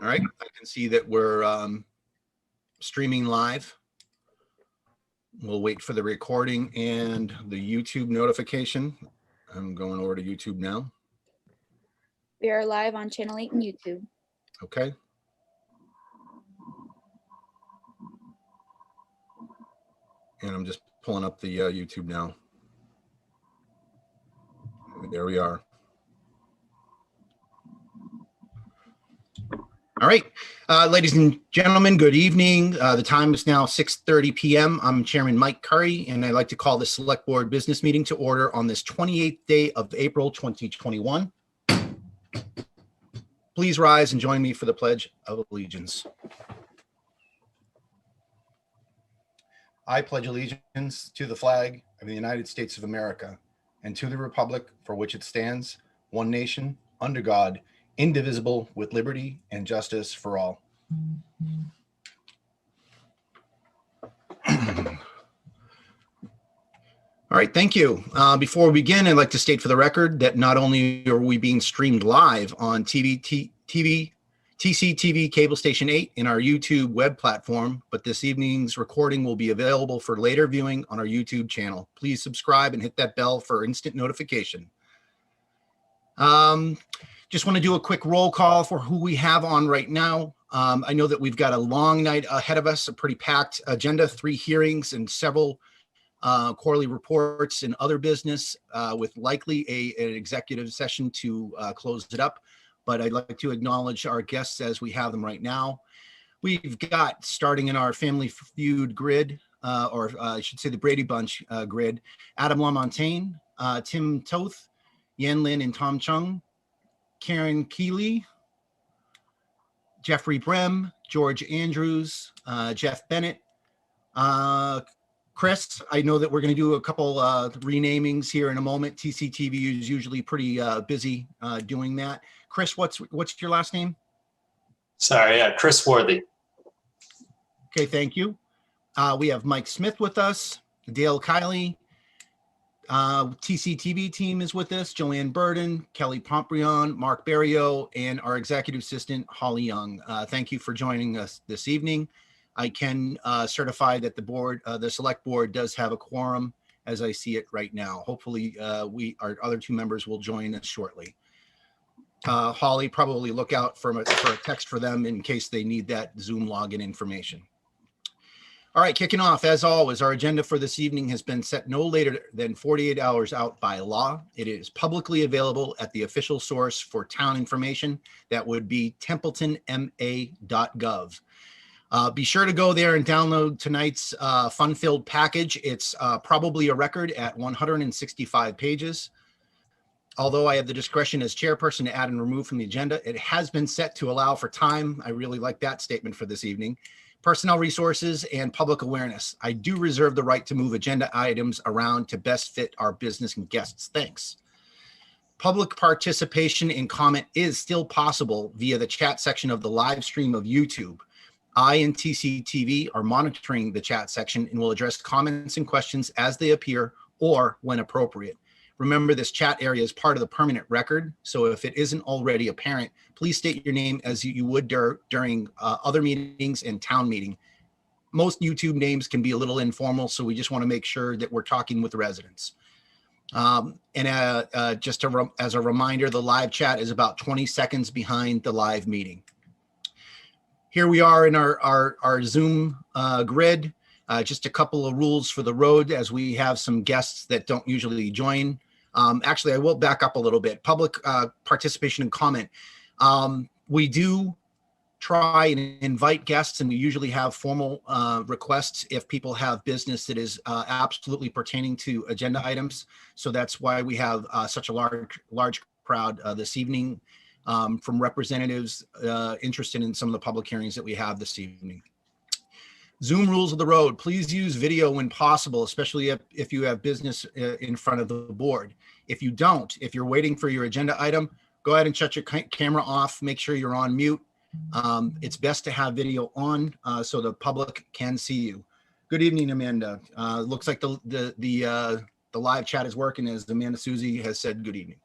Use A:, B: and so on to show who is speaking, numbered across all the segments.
A: All right, I can see that we're streaming live. We'll wait for the recording and the YouTube notification. I'm going over to YouTube now.
B: We are live on Channel 8 and YouTube.
A: Okay. And I'm just pulling up the YouTube now. There we are. All right, ladies and gentlemen, good evening. The time is now 6:30 p.m. I'm Chairman Mike Curry, and I'd like to call the Select Board Business Meeting to order on this 28th day of April 2021. Please rise and join me for the Pledge of Allegiance. I pledge allegiance to the flag of the United States of America and to the republic for which it stands, one nation, under God, indivisible, with liberty and justice for all. All right, thank you. Before we begin, I'd like to state for the record that not only are we being streamed live on TCTV Cable Station 8 in our YouTube web platform, but this evening's recording will be available for later viewing on our YouTube channel. Please subscribe and hit that bell for instant notification. Just want to do a quick roll call for who we have on right now. I know that we've got a long night ahead of us, a pretty packed agenda, 3 hearings and several quarterly reports and other business with likely an executive session to close it up. But I'd like to acknowledge our guests as we have them right now. We've got, starting in our Family Feud grid, or I should say the Brady Bunch grid, Adam LaMontagne, Tim Toth, Yen Lin and Tom Chung, Karen Keeley, Jeffrey Brem, George Andrews, Jeff Bennett, Chris. I know that we're going to do a couple renamings here in a moment. TCTV is usually pretty busy doing that. Chris, what's your last name?
C: Sorry, yeah, Chris Worthy.
A: Okay, thank you. We have Mike Smith with us, Dale Kiley. TCTV team is with us, Joanne Burden, Kelly Pomprion, Mark Barrio, and our executive assistant, Holly Young. Thank you for joining us this evening. I can certify that the board, the select board does have a quorum as I see it right now. Hopefully our other 2 members will join us shortly. Holly, probably look out for a text for them in case they need that Zoom login information. All right, kicking off, as always, our agenda for this evening has been set no later than 48 hours out by law. It is publicly available at the official source for town information. That would be templetonma.gov. Be sure to go there and download tonight's fun-filled package. It's probably a record at 165 pages. Although I have the discretion as chairperson to add and remove from the agenda, it has been set to allow for time. I really like that statement for this evening. Personnel resources and public awareness. I do reserve the right to move agenda items around to best fit our business and guests. Thanks. Public participation and comment is still possible via the chat section of the live stream of YouTube. I and TCTV are monitoring the chat section and will address comments and questions as they appear or when appropriate. Remember, this chat area is part of the permanent record, so if it isn't already apparent, please state your name as you would during other meetings and town meeting. Most YouTube names can be a little informal, so we just want to make sure that we're talking with the residents. Just as a reminder, the live chat is about 20 seconds behind the live meeting. Here we are in our Zoom grid. Just a couple of rules for the road as we have some guests that don't usually join. Actually, I will back up a little bit. Public participation and comment. We do try and invite guests, and we usually have formal requests if people have business that is absolutely pertaining to agenda items. So that's why we have such a large crowd this evening from representatives interested in some of the public hearings that we have this evening. Zoom rules of the road. Please use video when possible, especially if you have business in front of the board. If you don't, if you're waiting for your agenda item, go ahead and shut your camera off. Make sure you're on mute. It's best to have video on so the public can see you. Good evening, Amanda. Looks like the live chat is working as Amanda Susie has said good evening.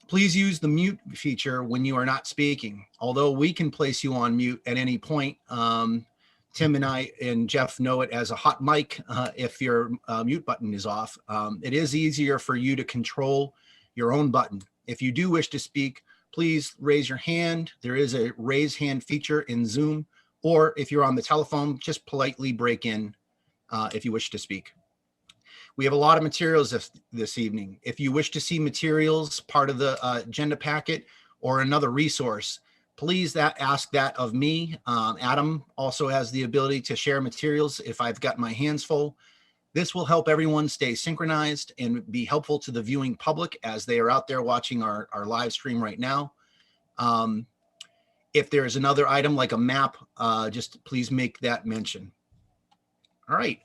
A: Please use the mute feature when you are not speaking. Although we can place you on mute at any point, Tim and I and Jeff know it as a hot mic if your mute button is off. It is easier for you to control your own button. If you do wish to speak, please raise your hand. There is a raise hand feature in Zoom, or if you're on the telephone, just politely break in if you wish to speak. We have a lot of materials this evening. If you wish to see materials, part of the agenda packet or another resource, please ask that of me. Adam also has the ability to share materials if I've got my hands full. This will help everyone stay synchronized and be helpful to the viewing public as they are out there watching our live stream right now. If there's another item like a map, just please make that mention. All right.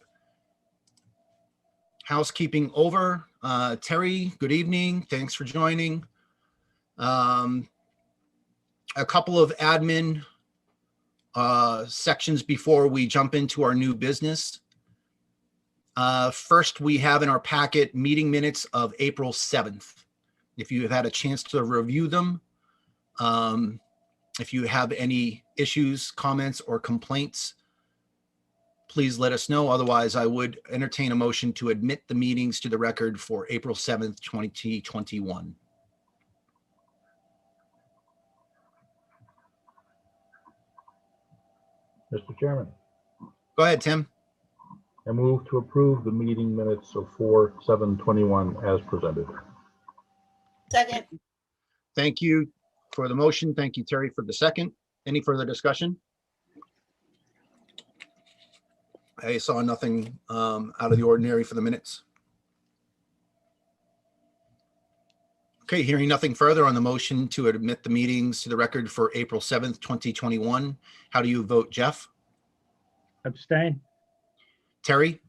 A: Housekeeping over. Terry, good evening. Thanks for joining. A couple of admin sections before we jump into our new business. First, we have in our packet meeting minutes of April 7th. If you have had a chance to review them, if you have any issues, comments, or complaints, please let us know. Otherwise, I would entertain a motion to admit the meetings to the record for April 7th, 2021.
D: Mr. Chairman,
A: Go ahead, Tim.
D: I move to approve the meeting minutes of 4/7/21 as presented.
E: Second.
A: Thank you for the motion. Thank you, Terry, for the second. Any further discussion? I saw nothing out of the ordinary for the minutes. Okay, hearing nothing further on the motion to admit the meetings to the record for April 7th, 2021. How do you vote, Jeff?
F: Abstain.
A: Terry?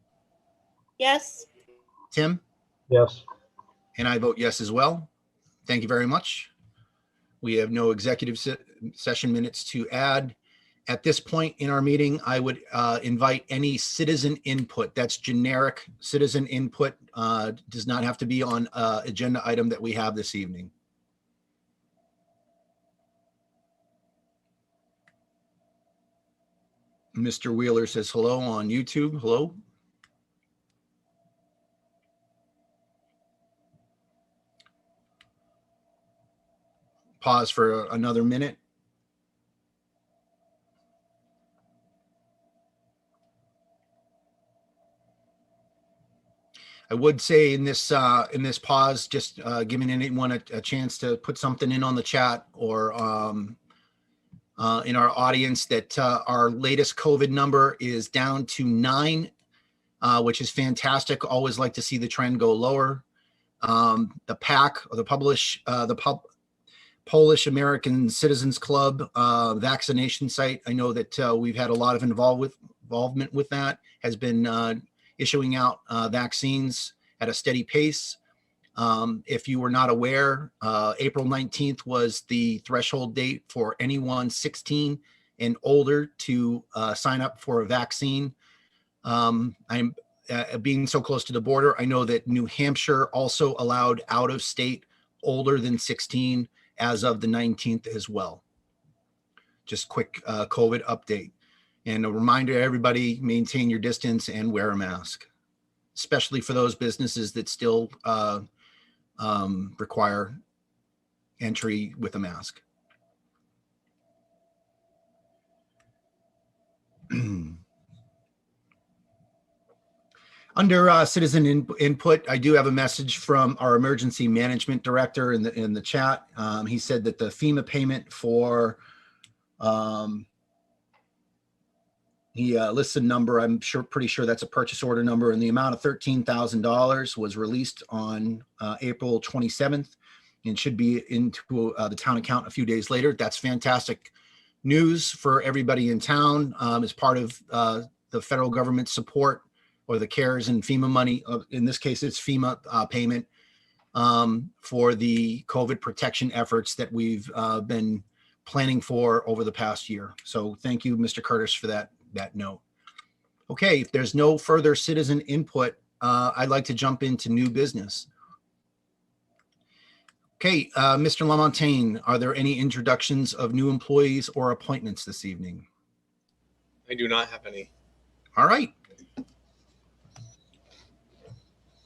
E: Yes.
A: Tim?
D: Yes.
A: And I vote yes as well. Thank you very much. We have no executive session minutes to add. At this point in our meeting, I would invite any citizen input. That's generic citizen input. Does not have to be on agenda item that we have this evening. Mr. Wheeler says hello on YouTube. Hello. Pause for another minute. I would say in this pause, just giving anyone a chance to put something in on the chat or in our audience that our latest COVID number is down to 9, which is fantastic. Always like to see the trend go lower. The PAC, or the Polish American Citizens Club vaccination site, I know that we've had a lot of involvement with that, has been issuing out vaccines at a steady pace. If you were not aware, April 19th was the threshold date for anyone 16 and older to sign up for a vaccine. I'm being so close to the border, I know that New Hampshire also allowed out of state older than 16 as of the 19th as well. Just quick COVID update. And a reminder to everybody, maintain your distance and wear a mask, especially for those businesses that still require entry with a mask. Under citizen input, I do have a message from our emergency management director in the chat. He said that the FEMA payment for he lists a number. I'm pretty sure that's a purchase order number, and the amount of $13,000 was released on April 27th and should be into the town account a few days later. That's fantastic news for everybody in town as part of the federal government support or the CARES and FEMA money. In this case, it's FEMA payment for the COVID protection efforts that we've been planning for over the past year. So thank you, Mr. Curtis, for that note. Okay, if there's no further citizen input, I'd like to jump into new business. Okay, Mr. Lamontagne, are there any introductions of new employees or appointments this evening?
G: I do not have any.
A: All right.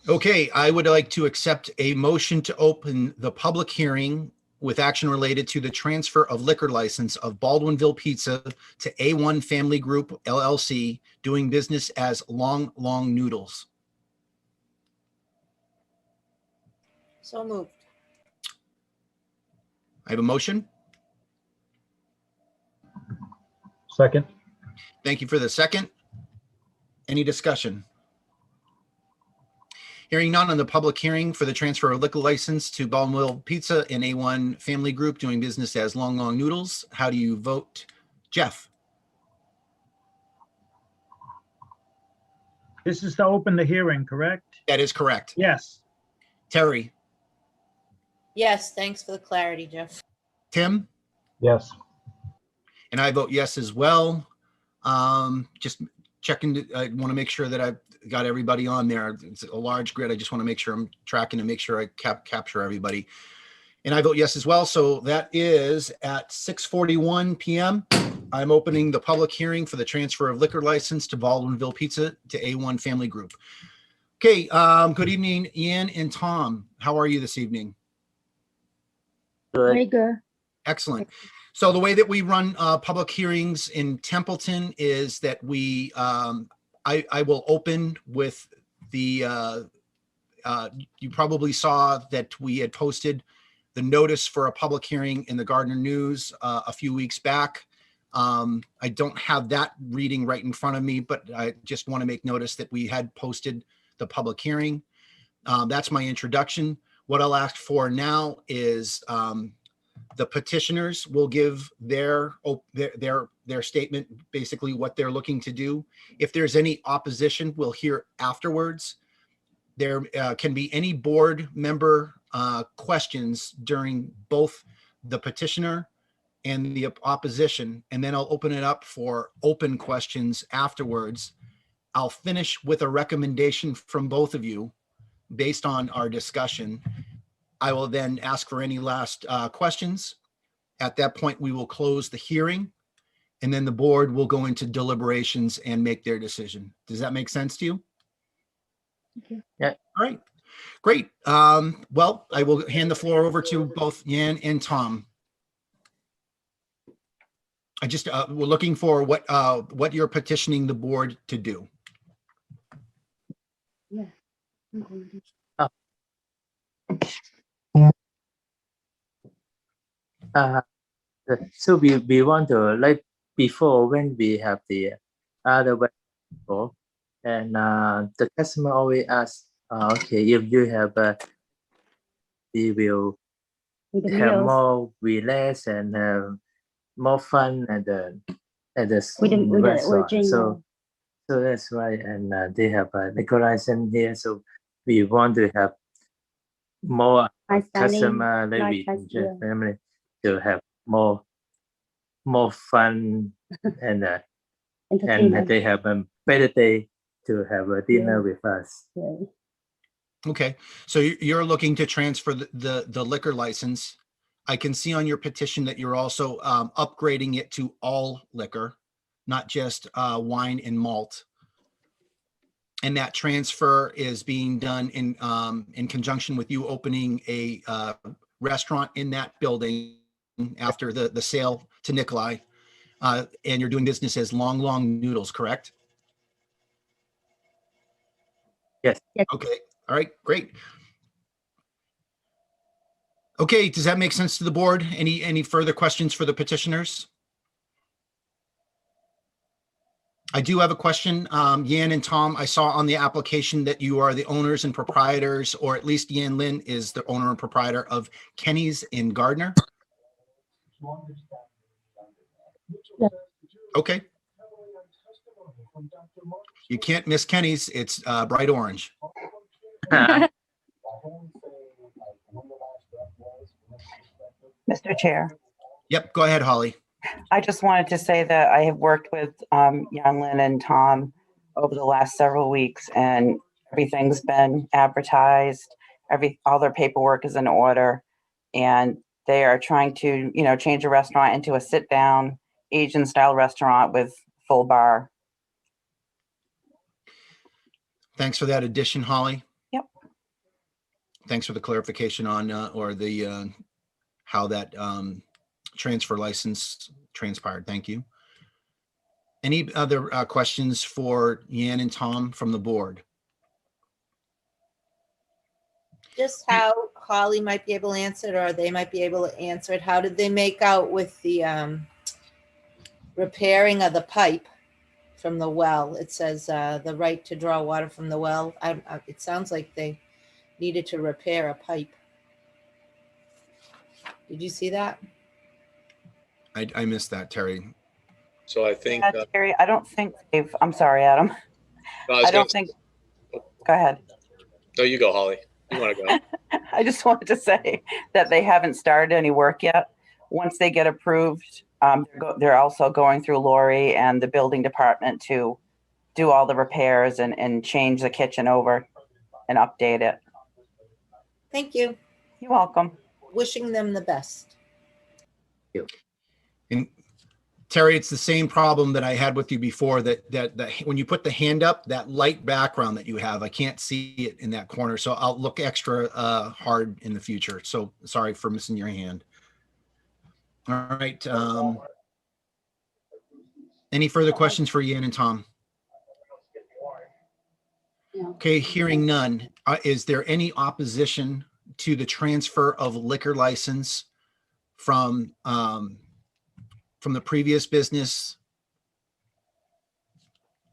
A: Okay, I would like to accept a motion to open the public hearing with action related to the transfer of liquor license of Baldwinville Pizza to A1 Family Group LLC, doing business as Long Noodles.
E: So moved.
A: I have a motion.
D: Second.
A: Thank you for the second. Any discussion? Hearing none on the public hearing for the transfer of liquor license to Baldwinville Pizza and A1 Family Group, doing business as Long Noodles. How do you vote? Jeff?
F: This is to open the hearing, correct?
A: That is correct.
F: Yes.
A: Terry?
E: Yes, thanks for the clarity, Jeff.
A: Tim?
D: Yes.
A: And I vote yes as well. Just checking, I want to make sure that I've got everybody on there. It's a large grid. I just want to make sure I'm tracking and make sure I capture everybody. And I vote yes as well. So that is at 6:41 p.m. I'm opening the public hearing for the transfer of liquor license to Baldwinville Pizza to A1 Family Group. Okay, good evening, Ian and Tom. How are you this evening?
B: Very good.
A: Excellent. So the way that we run public hearings in Templeton is that we, I will open with the, you probably saw that we had posted the notice for a public hearing in the Gardner News a few weeks back. I don't have that reading right in front of me, but I just want to make notice that we had posted the public hearing. That's my introduction. What I'll ask for now is the petitioners will give their statement, basically what they're looking to do. If there's any opposition, we'll hear afterwards. There can be any board member questions during both the petitioner and the opposition, and then I'll open it up for open questions afterwards. I'll finish with a recommendation from both of you based on our discussion. I will then ask for any last questions. At that point, we will close the hearing, and then the board will go into deliberations and make their decision. Does that make sense to you?
B: Okay.
H: Yeah.
A: All right, great. Well, I will hand the floor over to both Yan and Tom. I just, we're looking for what you're petitioning the board to do.
B: Yeah.
H: So we want to, like before, when we have the other way before, and the customer always asks, okay, if you have we will have more relax and more fun at the restaurant. So that's why, and they have a liquor license here. So we want to have more customer, like we family, to have more fun and they have a better day to have a dinner with us.
A: Okay, so you're looking to transfer the liquor license. I can see on your petition that you're also upgrading it to all liquor, not just wine and malt. And that transfer is being done in conjunction with you opening a restaurant in that building after the sale to Nikolai, and you're doing business as Long Noodles, correct?
H: Yes.
A: Okay. All right. Great. Okay. Does that make sense to the board? Any further questions for the petitioners? I do have a question. Yan and Tom, I saw on the application that you are the owners and proprietors, or at least Yan Lin is the owner and proprietor of Kenny's in Gardner. Okay. You can't miss Kenny's. It's bright orange.
I: Mr. Chair,
A: Yep. Go ahead, Holly.
I: I just wanted to say that I have worked with Jan Lin and Tom over the last several weeks, and everything's been advertised. All their paperwork is in order, And they are trying to, change a restaurant into a sit-down Asian-style restaurant with full bar.
A: Thanks for that addition, Holly.
I: Yep.
A: Thanks for the clarification on, how that transfer license transpired. Thank you. Any other questions for Yan and Tom from the board?
E: Just how Holly might be able to answer it, or they might be able to answer it. How did they make out with the repairing of the pipe from the well? It says the right to draw water from the well. It sounds like they needed to repair a pipe. Did you see that?
A: I missed that, Terry.
G: So I think,
I: Yeah, Terry, I don't think they've, I'm sorry, Adam. I don't think, go ahead.
G: No, you go, Holly. You want to go?
I: I just wanted to say that they haven't started any work yet. Once they get approved, they're also going through Lori and the building department to do all the repairs and change the kitchen over and update it.
E: Thank you.
I: You're welcome.
E: Wishing them the best.
A: And Terry, it's the same problem that I had with you before, that when you put the hand up, that light background that you have, I can't see it in that corner. So I'll look extra hard in the future. So sorry for missing your hand. All right. Any further questions for Yan and Tom? Okay, hearing none. Is there any opposition to the transfer of liquor license from the previous business,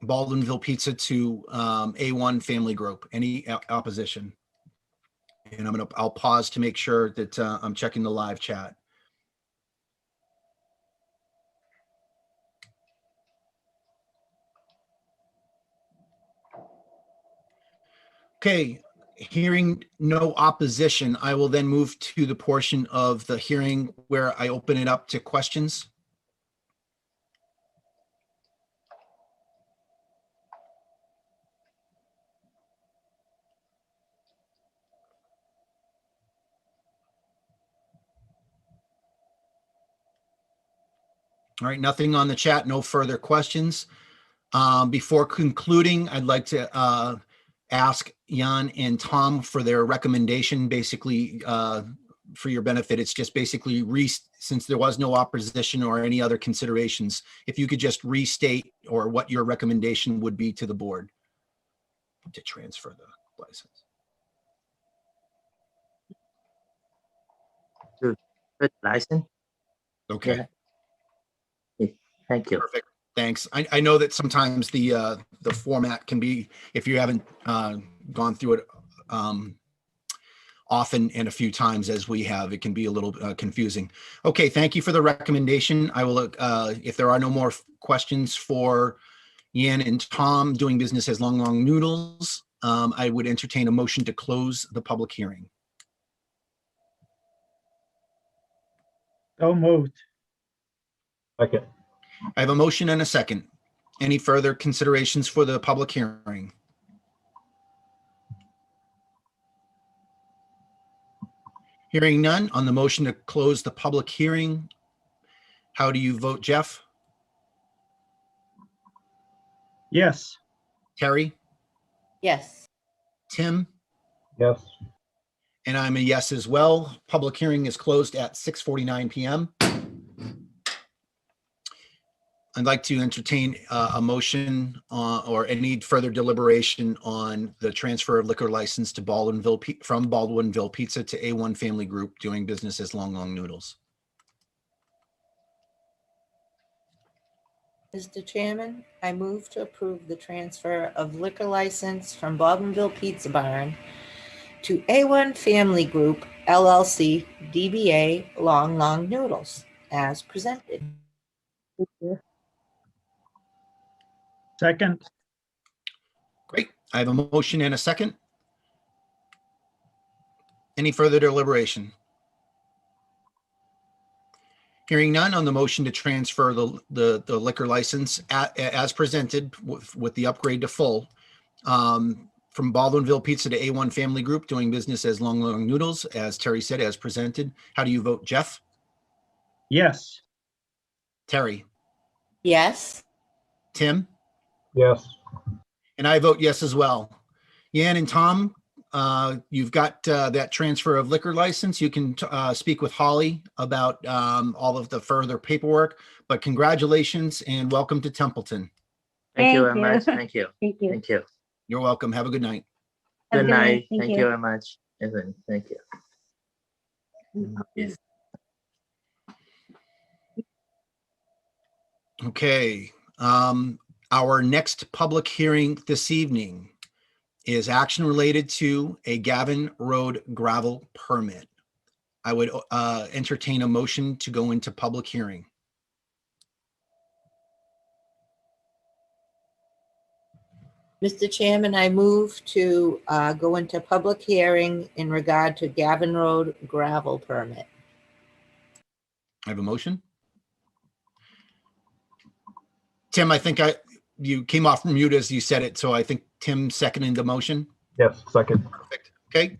A: Baldwinville Pizza, to A1 Family Group? Any opposition? And I'll pause to make sure that I'm checking the live chat. Okay, hearing no opposition, I will then move to the portion of the hearing where I open it up to questions. All right, nothing on the chat, no further questions. Before concluding, I'd like to ask Jan and Tom for their recommendation. Basically, for your benefit, it's just basically since there was no opposition or any other considerations, if you could just restate or what your recommendation would be to the board to transfer the license.
H: To put license.
A: Okay.
H: Yeah. Thank you.
A: Perfect. Thanks. I know that sometimes the format can be, if you haven't gone through it often and a few times as we have, it can be a little confusing. Okay, thank you for the recommendation. I will, if there are no more questions for Yan and Tom doing business as Long Long Noodles, I would entertain a motion to close the public hearing.
F: So moved.
D: Second.
A: I have a motion and a second. Any further considerations for the public hearing? Hearing none on the motion to close the public hearing. How do you vote, Jeff?
F: Yes.
A: Terry?
E: Yes.
A: Tim?
D: Yes.
A: And I'm a yes as well. Public hearing is closed at 6:49 p.m. I'd like to entertain a motion or any further deliberation on the transfer of liquor license to from Baldwinville Pizza to A1 Family Group doing business as Long Long Noodles.
E: Mr. Chairman, I move to approve the transfer of liquor license from Baldwinville Pizza Barn to A1 Family Group, LLC, DBA Long Long Noodles, as presented.
F: Second.
A: Great. I have a motion and a second. Any further deliberation? Hearing none on the motion to transfer the liquor license as presented with the upgrade to full. from Baldwinville Pizza to A1 Family Group, doing business as Long Long Noodles, as Terry said, as presented. How do you vote, Jeff?
F: Yes.
A: Terry?
E: Yes.
A: Tim?
D: Yes.
A: And I vote yes as well. Yan and Tom, you've got that transfer of liquor license. You can speak with Holly about all of the further paperwork, but congratulations and welcome to Templeton.
H: Thank you
J: Thank
H: very much.
J: you.
H: Thank you.
J: Thank you.
H: Thank you.
A: You're welcome. Have a good night.
J: Have a
H: Good
J: good
H: night.
J: Thank
H: Thank you very much, Evan. Thank you. Yes.
A: Okay. Our next public hearing this evening is action related to a Gavin Road gravel permit. I would entertain a motion to go into public hearing.
E: Mr. Chairman, I move to go into public hearing in regard to Gavin Road gravel permit.
A: I have a motion. Tim, I think you came off mute as you said it, so I think Tim seconded the motion.
D: Yes, second.
A: Perfect. Okay.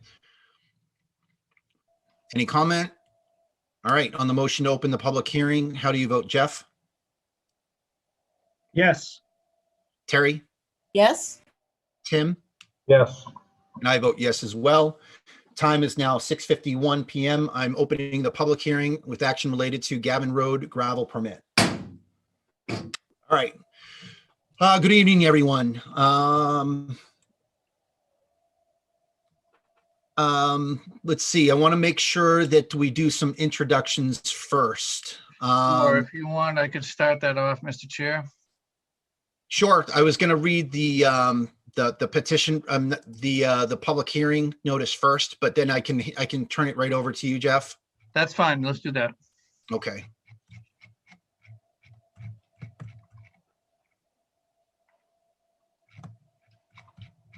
A: Any comment? All right, on the motion to open the public hearing, how do you vote, Jeff?
F: Yes.
A: Terry?
E: Yes.
A: Tim?
D: Yes.
A: And I vote yes as well. Time is now 6:51 p.m. I'm opening the public hearing with action related to Gavin Road gravel permit. All right. Good evening, everyone. Let's see. I want to make sure that we do some introductions first.
K: Or if you want, I could start that off, Mr. Chair.
A: Sure. I was going to read the petition, the public hearing notice first, but then I can turn it right over to you, Jeff.
K: That's fine. Let's do that.
A: Okay.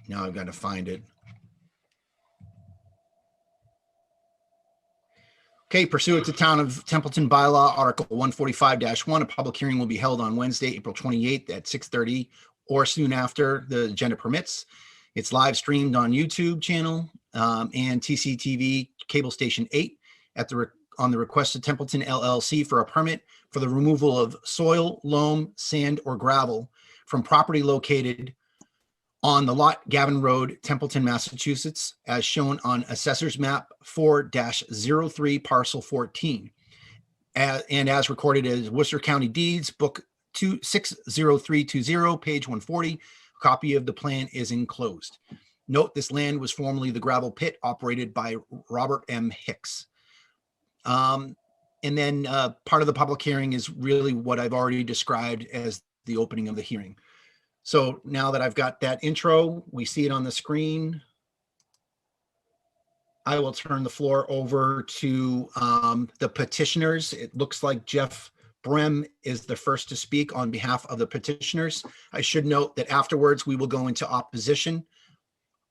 A: Now I've got to find it. Okay, pursuant to Town of Templeton Bylaw, Article 145-1, a public hearing will be held on Wednesday, April 28th at 6:30 or soon after the agenda permits. It's live streamed on YouTube channel and TCTV Cable Station 8 on the request of Templeton LLC for a permit for the removal of soil, loam, sand, or gravel from property located on the lot Gavin Road, Templeton, Massachusetts, as shown on Assessor's Map 4-03, Parcel 14, and as recorded as Worcester County Deeds, Book 60320, page 140. A copy of the plan is enclosed. Note, this land was formerly the gravel pit operated by Robert M. Hicks. And then part of the public hearing is really what I've already described as the opening of the hearing. So now that I've got that intro, we see it on the screen. I will turn the floor over to the petitioners. It looks like Jeff Brem is the first to speak on behalf of the petitioners. I should note that afterwards we will go into opposition,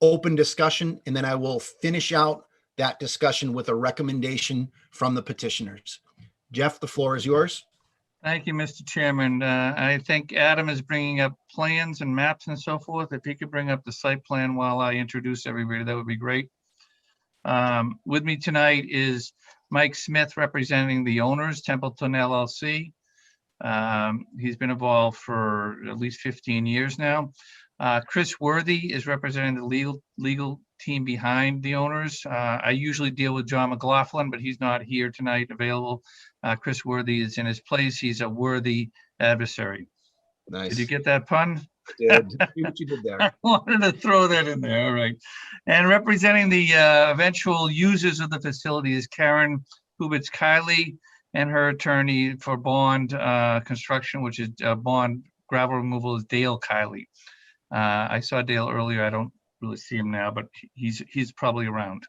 A: open discussion, and then I will finish out that discussion with a recommendation from the petitioners. Jeff, the floor is yours.
K: Thank you, Mr. Chairman. I think Adam is bringing up plans and maps and so forth. If he could bring up the site plan while I introduce everybody, that would be great. With me tonight is Mike Smith, representing the owners, Templeton LLC. He's been involved for at least 15 years now. Chris Worthy is representing the legal team behind the owners. I usually deal with John McLaughlin, but he's not here tonight available. Chris Worthy is in his place. He's a worthy adversary.
A: Nice.
K: Did you get that pun?
A: I did. See what you did there.
K: I wanted to throw that in there. All right. And representing the eventual users of the facility is Karen Hubitz Kiley and her attorney for bond construction, which is bond gravel removal, is Dale Kiley. I saw Dale earlier. I don't really see him now, but he's probably around.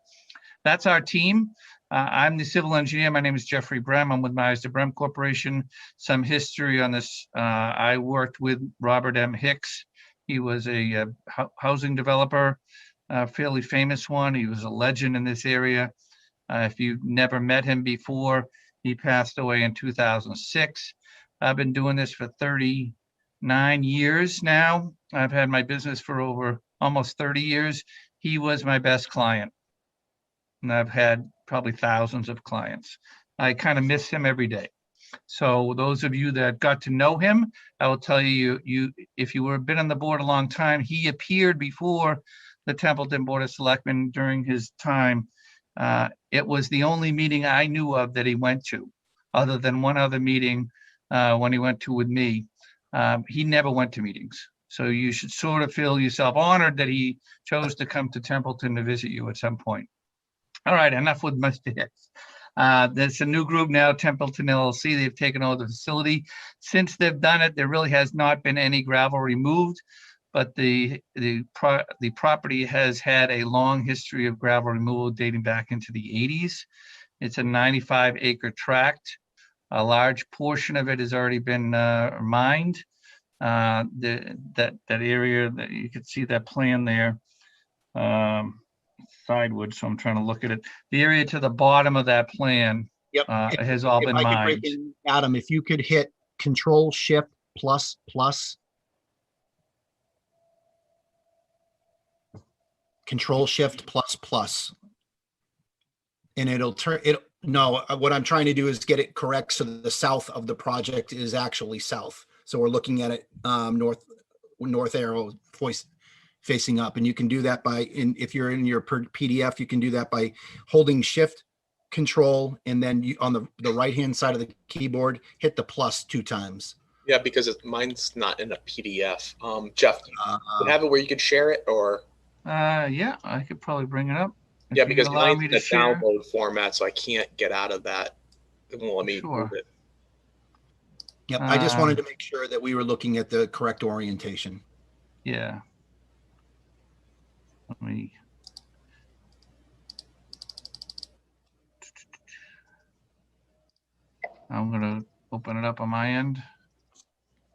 K: That's our team. I'm the civil engineer. My name is Jeffrey Brem. I'm with Mazda Brem Corporation. Some history on this. I worked with Robert M. Hicks. He was a housing developer, a fairly famous one. He was a legend in this area. If you've never met him before, he passed away in 2006. I've been doing this for 39 years now. I've had my business for over almost 30 years, he was my best client. And I've had probably thousands of clients. I kind of miss him every day. So those of you that got to know him, I will tell you, if you were been on the board a long time, he appeared before the Templeton Board of Selectmen during his time. It was the only meeting I knew of that he went to, other than one other meeting when he went to with me. He never went to meetings. So you should sort of feel yourself honored that he chose to come to Templeton to visit you at some point. All right, enough with Mr. Hicks. There's a new group now, Templeton LLC. They've taken over the facility. Since they've done it, there really has not been any gravel removed, but the property has had a long history of gravel removal dating back into the 80s. It's a 95-acre tract. A large portion of it has already been mined. That area, that you can see that plan there. Sideways, so I'm trying to look at it. The area to the bottom of that plan has all been mined.
A: Adam, if you could hit Control Shift plus plus. Control Shift plus plus. And it'll turn it. No, what I'm trying to do is get it correct so that the south of the project is actually south. So we're looking at it north arrow facing up, and you can do that by, if you're in your PDF, you can do that by holding Shift, Control, and then you, on the right hand side of the keyboard, hit the plus 2 times.
G: Yeah, because mine's not in a PDF. Jeff, do you have it where you could share it, or?
K: Yeah, I could probably bring it up.
G: Yeah, because mine's in the download format, so I can't get out of that. It won't let me move it.
A: Yep, I just wanted to make sure that we were looking at the correct orientation.
K: Yeah. Let me. I'm gonna open it up on my end.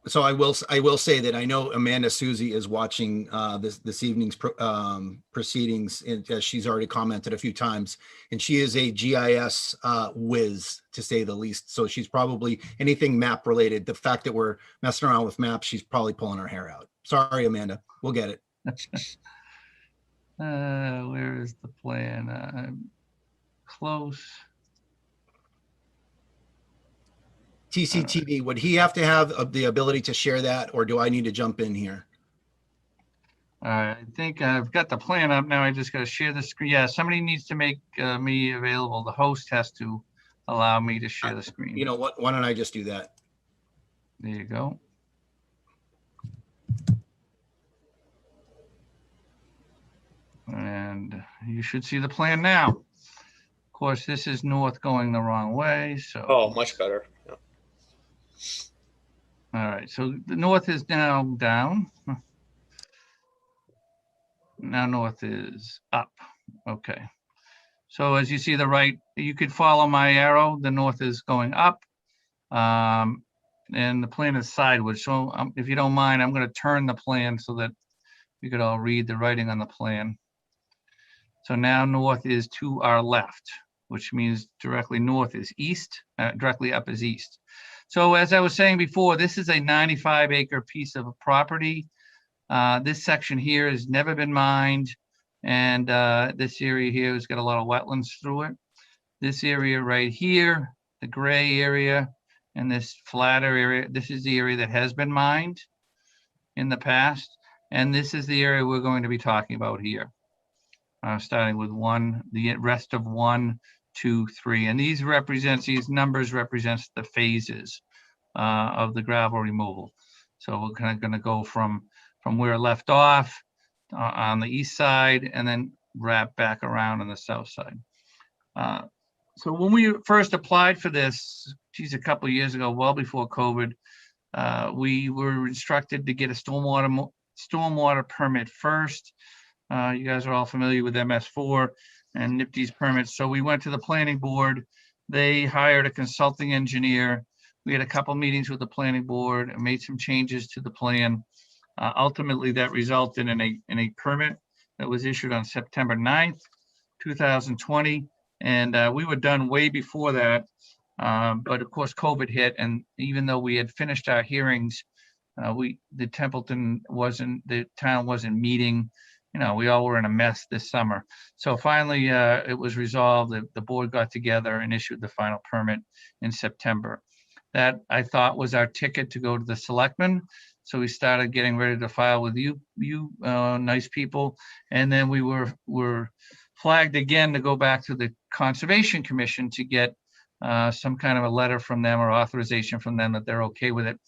A: So I will say that I know Amanda Susie is watching this evening's proceedings, and she's already commented a few times, and she is a GIS whiz, to say the least. So she's probably anything map related. The fact that we're messing around with maps, she's probably pulling her hair out. Sorry, Amanda, we'll get it.
K: Where is the plan? I'm close.
A: TCTV, would he have to have the ability to share that, or do I need to jump in here?
K: I think I've got the plan up now. I just got to share the screen. Yeah, somebody needs to make me available. The host has to allow me to share the screen.
A: You know what? Why don't I just do that?
K: There you go. And you should see the plan now. Of course, this is north going the wrong way. So.
G: Oh, much better. Yeah.
K: All right, so the north is now down. Now north is up. Okay. So as you see the right, you could follow my arrow. The north is going up, and the plan is sideways. So if you don't mind, I'm going to turn the plan so that you could all read the writing on the plan. So now north is to our left, which means directly north is east, directly up is east. So as I was saying before, this is a 95-acre piece of property. This section here has never been mined, and this area here has got a lot of wetlands through it. This area right here, the gray area, and this flatter area, this is the area that has been mined in the past, and this is the area we're going to be talking about here. Starting with 1, the rest of 1, 2, 3, and these numbers represents the phases of the gravel removal. So we're kind of going to go from where it left off on the east side, and then wrap back around on the south side. So when we first applied for this, geez, a couple of years ago, well before COVID, we were instructed to get a stormwater permit first. You guys are all familiar with MS4 and NIPD's permits. So we went to the planning board. They hired a consulting engineer. We had a couple meetings with the planning board and made some changes to the plan. Ultimately, that resulted in a permit that was issued on September 9th, 2020. And we were done way before that. But of course, COVID hit. And even though we had finished our hearings the Templeton the town wasn't meeting. We all were in a mess this summer. So finally, it was resolved that the board got together and issued the final permit in September. That I thought was our ticket to go to the selectmen. So we started getting ready to file with you nice people. And then we were flagged again to go back to the Conservation Commission to get some kind of a letter from them or authorization from them that they're okay with it.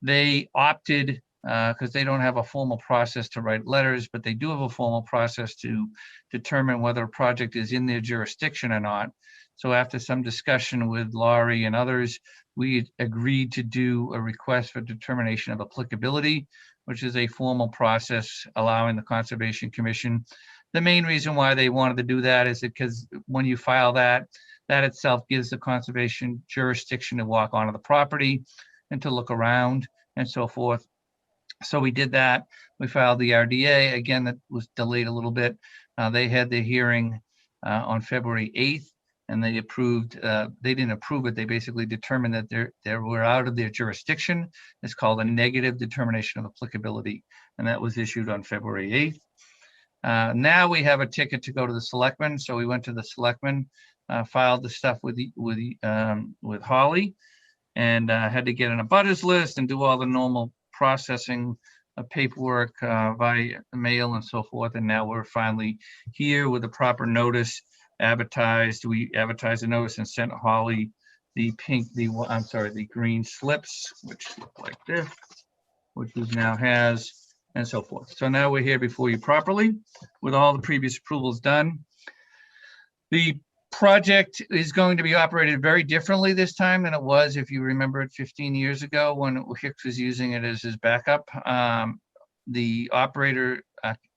K: They opted, because they don't have a formal process to write letters, but they do have a formal process to determine whether a project is in their jurisdiction or not. So after some discussion with Laurie and others, we agreed to do a request for determination of applicability, which is a formal process allowing the Conservation Commission. The main reason why they wanted to do that is because when you file that itself gives the conservation jurisdiction to walk onto the property and to look around and so forth. So we did that. We filed the RDA. Again, that was delayed a little bit. They had their hearing on February 8th, and they approved, they didn't approve it. They basically determined that they were out of their jurisdiction. It's called a negative determination of applicability, and that was issued on February 8th. Now we have a ticket to go to the selectmen. So we went to the selectmen, filed the stuff with Holly, and had to get an abutters list and do all the normal processing of paperwork via mail and so forth. And now we're finally here with the proper notice advertised. We advertised a notice and sent Holly the green slips, which look like this, which we now has, and so forth. So now we're here before you properly with all the previous approvals done. The project is going to be operated very differently this time than it was, if you remember it, 15 years ago when Hicks was using it as his backup. The operator,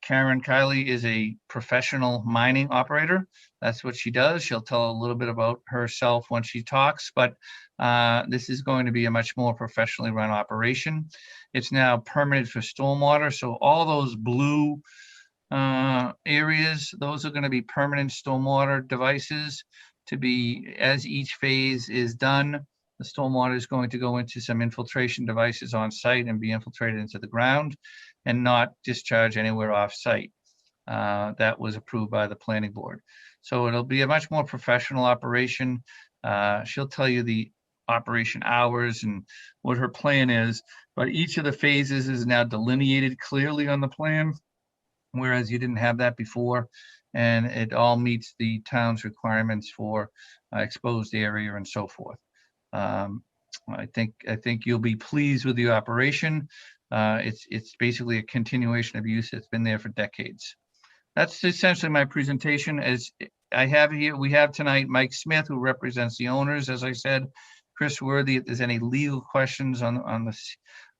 K: Karen Kiley, is a professional mining operator. That's what she does. She'll tell a little bit about herself when she talks, but this is going to be a much more professionally run operation. It's now permitted for stormwater. So all those blue areas, those are going to be permanent stormwater devices to be, as each phase is done, the stormwater is going to go into some infiltration devices on site and be infiltrated into the ground and not discharge anywhere off site. That was approved by the planning board. So it'll be a much more professional operation. She'll tell you the operation hours and what her plan is, but each of the phases is now delineated clearly on the plan, whereas you didn't have that before, and it all meets the town's requirements for exposed area and so forth. I think you'll be pleased with the operation. It's basically a continuation of use that's been there for decades. That's essentially my presentation. As I have here, we have tonight Mike Smith, who represents the owners, as I said, Chris Worthy, if there's any legal questions on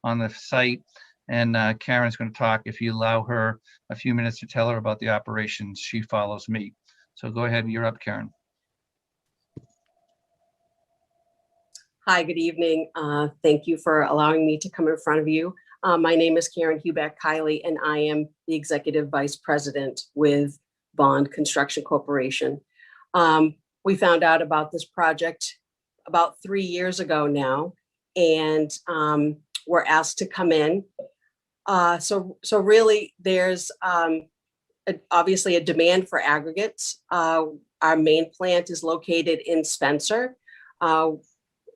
K: the site. And Karen's going to talk, if you allow her a few minutes to tell her about the operations. She follows me. So go ahead, you're up, Karen.
J: Hi, good evening. Thank you for allowing me to come in front of you. My name is Karen Huback-Kiley, and I am the Executive Vice President with Bond Construction Corporation. We found out about this project about 3 years ago now, and were asked to come in. So really, there's obviously a demand for aggregates. Our main plant is located in Spencer.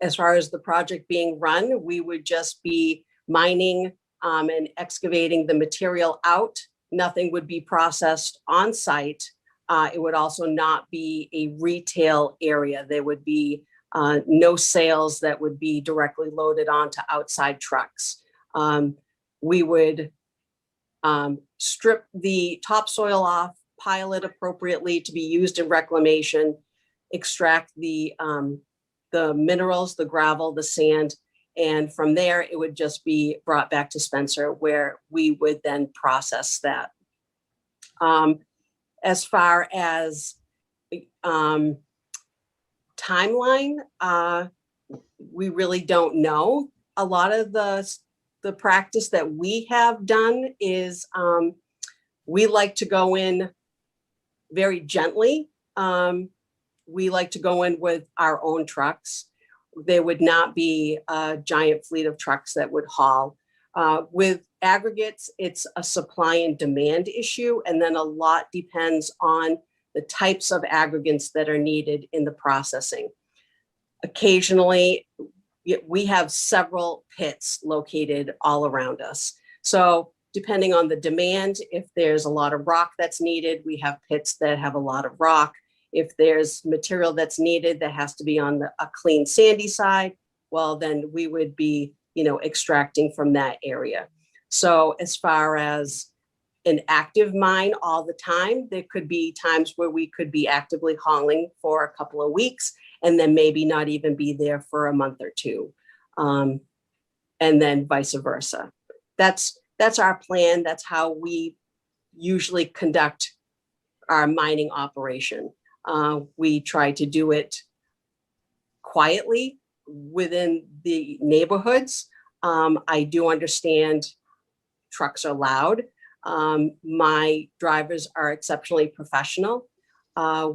J: As far as the project being run, we would just be mining and excavating the material out. Nothing would be processed on site. It would also not be a retail area. There would be no sales that would be directly loaded onto outside trucks. We would strip the topsoil off, pile it appropriately to be used in reclamation, extract the minerals, the gravel, the sand, and from there it would just be brought back to Spencer, where we would then process that. As far as timeline, we really don't know. A lot of the practice that we have done is we like to go in very gently. We like to go in with our own trucks. There would not be a giant fleet of trucks that would haul. With aggregates, it's a supply and demand issue, and then a lot depends on the types of aggregates that are needed in the processing. Occasionally, we have several pits located all around us. So depending on the demand, if there's a lot of rock that's needed, we have pits that have a lot of rock. If there's material that's needed that has to be on a clean sandy side, well, then we would be, extracting from that area. So as far as an active mine all the time, there could be times where we could be actively hauling for a couple of weeks and then maybe not even be there for a month or two. And then vice versa. That's our plan. That's how we usually conduct our mining operation. We try to do it quietly within the neighborhoods. I do understand trucks are loud. My drivers are exceptionally professional.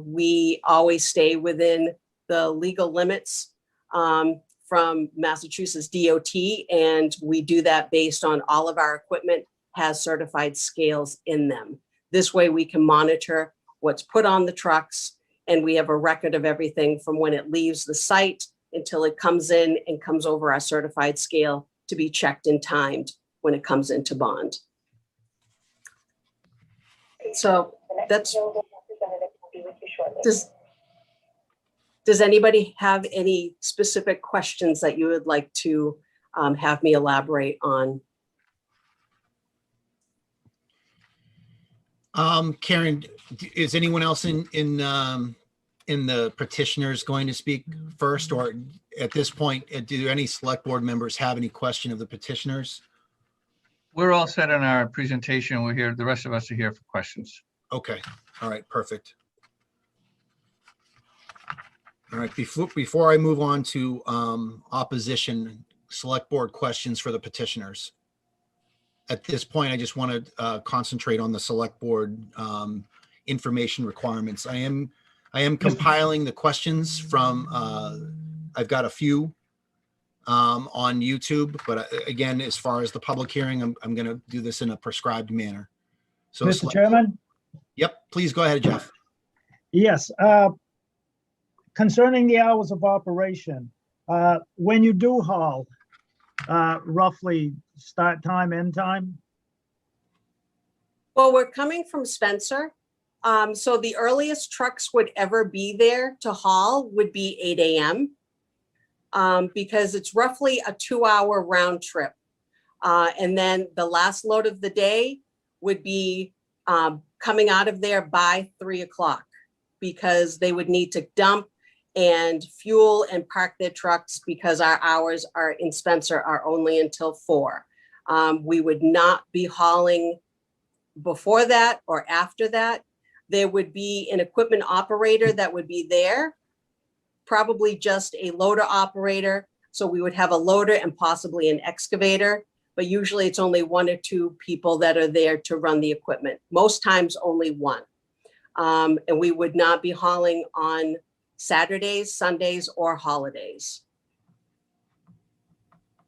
J: We always stay within the legal limits from Massachusetts DOT, and we do that based on all of our equipment has certified scales in them. This way we can monitor what's put on the trucks, and we have a record of everything from when it leaves the site until it comes in and comes over our certified scale to be checked and timed when it comes into bond. So that's, does anybody have any specific questions that you would like to have me elaborate on?
A: Karen, is anyone else in the petitioners going to speak first, or at this point, do any select board members have any question of the petitioners?
K: We're all set on our presentation. We're here. The rest of us are here for questions.
A: Okay. All right. Perfect. All right. Before I move on to opposition, select board questions for the petitioners. At this point, I just want to concentrate on the select board information requirements. I am compiling the questions from, I've got a few on YouTube, but again, as far as the public hearing, I'm going to do this in a prescribed manner. So,
F: Mr. Chairman?
A: Yep, please go ahead, Jeff.
F: Yes. Concerning the hours of operation, when you do haul, roughly start time, end time?
J: Well, we're coming from Spencer. So the earliest trucks would ever be there to haul would be 8 a.m. Because it's roughly a 2-hour round trip. And then the last load of the day would be coming out of there by 3 o'clock because they would need to dump and fuel and park their trucks because our hours are in Spencer are only until 4. We would not be hauling before that or after that. There would be an equipment operator that would be there, probably just a loader operator. So we would have a loader and possibly an excavator, but usually it's only 1 or 2 people that are there to run the equipment. Most times only 1. And we would not be hauling on Saturdays, Sundays, or holidays.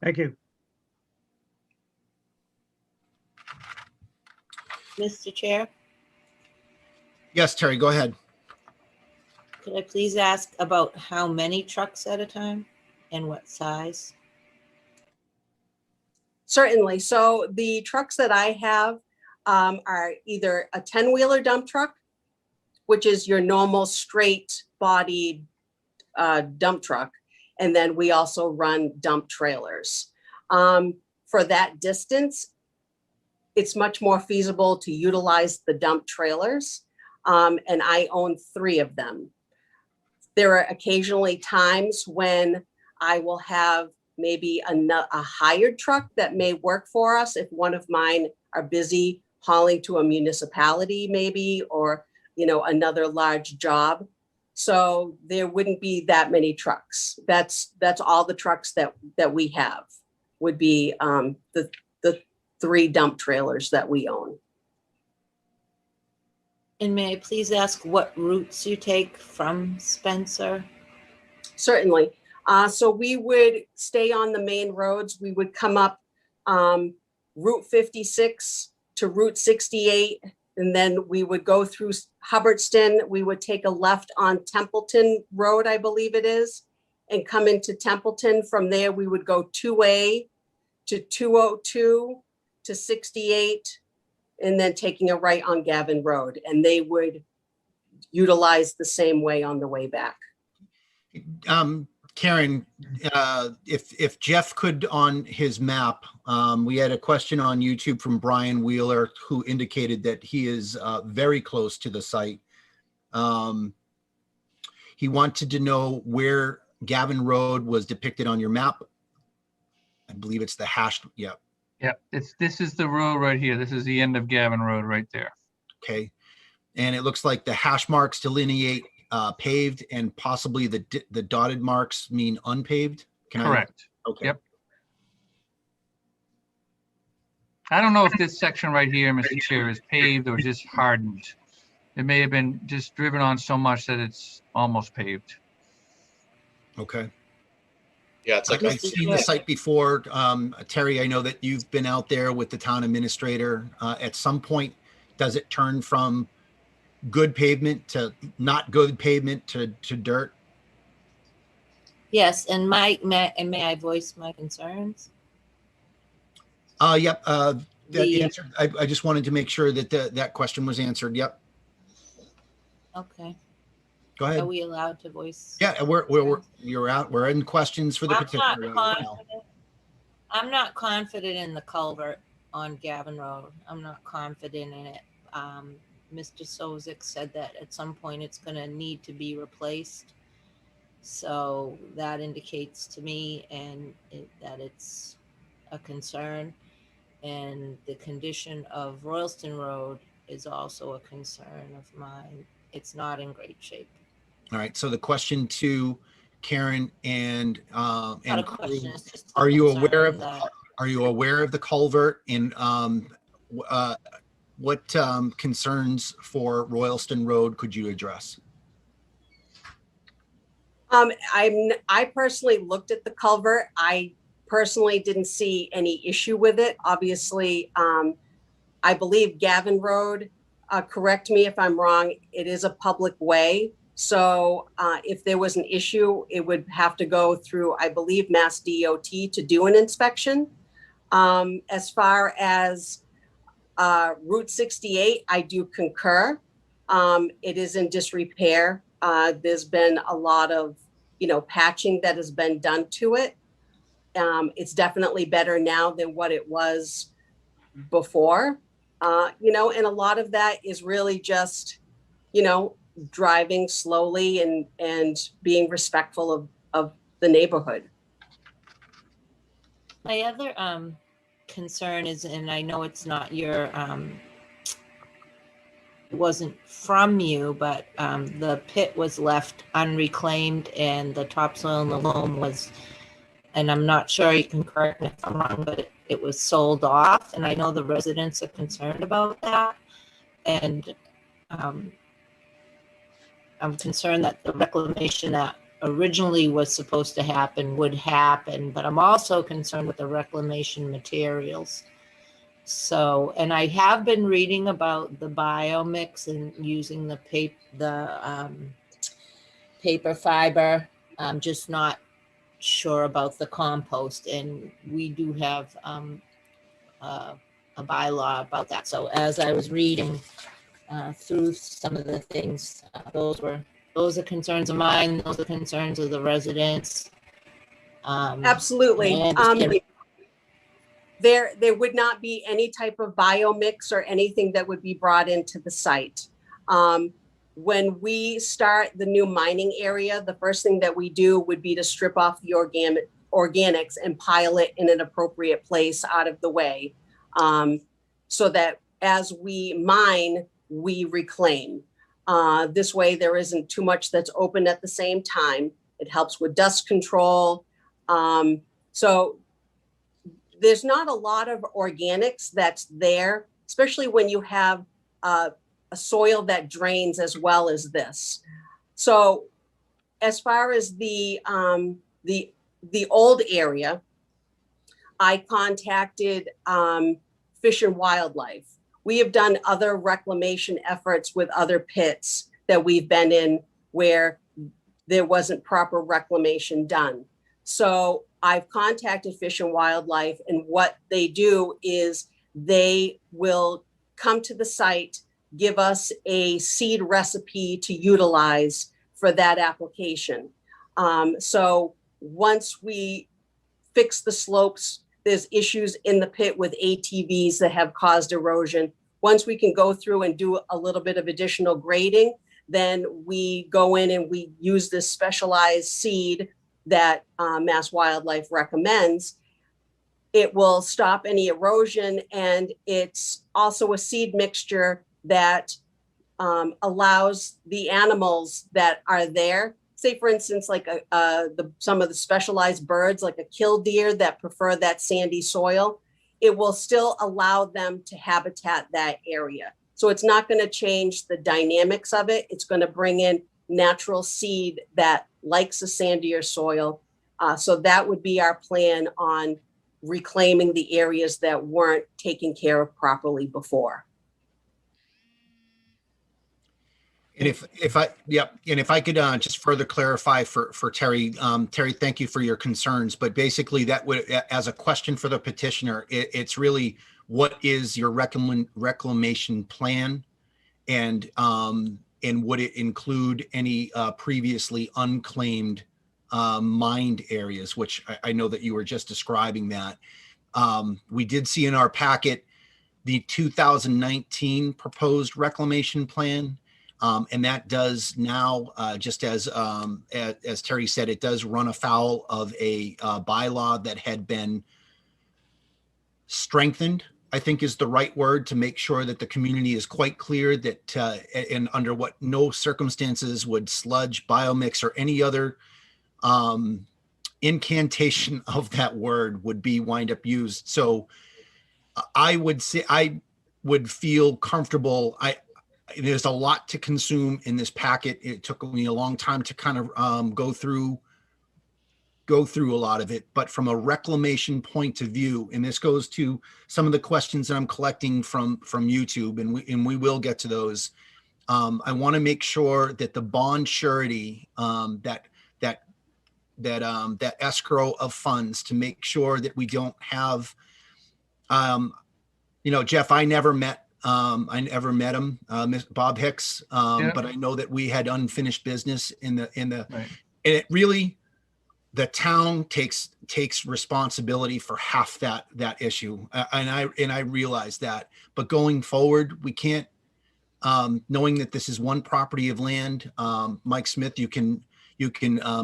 F: Thank you.
E: Mr. Chair,
A: Yes, Terry, go ahead.
E: could I please ask about how many trucks at a time and what size?
J: Certainly. So the trucks that I have are either a 10-wheeler dump truck, which is your normal straight bodied dump truck. And then we also run dump trailers. For that distance, it's much more feasible to utilize the dump trailers. And I own 3 of them. There are occasionally times when I will have maybe a hired truck that may work for us if one of mine are busy hauling to a municipality maybe, or another large job. So there wouldn't be that many trucks. That's all the trucks that we have would be the 3 dump trailers that we own.
E: And may I please ask what routes you take from Spencer?
J: Certainly. So we would stay on the main roads. We would come up Route 56 to Route 68. And then we would go through Hubbardston. We would take a left on Templeton Road, I believe it is, and come into Templeton. From there, we would go 2A to 202 to 68, and then taking a right on Gavin Road. And they would utilize the same way on the way back.
A: Karen, if Jeff could on his map, we had a question on YouTube from Brian Wheeler, who indicated that he is very close to the site. He wanted to know where Gavin Road was depicted on your map. I believe it's the hashed, yeah.
K: Yeah, this is the road right here. This is the end of Gavin Road right there.
A: Okay. And it looks like the hash marks delineate paved, and possibly the dotted marks mean unpaved.
K: Correct.
A: Okay.
K: Yep. I don't know if this section right here, Mr. Chair, is paved or just hardened. It may have been just driven on so much that it's almost paved.
A: Okay.
G: Yeah, it's like
A: I've seen the site before. Terry, I know that you've been out there with the town administrator. At some point, does it turn from good pavement to not good pavement to dirt?
E: Yes, and may I voice my concerns?
A: Yep. That
E: The-
A: answer. I just wanted to make sure that that question was answered. Yep.
E: Okay,
A: Go
E: are
A: ahead.
E: we allowed to voice?
A: Yeah, you're out. We're in questions for the petitioner. right now.
E: I'm not confident in the culvert on Gavin Road. I'm not confident in it. Mr. Sozik said that at some point it's gonna need to be replaced. So that indicates to me that it's a concern. And the condition of Royalston Road is also a concern of mine. It's not in great shape.
A: All right. So the question to Karen and
E: Not a
A: crew,
E: question, it's just a
A: are you
E: concern
A: aware of
E: that-
A: the culvert, and what concerns for Royalston Road could you address?
J: I personally looked at the culvert. I personally didn't see any issue with it. Obviously, I believe Gavin Road, correct me if I'm wrong, it is a public way. So if there was an issue, it would have to go through, I believe, Mass DOT to do an inspection. As far as Route 68, I do concur. It is in disrepair. There's been a lot of, patching that has been done to it. It's definitely better now than what it was before. And a lot of that is really just, driving slowly and being respectful of the neighborhood.
E: My other concern is, and I know it's not your, it wasn't from you, but the pit was left unreclaimed and the topsoil and the loam was, and I'm not sure, you can correct me if I'm wrong, but it was sold off. And I know the residents are concerned about that. And I'm concerned that the reclamation that originally was supposed to happen would happen, but I'm also concerned with the reclamation materials. So, and I have been reading about the biomix and using the paper fiber. I'm just not sure about the compost, and we do have a bylaw about that. So as I was reading through some of the things, those are concerns of mine. Those are concerns of the residents.
J: Absolutely. There would not be any type of biomix or anything that would be brought into the site. When we start the new mining area, the first thing that we do would be to strip off the organics and pile it in an appropriate place out of the way, so that as we mine, we reclaim. This way there isn't too much that's open at the same time. It helps with dust control. So there's not a lot of organics that's there, especially when you have a soil that drains as well as this. So as far as the old area, I contacted Fish and Wildlife. We have done other reclamation efforts with other pits that we've been in where there wasn't proper reclamation done. So I've contacted Fish and Wildlife, and what they do is they will come to the site, give us a seed recipe to utilize for that application. So once we fix the slopes, there's issues in the pit with ATVs that have caused erosion. Once we can go through and do a little bit of additional grading, then we go in and we use this specialized seed that Mass Wildlife recommends. It will stop any erosion, and it's also a seed mixture that allows the animals that are there, say for instance, like some of the specialized birds, like a killdeer that prefer that sandy soil, it will still allow them to habitat that area. So it's not going to change the dynamics of it. It's going to bring in natural seed that likes a sandier soil. So that would be our plan on reclaiming the areas that weren't taken care of properly before.
A: And if I could just further clarify for Terry, Terry, thank you for your concerns, but basically that would, as a question for the petitioner, it's really, what is your reclamation plan, and would it include any previously unclaimed mined areas, which I know that you were just describing that. We did see in our packet the 2019 proposed reclamation plan. And that does now, just as Terry said, it does run afoul of a bylaw that had been strengthened, I think is the right word, to make sure that the community is quite clear that and under what no circumstances would sludge, biomix, or any other incantation of that word would be wind up used. So I would say I would feel comfortable. There's a lot to consume in this packet. It took me a long time to kind of go through a lot of it, but from a reclamation point of view, and this goes to some of the questions that I'm collecting from YouTube, and we will get to those. I want to make sure that the bond surety, that escrow of funds, to make sure that we don't have, Jeff, I never met him, Bob Hicks, but I know that we had unfinished business in the, right. And it really, the town takes responsibility for half that issue. And I realize that, but going forward, we can't, knowing that this is one property of land, Mike Smith, you can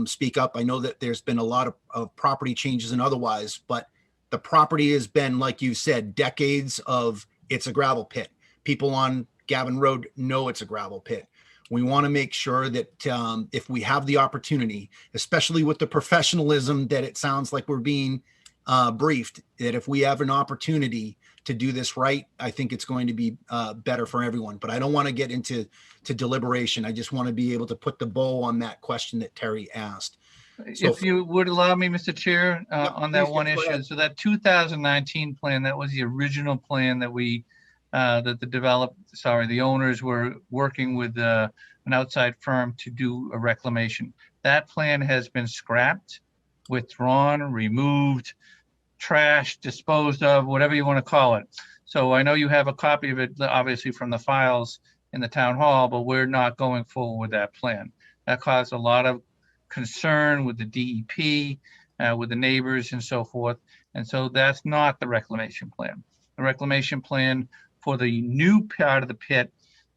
A: speak up. I know that there's been a lot of property changes and otherwise, but the property has been, like you said, decades of, it's a gravel pit. People on Gavin Road know it's a gravel pit. We want to make sure that if we have the opportunity, especially with the professionalism that it sounds like we're being briefed, that if we have an opportunity to do this right, I think it's going to be better for everyone. But I don't want to get into deliberation. I just want to be able to put the bow on that question that Terry asked. So
K: if you would allow me, Mr. Chair, on that one issue.
A: Ahead.
K: So that 2019 plan, that was the original plan that we, the owners were working with an outside firm to do a reclamation. That plan has been scrapped, withdrawn, removed, trashed, disposed of, whatever you want to call it. So I know you have a copy of it, obviously, from the files in the town hall, but we're not going forward with that plan. That caused a lot of concern with the DEP, with the neighbors and so forth. And so that's not the reclamation plan. The reclamation plan for the new part of the pit,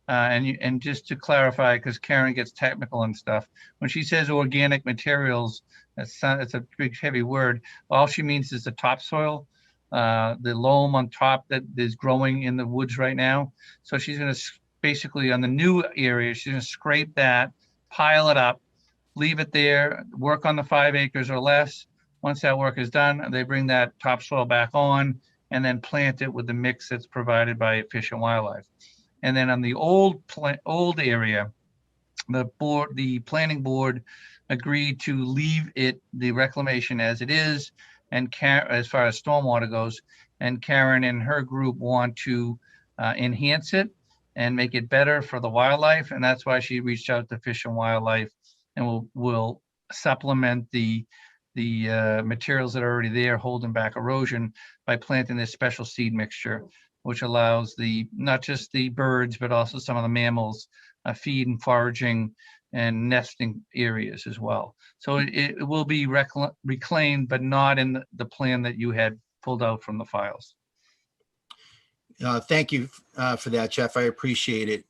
K: and just to clarify, because Karen gets technical and stuff, when she says organic materials, it's a big heavy word. All she means is the topsoil, the loam on top that is growing in the woods right now. So she's going to basically, on the new area, she's going to scrape that, pile it up, leave it there, work on the 5 acres or less. Once that work is done, they bring that topsoil back on and then plant it with the mix that's provided by Fish and Wildlife. And then on the old area, the planning board agreed to leave the reclamation as it is, and as far as stormwater goes, and Karen and her group want to enhance it and make it better for the wildlife, and that's why she reached out to Fish and Wildlife, and will supplement the materials that are already there holding back erosion by planting this special seed mixture, which allows not just the birds, but also some of the mammals feed and foraging and nesting areas as well. So it will be reclaimed, but not in the plan that you had pulled out from the files.
A: Thank you for that, Jeff. I appreciate it.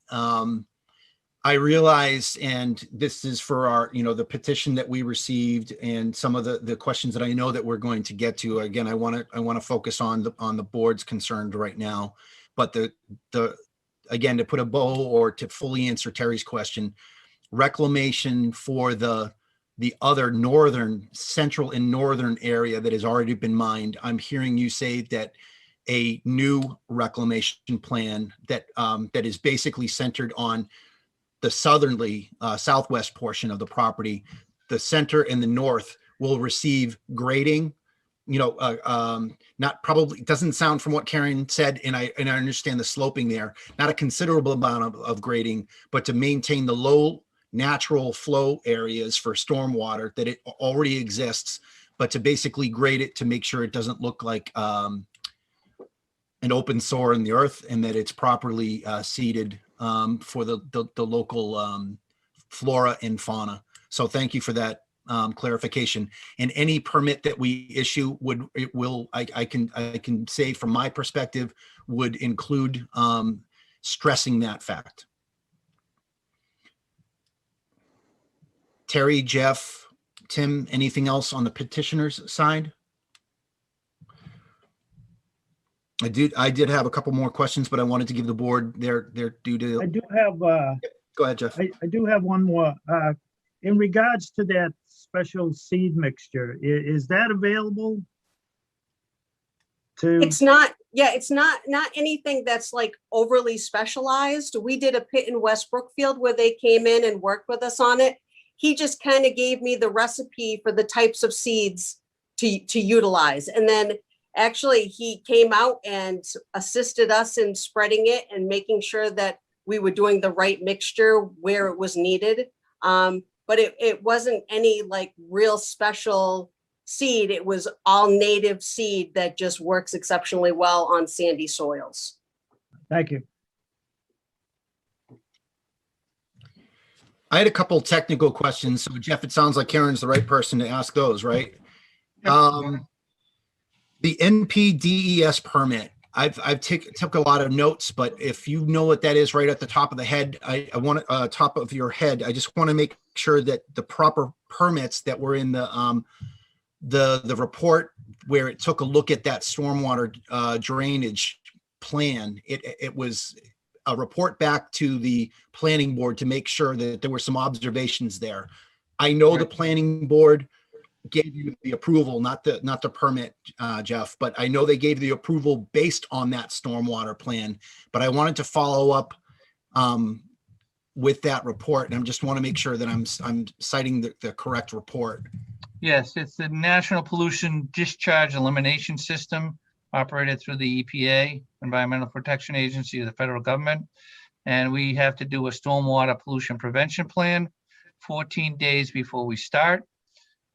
A: I realize, and this is for our, the petition that we received and some of the questions that I know that we're going to get to. Again, I want to focus on the board's concerned right now, but again, to put a bow or to fully answer Terry's question, reclamation for the other central and northern area that has already been mined. I'm hearing you say that a new reclamation plan that is basically centered on the southwest portion of the property, the center and the north will receive grading. Not probably, doesn't sound from what Karen said, and I understand the sloping there, not a considerable amount of grading, but to maintain the low natural flow areas for stormwater that it already exists, but to basically grade it to make sure it doesn't look like an open sore in the earth, and that it's properly seeded for the local flora and fauna. So thank you for that clarification. And any permit that we issue I can say from my perspective would include stressing that fact. Terry, Jeff, Tim, anything else on the petitioner's side? I did have a couple more questions, but I wanted to give the board their due to.
F: I do have.
A: Go ahead, Jeff.
F: I do have one more. In regards to that special seed mixture, is that available?
J: It's not. Yeah, it's not anything that's like overly specialized. We did a pit in West Brookfield where they came in and worked with us on it. He just kind of gave me the recipe for the types of seeds to utilize, and then actually he came out and assisted us in spreading it and making sure that we were doing the right mixture where it was needed. But it wasn't any like real special seed. It was all native seed that just works exceptionally well on sandy soils.
F: Thank you.
A: I had a couple technical questions. So Jeff, it sounds like Karen's the right person to ask those, right? The NPDES permit, I've took a lot of notes, but if you know what that is right at the top of the head, I want top of your head. I just want to make sure that the proper permits that were in the report where it took a look at that stormwater drainage plan. It was a report back to the planning board to make sure that there were some observations there. I know the planning board gave you the approval, not the permit, Jeff, but I know they gave the approval based on that stormwater plan. But I wanted to follow up with that report, and I just want to make sure that I'm citing the correct report.
K: Yes, it's the National Pollution Discharge Elimination System operated through the EPA, Environmental Protection Agency of the federal government. And we have to do a stormwater pollution prevention plan 14 days before we start.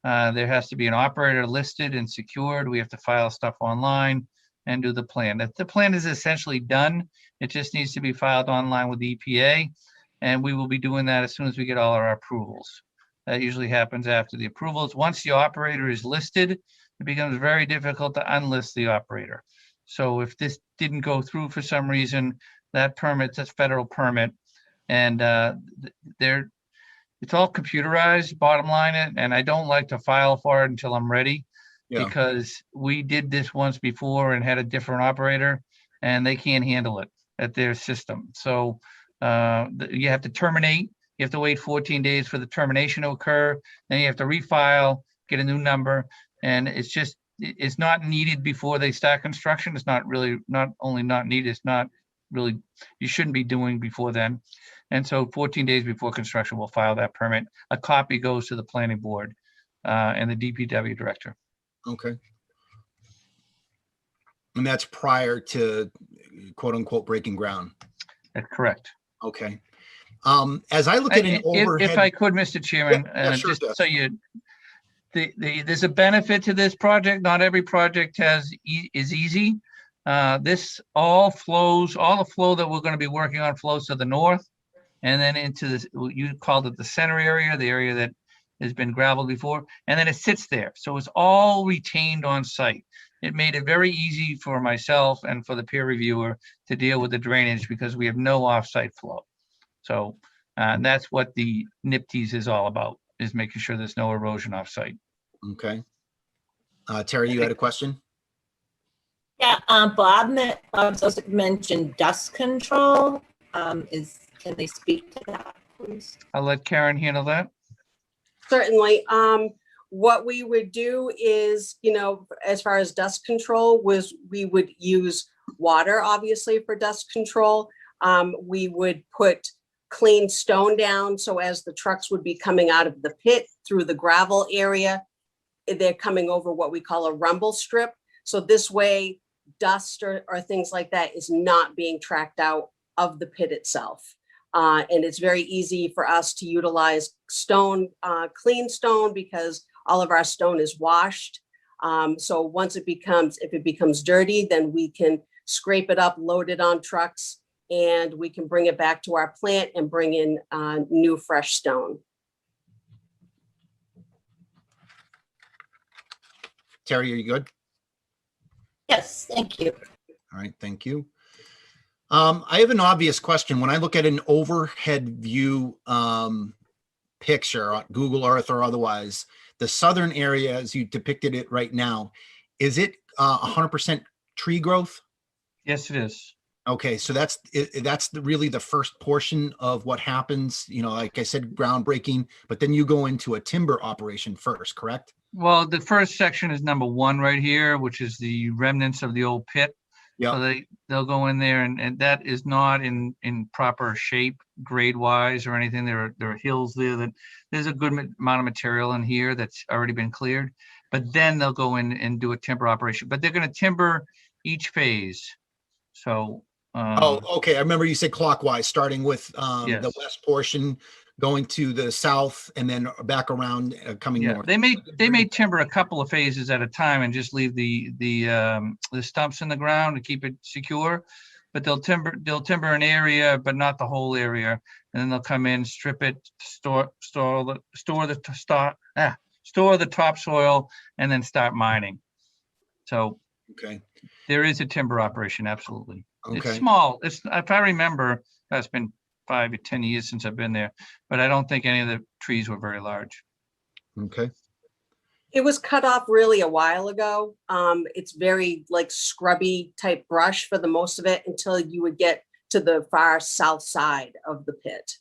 K: There has to be an operator listed and secured. We have to file stuff online and do the plan. The plan is essentially done. It just needs to be filed online with the EPA. And we will be doing that as soon as we get all our approvals. That usually happens after the approvals. Once the operator is listed, it becomes very difficult to unlist the operator. So if this didn't go through for some reason, that permit's a federal permit, and it's all computerized, bottom line it, and I don't like to file for it until I'm ready, because we did this once before and had a different operator, and they can't handle it at their system. So you have to terminate. You have to wait 14 days for the termination to occur. Then you have to refile, get a new number, and it's not needed before they start construction. It's not only not needed, it's not really, you shouldn't be doing before then. And so 14 days before construction, we'll file that permit. A copy goes to the planning board and the DPW director.
A: Okay. And that's prior to quote unquote breaking ground.
K: That's correct.
A: Okay. As I look at an overhead.
K: If I could, Mr. Chairman,
A: sure,
K: just
A: Jeff.
K: so there's a benefit to this project. Not every project is easy. This all the flow that we're going to be working on flows to the north and then into this, you called it the center area, the area that has been gravelled before, and then it sits there. So it's all retained on site. It made it very easy for myself and for the peer reviewer to deal with the drainage because we have no off-site flow. So that's what the NIPTES is all about, is making sure there's no erosion off-site.
A: Okay. Terry, you had a question?
E: Yeah, Bob also mentioned dust control. Can they speak to that, please?
K: I'll let Karen handle that.
J: Certainly. What we would do is, as far as dust control we would use water, obviously, for dust control. We would put clean stone down. So as the trucks would be coming out of the pit through the gravel area, they're coming over what we call a rumble strip. So this way, dust or things like that is not being tracked out of the pit itself. And it's very easy for us to utilize stone, clean stone, because all of our stone is washed. So once if it becomes dirty, then we can scrape it up, load it on trucks, and we can bring it back to our plant and bring in new fresh stone.
A: Terry, are you good?
E: Yes, thank you.
A: All right, thank you. I have an obvious question. When I look at an overhead view picture on Google Earth or otherwise, the southern area as you depicted it right now, is it 100% tree growth?
K: Yes, it is.
A: Okay, so that's really the first portion of what happens, like I said, groundbreaking, but then you go into a timber operation first, correct?
K: Well, the first section is number 1 right here, which is the remnants of the old pit.
A: Yeah.
K: So they'll go in there and that is not in proper shape grade wise or anything. There are hills there that there's a good amount of material in here that's already been cleared, but then they'll go in and do a timber operation, but they're going to timber each phase. So
A: okay. I remember you said clockwise, starting with
K: yes.
A: the west portion, going to the south, and then back around, coming north.
K: They may timber a couple of phases at a time and just leave the stumps in the ground to keep it secure. But they'll timber an area, but not the whole area, and then they'll come in, strip it, store the topsoil, and then start mining. So
A: okay,
K: there is a timber operation, absolutely.
A: Okay.
K: It's small. If I remember, that's been 5 or 10 years since I've been there, but I don't think any of the trees were very large.
A: Okay.
J: It was cut off really a while ago. It's very like scrubby type brush for the most of it until you would get to the far south side of the pit.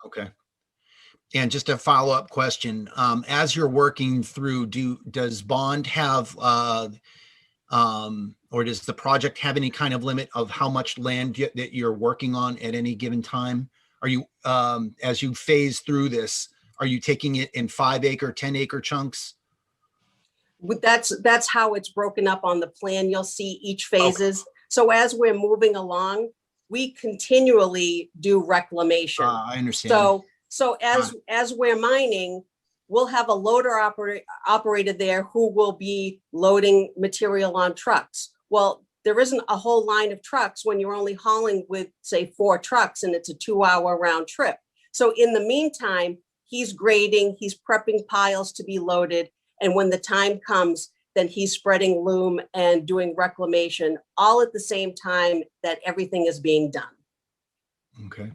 A: Okay. And just a follow-up question, as you're working through, does Bond have or does the project have any kind of limit of how much land that you're working on at any given time? Are you, as you phase through this, are you taking it in 5-acre, 10-acre chunks?
J: That's how it's broken up on the plan. You'll see each phases. Okay. So as we're moving along, we continually do reclamation.
A: I understand.
J: So as we're mining, we'll have a loader operator there who will be loading material on trucks. Well, there isn't a whole line of trucks when you're only hauling with, say, 4 trucks and it's a 2-hour round trip. So in the meantime, he's grading, he's prepping piles to be loaded. And when the time comes, then he's spreading loom and doing reclamation all at the same time that everything is being done.
A: Okay.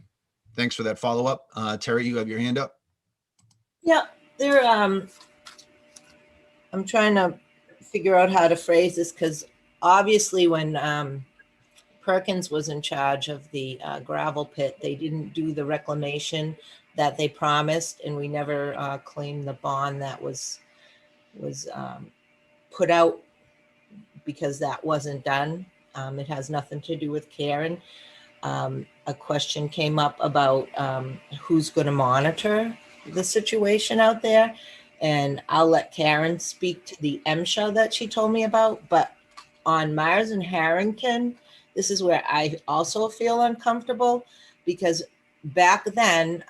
A: Thanks for that follow-up. Terry, you have your hand up.
E: Yeah, I'm trying to figure out how to phrase this because obviously when Perkins was in charge of the gravel pit, they didn't do the reclamation that they promised, and we never claimed the bond that was put out because that wasn't done. It has nothing to do with Karen. A question came up about who's going to monitor the situation out there, and I'll let Karen speak to the MSHA that she told me about, but on Myers and Harrington, this is where I also feel uncomfortable, because back then,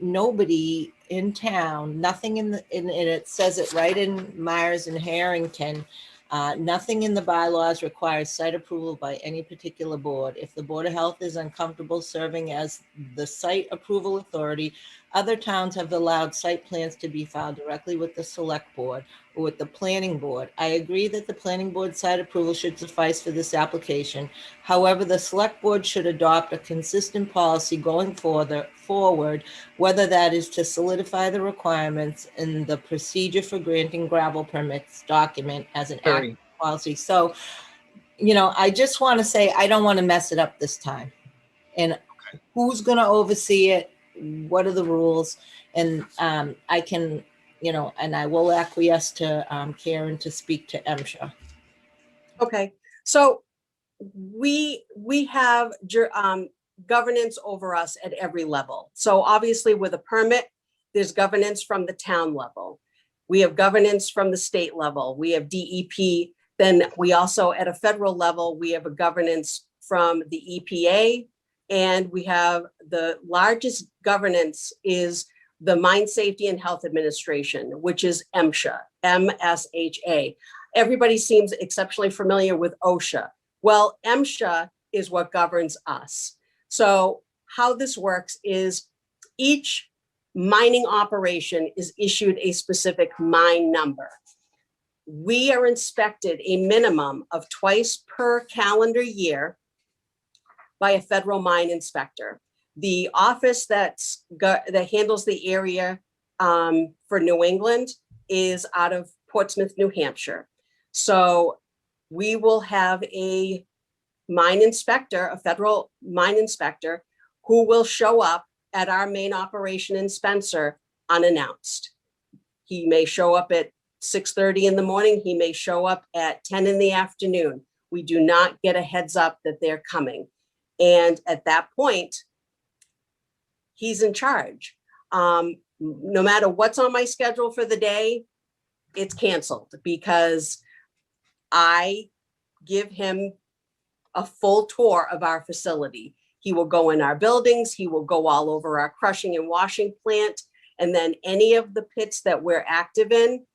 E: nobody in town, nothing and it says it right in Myers and Harrington, nothing in the bylaws requires site approval by any particular board. If the Board of Health is uncomfortable serving as the site approval authority, other towns have allowed site plans to be filed directly with the select board or with the planning board. I agree that the planning board site approval should suffice for this application. However, the select board should adopt a consistent policy going forward, whether that is to solidify the requirements in the procedure for granting gravel permits document as an active policy. So, I just want to say, I don't want to mess it up this time. And who's going to oversee it? What are the rules? And I can, and I will acquiesce to Karen to speak to MSHA.
J: Okay, so we have governance over us at every level. So obviously with a permit, there's governance from the town level. We have governance from the state level. We have DEP. Then we also, at a federal level, we have a governance from the EPA. And we have the largest governance is the Mine Safety and Health Administration, which is MSHA, MSHA. Everybody seems exceptionally familiar with OSHA. Well, MSHA is what governs us. So how this works is each mining operation is issued a specific mine number. We are inspected a minimum of twice per calendar year by a federal mine inspector. The office that handles the area for New England is out of Portsmouth, New Hampshire. So we will have a mine inspector, a federal mine inspector, who will show up at our main operation in Spencer unannounced. He may show up at 6:30 in the morning. He may show up at 10 in the afternoon. We do not get a heads up that they're coming. And at that point, he's in charge. No matter what's on my schedule for the day, it's canceled because I give him a full tour of our facility. He will go in our buildings. He will go all over our crushing and washing plant. And then any of the pits that we're active in,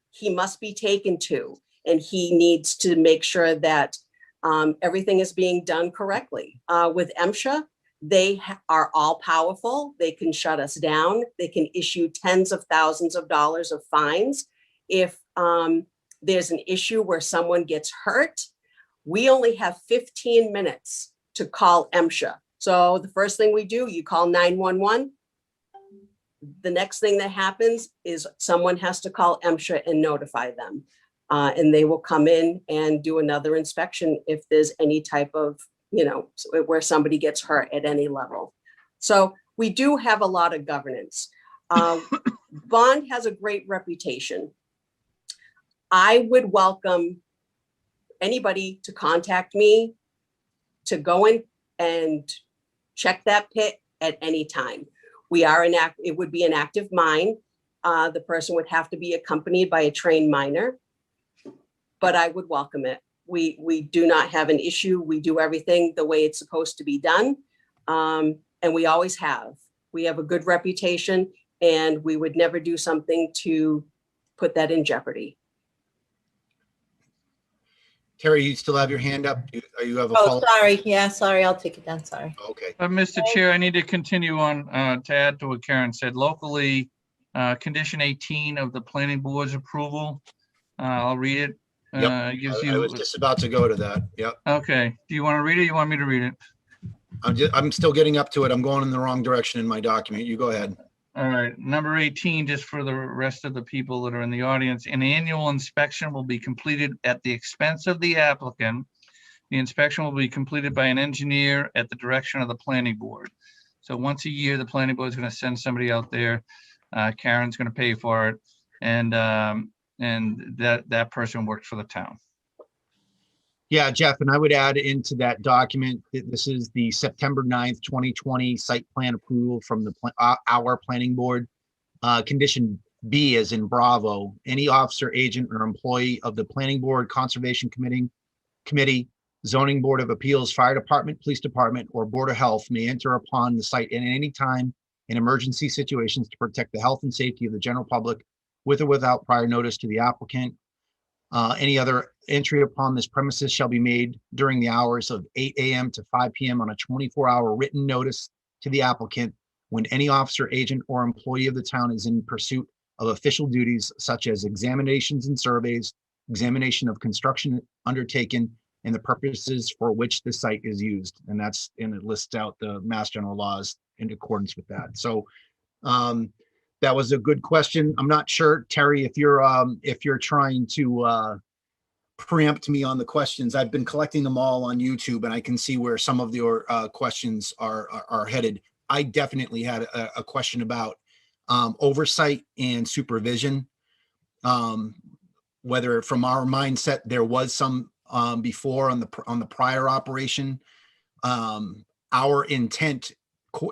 J: he must be taken to. And he needs to make sure that everything is being done correctly. With MSHA, they are all powerful. They can shut us down. They can issue tens of thousands of dollars of fines. If there's an issue where someone gets hurt, we only have 15 minutes to call MSHA. So the first thing we do, you call 911. The next thing that happens is someone has to call MSHA and notify them. And they will come in and do another inspection if there's any type of, where somebody gets hurt at any level. So we do have a lot of governance. Bond has a great reputation. I would welcome anybody to contact me to go in and check that pit at any time. It would be an active mine. The person would have to be accompanied by a trained miner, but I would welcome it. We do not have an issue. We do everything the way it's supposed to be done. And we always have. We have a good reputation and we would never do something to put that in jeopardy.
A: Terry, you still have your hand up? You have a
E: Oh,
A: follow-up?
E: sorry. Yeah, sorry. I'll take it down. Sorry.
A: Okay.
K: Mr. Chair, I need to continue on to add to what Karen said. Locally, condition 18 of the planning board's approval. I'll read it.
A: Yep.
K: Gives
A: I was just about to go to that. Yep.
K: Okay. Do you want to read it? You want me to read it?
A: I'm still getting up to it. I'm going in the wrong direction in my document. You go ahead.
K: All right. Number 18, just for the rest of the people that are in the audience, an annual inspection will be completed at the expense of the applicant. The inspection will be completed by an engineer at the direction of the planning board. So once a year, the planning board is going to send somebody out there. Karen's going to pay for it. And that person works for the town.
A: Yeah, Jeff, and I would add into that document that this is the September 9th, 2020 site plan approval from our planning board. Condition B as in Bravo, any officer, agent, or employee of the Planning Board, Conservation Committee, Zoning Board of Appeals, Fire Department, Police Department, or Board of Health may enter upon the site at any time in emergency situations to protect the health and safety of the general public with or without prior notice to the applicant. Any other entry upon this premises shall be made during the hours of 8 a.m. to 5 p.m. on a 24-hour written notice to the applicant when any officer, agent, or employee of the town is in pursuit of official duties such as examinations and surveys, examination of construction undertaken, and the purposes for which the site is used. And that's, and it lists out the Mass General laws in accordance with that. So that was a good question. I'm not sure, Terry, if you're trying to preempt me on the questions. I've been collecting them all on YouTube, and I can see where some of your questions are headed. I definitely had a question about oversight and supervision. Whether from our mindset there was some before on the prior operation. Our intent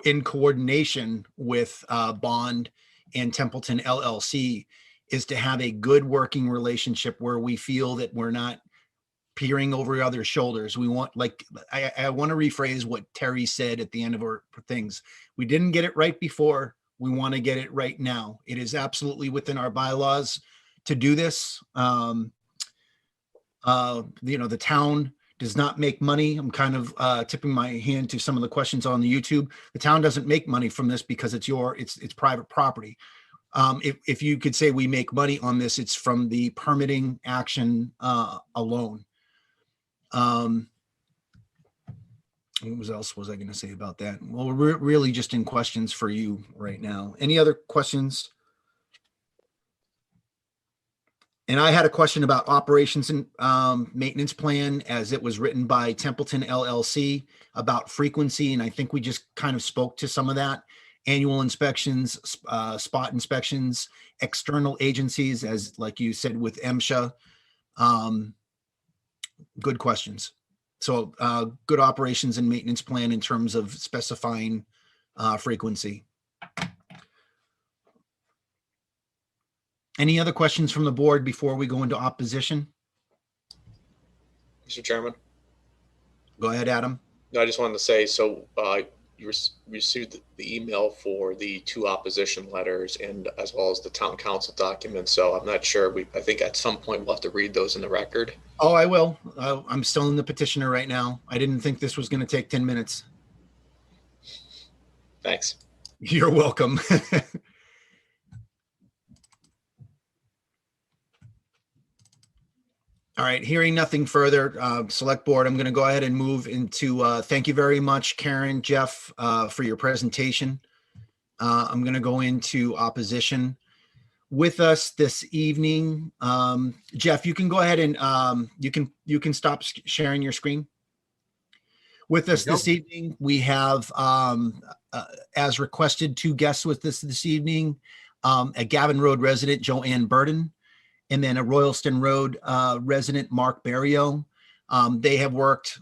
A: in coordination with Bond and Templeton LLC is to have a good working relationship where we feel that we're not peering over other shoulders. We want, like, I want to rephrase what Terry said at the end of our things. We didn't get it right before. We want to get it right now. It is absolutely within our bylaws to do this. You know, the town does not make money. I'm kind of tipping my hand to some of the questions on the YouTube. The town doesn't make money from this because it's private property. If you could say we make money on this, it's from the permitting action alone. What else was I going to say about that? Well, we're really just in questions for you right now. Any other questions? And I had a question about operations and maintenance plan as it was written by Templeton LLC about frequency. And I think we just kind of spoke to some of that. Annual inspections, spot inspections, external agencies, as like you said with MSHA. Good questions. So good operations and maintenance plan in terms of specifying frequency. Any other questions from the board before we go into opposition?
G: Mr. Chairman?
A: Go ahead, Adam.
G: No, I just wanted to say, so you received the email for the 2 opposition letters and as well as the town council documents. So I'm not sure. I think at some point we'll have to read those in the record.
A: Oh, I will. I'm still in the petitioner right now. I didn't think this was going to take 10 minutes.
G: Thanks.
A: You're welcome. All right, hearing nothing further, select board, I'm going to go ahead and move into, thank you very much, Karen, Jeff, for your presentation. I'm going to go into opposition. With us this evening, Jeff, you can go ahead and you can stop sharing your screen. With us this evening, we have, as requested, 2 guests with us this evening, a Gavin Road resident, Joanne Burden, and then a Royalston Road resident, Mark Barrio. They have worked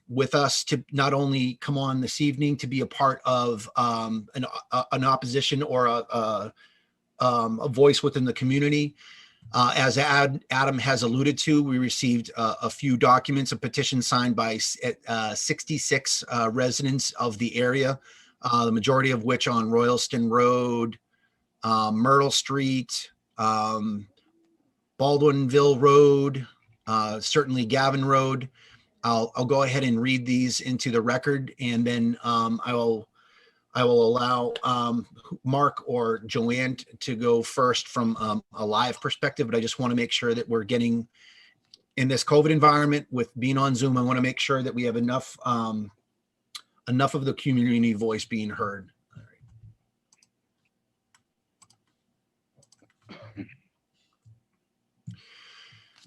A: with us to not only come on this evening to be a part of an opposition or a voice within the community. As Adam has alluded to, we received a few documents, a petition signed by 66 residents of the area, the majority of which on Royalston Road, Myrtle Street, Baldwinville Road, certainly Gavin Road. I'll go ahead and read these into the record, and then I will allow Mark or Joanne to go first from a live perspective. But I just want to make sure that we're getting in this COVID environment with being on Zoom. I want to make sure that we have enough of the community voice being heard.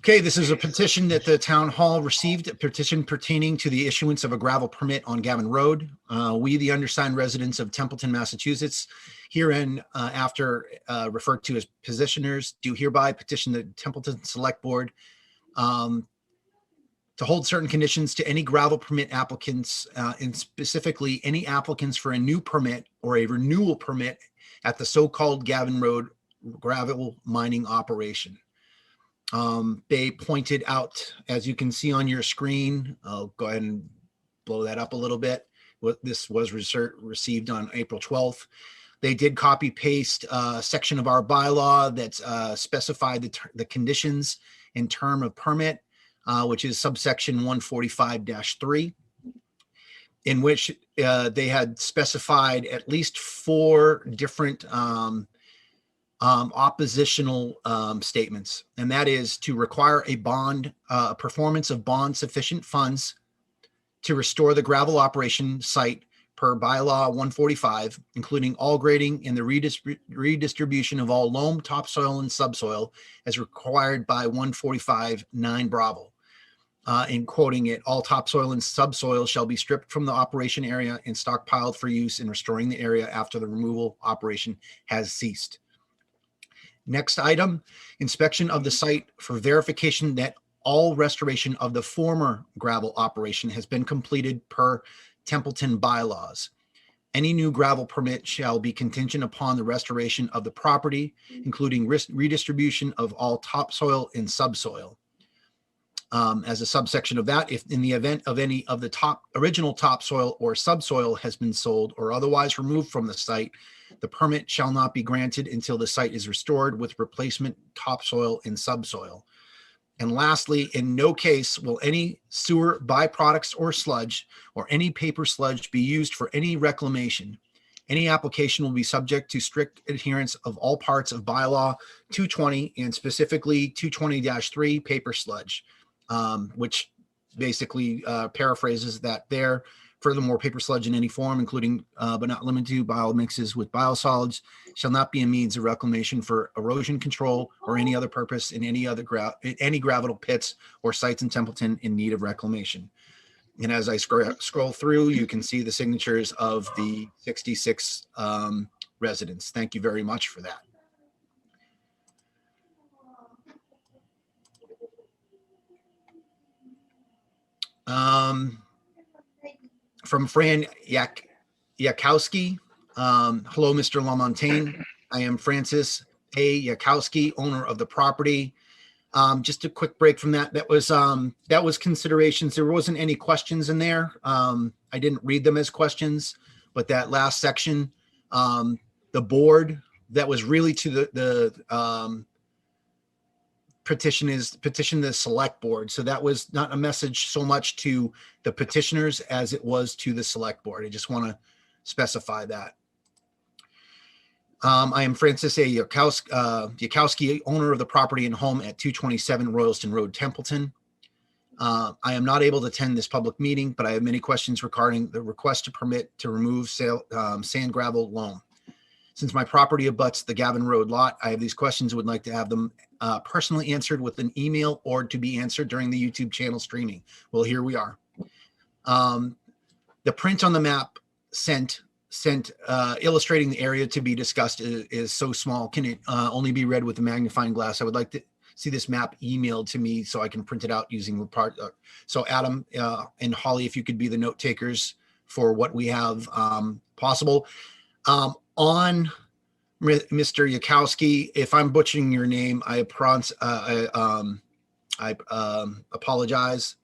A: Okay, this is a petition that the town hall received, a petition pertaining to the issuance of a gravel permit on Gavin Road. We, the undersigned residents of Templeton, Massachusetts, herein after referred to as petitioners, do hereby petition the Templeton Select Board to hold certain conditions to any gravel permit applicants, and specifically any applicants for a new permit or a renewal permit at the so-called Gavin Road gravel mining operation. They pointed out, as you can see on your screen, I'll go ahead and blow that up a little bit. This was received on April 12th. They did copy paste a section of our bylaw that's specified the conditions and term of permit, which is subsection 145-3, in which they had specified at least 4 different oppositional statements, and that is to require a bond, performance of bond sufficient funds to restore the gravel operation site per bylaw 145, including all grading and the redistribution of all loam, topsoil, and subsoil as required by 145-9 Bravo. In quoting it, all topsoil and subsoil shall be stripped from the operation area and stockpiled for use in restoring the area after the removal operation has ceased. Next item, inspection of the site for verification that all restoration of the former gravel operation has been completed per Templeton bylaws. Any new gravel permit shall be contingent upon the restoration of the property, including redistribution of all topsoil and subsoil. As a subsection of that, if in the event of any of the original topsoil or subsoil has been sold or otherwise removed from the site, the permit shall not be granted until the site is restored with replacement topsoil and subsoil. And lastly, in no case will any sewer byproducts or sludge or any paper sludge be used for any reclamation. Any application will be subject to strict adherence of all parts of bylaw 220 and specifically 220-3 paper sludge, which basically paraphrases that there. Furthermore, paper sludge in any form, including but not limited to biomixes with biosolids, shall not be a means of reclamation for erosion control or any other purpose in any gravel pits or sites in Templeton in need of reclamation. And as I scroll through, you can see the signatures of the 66 residents. Thank you very much for that. From Fran Yakowski. Hello, Mr. LaMontagne. I am Francis A. Yakowski, owner of the property. Just a quick break from that. That was considerations. There wasn't any questions in there. I didn't read them as questions, but that last section, the board, that was really to the petition the select board. So that was not a message so much to the petitioners as it was to the select board. I just want to specify that. I am Francis A. Yakowski, owner of the property and home at 227 Royalston Road, Templeton. I am not able to attend this public meeting, but I have many questions regarding the request to permit to remove sand, gravel, loam. Since my property abuts the Gavin Road lot, I have these questions and would like to have them personally answered with an email or to be answered during the YouTube channel streaming. Well, here we are. The print on the map sent illustrating the area to be discussed is so small. Can it only be read with a magnifying glass? I would like to see this map emailed to me so I can print it out using the part. So Adam and Holly, if you could be the note takers for what we have possible. On Mr. Yakowski, if I'm butchering your name, I apologize.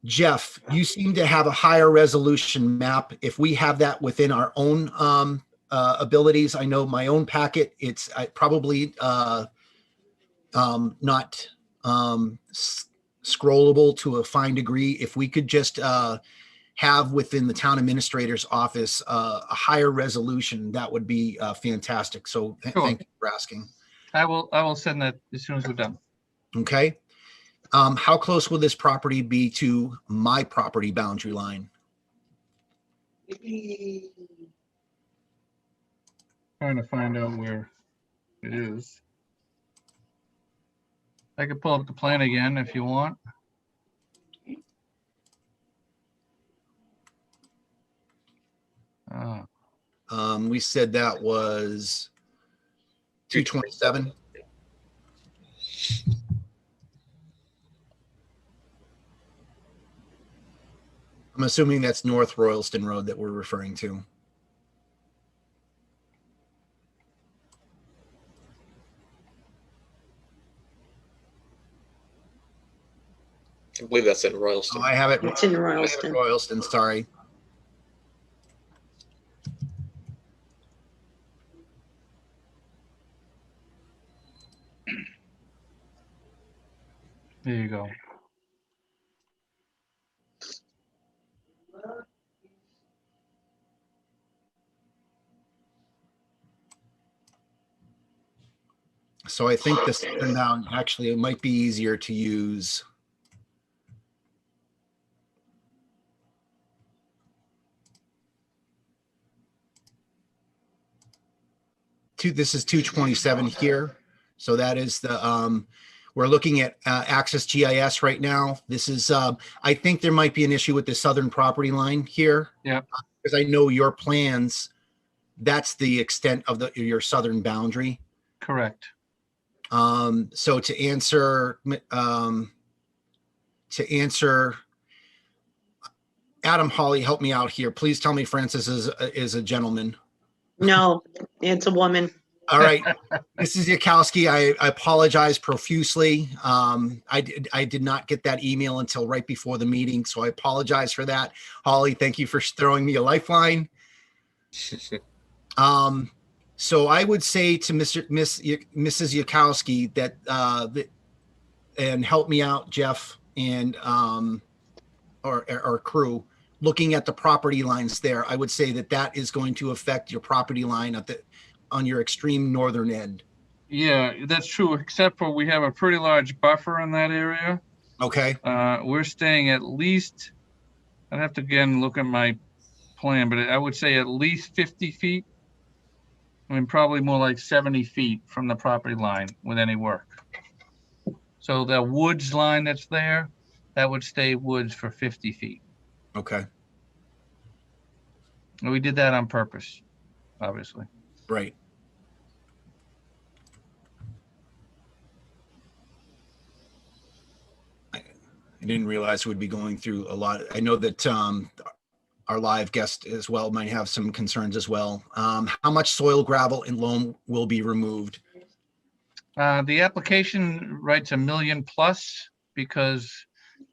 A: Jeff, you seem to have a higher resolution map. If we have that within our own abilities, I know my own packet, it's probably not scrollable to a fine degree. If we could just have within the town administrator's office a higher resolution, that would be fantastic. So thank you for asking.
K: I will send that as soon as we're done.
A: Okay. How close will this property be to my property boundary line?
K: Trying to find out where it is. I could pull up the plan again if you want.
A: We said that was 227. I'm assuming that's North Royalston Road that we're referring to.
G: I believe that's in
A: Oh,
G: Royalston.
A: I have it.
L: It's in
A: I have it
L: Royalston.
A: Royalston, sorry.
K: There you go.
A: So I think this now actually it might be easier to use. This is 227 here. So that is the, we're looking at Access GIS right now. This is, I think there might be an issue with the southern property line here.
K: Yeah.
A: Because I know your plans, that's the extent of your southern boundary.
K: Correct.
A: So to answer, Adam Hawley, help me out here. Please tell me Francis is a gentleman.
L: No, it's a woman.
A: All right. Mrs. Yakowski, I apologize profusely. I did not get that email until right before the meeting, so I apologize for that. Holly, thank you for throwing me a lifeline. So I would say to Mrs. Yakowski that, and help me out, Jeff, and our crew, looking at the property lines there, I would say that is going to affect your property line on your extreme northern end.
K: Yeah, that's true, except for we have a pretty large buffer in that area.
A: Okay.
K: We're staying at least, I'd have to again look at my plan, but I would say at least 50 feet. I mean, probably more like 70 feet from the property line with any work. So the woods line that's there, that would stay woods for 50 feet.
A: Okay.
K: And we did that on purpose, obviously.
A: Right. I didn't realize we'd be going through a lot. I know that our live guest as well might have some concerns as well. How much soil, gravel, and loam will be removed?
K: The application writes $1 million plus because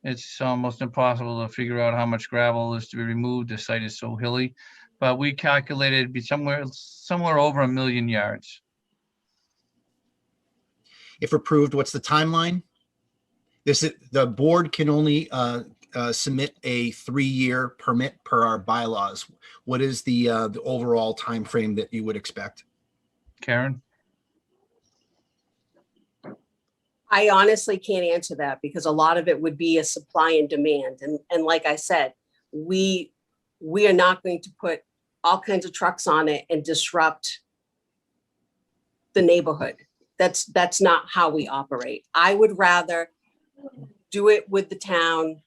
K: it's almost impossible to figure out how much gravel is to be removed. The site is so hilly, but we calculated it'd be somewhere over 1 million yards.
A: If approved, what's the timeline? The board can only submit a 3-year permit per our bylaws. What is the overall time frame that you would expect?
K: Karen?
J: I honestly can't answer that because a lot of it would be a supply and demand. And like I said, we are not going to put all kinds of trucks on it and disrupt the neighborhood. That's not how we operate. I would rather do it with the town,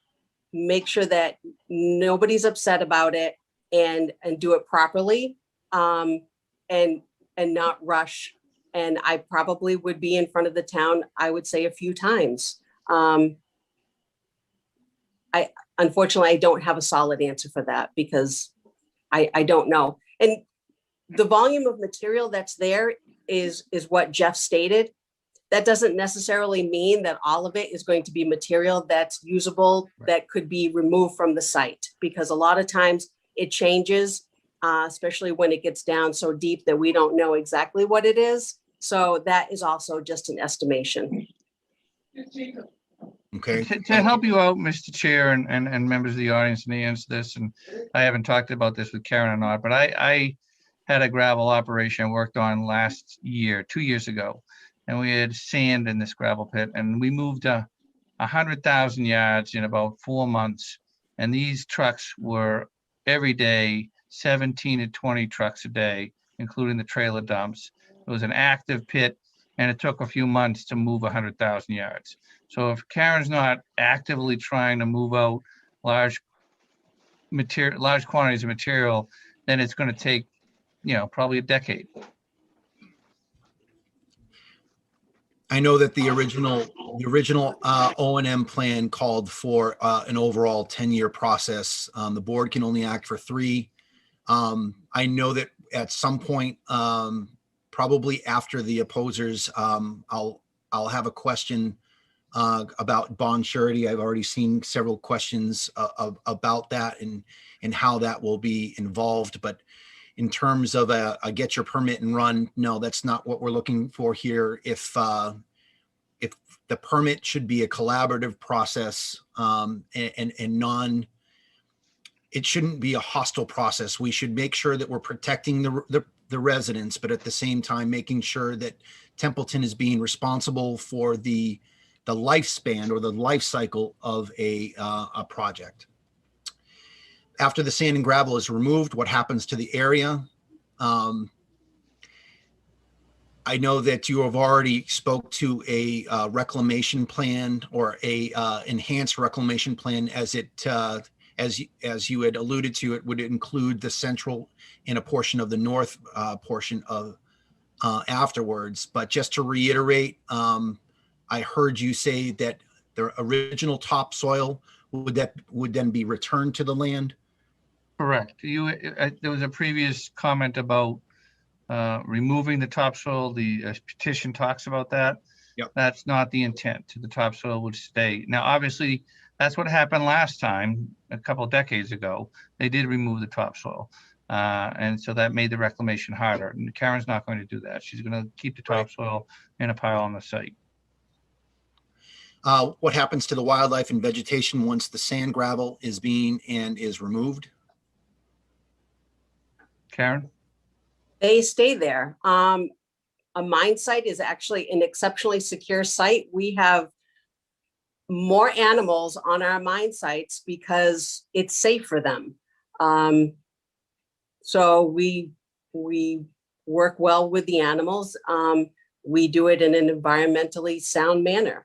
J: make sure that nobody's upset about it and do it properly, and not rush. And I probably would be in front of the town, I would say a few times. Unfortunately, I don't have a solid answer for that because I don't know. And the volume of material that's there is what Jeff stated. That doesn't necessarily mean that all of it is going to be material that's usable, that could be removed from the site, because a lot of times it changes, especially when it gets down so deep that we don't know exactly what it is. So that is also just an estimation.
A: Okay.
K: To help you out, Mr. Chair, and members of the audience, and answer this, and I haven't talked about this with Karen or not, but I had a gravel operation I worked on last year, 2 years ago, and we had sand in this gravel pit, and we moved 100,000 yards in about 4 months, and these trucks were every day, 17 to 20 trucks a day, including the trailer dumps. It was an active pit, and it took a few months to move 100,000 yards. So if Karen's not actively trying to move out large quantities of material, then it's going to take, probably a decade.
A: I know that the original O&M plan called for an overall 10-year process. The board can only act for 3. I know that at some point, probably after the opposers, I'll have a question about bond surety. I've already seen several questions about that and how that will be involved. But in terms of a get your permit and run, no, that's not what we're looking for here. If the permit should be a collaborative process and it shouldn't be a hostile process. We should make sure that we're protecting the residents, but at the same time, making sure that Templeton is being responsible for the lifespan or the life cycle of a project. After the sand and gravel is removed, what happens to the area? I know that you have already spoke to a reclamation plan or a enhanced reclamation plan as you had alluded to. It would include the central and a portion of the north portion of afterwards. But just to reiterate, I heard you say that the original topsoil would then be returned to the land.
K: Correct. There was a previous comment about removing the topsoil. The petition talks about that.
A: Yep.
K: That's not the intent. The topsoil would stay. Now, obviously, that's what happened last time, a couple of decades ago. They did remove the topsoil. And so that made the reclamation harder. And Karen's not going to do that. She's going to keep the topsoil in a pile on the site.
A: What happens to the wildlife and vegetation once the sand gravel is removed?
K: Karen?
J: They stay there. A mine site is actually an exceptionally secure site. We have more animals on our mine sites because it's safe for them. So we work well with the animals. We do it in an environmentally sound manner.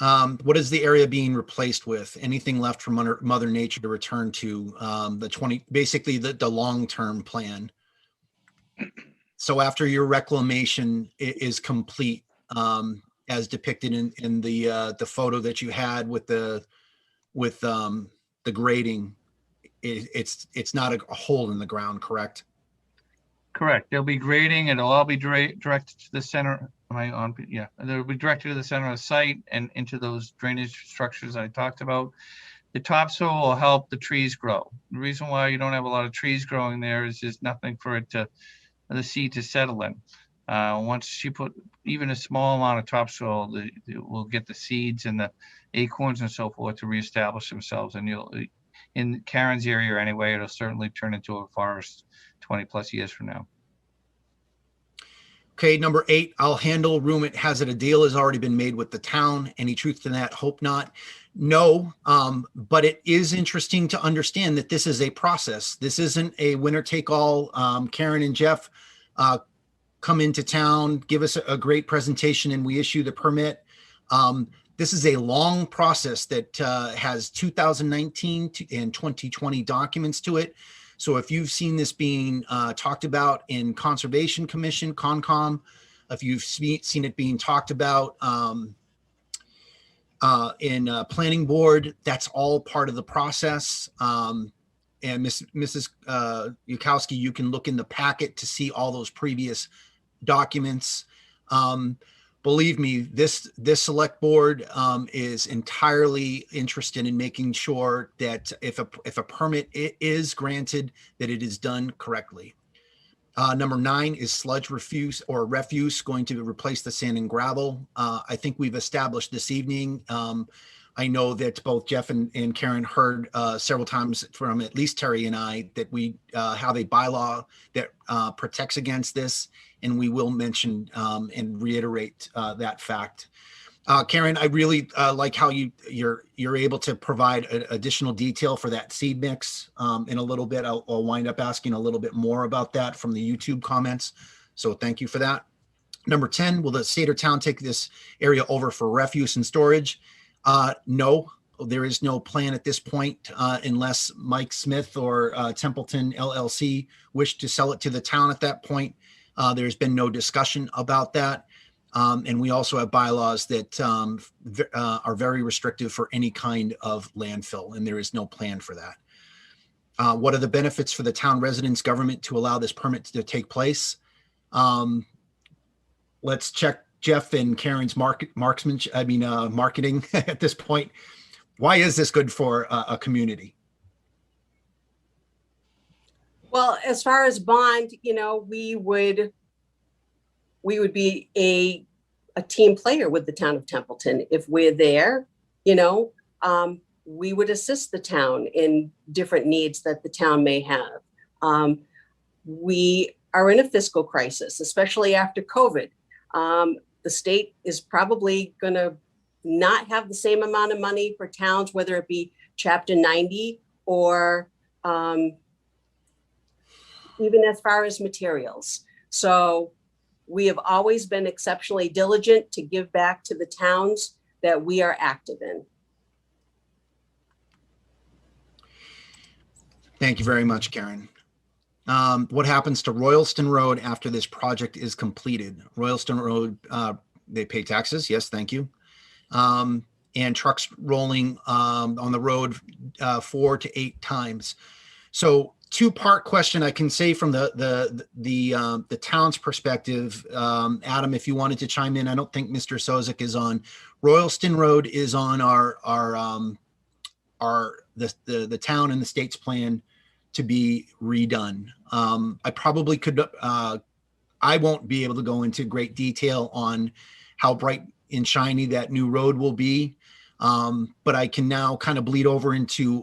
A: What is the area being replaced with? Anything left from Mother Nature to return to basically the long-term plan? So after your reclamation is complete, as depicted in the photo that you had with the grading, it's not a hole in the ground, correct?
K: Correct. There'll be grading. It'll all be directed to the center. Am I on? Yeah. They'll be directed to the center of the site and into those drainage structures I talked about. The topsoil will help the trees grow. The reason why you don't have a lot of trees growing there is there's nothing for the seed to settle in. Once you put even a small amount of topsoil, we'll get the seeds and the acorns and so forth to reestablish themselves. And in Karen's area anyway, it'll certainly turn into a forest 20 plus years from now.
A: Okay, number 8, I'll handle. Rumor has it a deal has already been made with the town. Any truth to that? Hope not. No, but it is interesting to understand that this is a process. This isn't a winner take all. Karen and Jeff come into town, give us a great presentation, and we issue the permit. This is a long process that has 2019 and 2020 documents to it. So if you've seen this being talked about in Conservation Commission, CONCOM, if you've seen it being talked about in Planning Board, that's all part of the process. And Mrs. Yukowski, you can look in the packet to see all those previous documents. Believe me, this select board is entirely interested in making sure that if a permit is granted, that it is done correctly. Number 9 is sludge refuse going to replace the sand and gravel. I think we've established this evening. I know that both Jeff and Karen heard several times from at least Terry and I that we have a bylaw that protects against this, and we will mention and reiterate that fact. Karen, I really like how you're able to provide additional detail for that seed mix. In a little bit, I'll wind up asking a little bit more about that from the YouTube comments. So thank you for that. Number 10, will the state or town take this area over for refuse and storage? No, there is no plan at this point unless Mike Smith or Templeton LLC wish to sell it to the town at that point. There's been no discussion about that. And we also have bylaws that are very restrictive for any kind of landfill, and there is no plan for that. What are the benefits for the town residents, government to allow this permit to take place? Let's check Jeff and Karen's marketing at this point. Why is this good for a community?
J: Well, as far as bond, you know, we would be a team player with the town of Templeton. If we're there, you know, we would assist the town in different needs that the town may have. We are in a fiscal crisis, especially after COVID. The state is probably going to not have the same amount of money for towns, whether it be Chapter 90 or even as far as materials. So we have always been exceptionally diligent to give back to the towns that we are active in.
A: Thank you very much, Karen. What happens to Royalston Road after this project is completed? Royalston Road, they pay taxes. Yes, thank you. And trucks rolling on the road 4 to 8 times. So two-part question I can say from the town's perspective. Adam, if you wanted to chime in, I don't think Mr. Sozik is on. Royalston Road is on the town and the state's plan to be redone. I probably could, I won't be able to go into great detail on how bright and shiny that new road will be. But I can now kind of bleed over into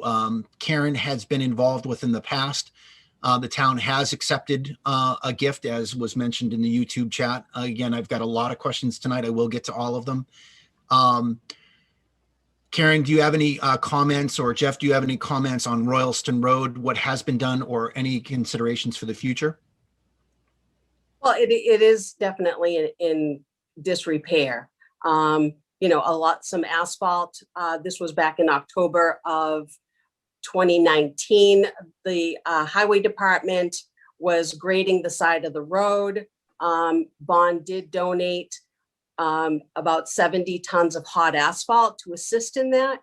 A: Karen has been involved with in the past. The town has accepted a gift, as was mentioned in the YouTube chat. Again, I've got a lot of questions tonight. I will get to all of them. Karen, do you have any comments, or Jeff, do you have any comments on Royalston Road, what has been done, or any considerations for the future?
J: Well, it is definitely in disrepair. You know, some asphalt. This was back in October of 2019. The highway department was grading the side of the road. Bond did donate about 70 tons of hot asphalt to assist in that,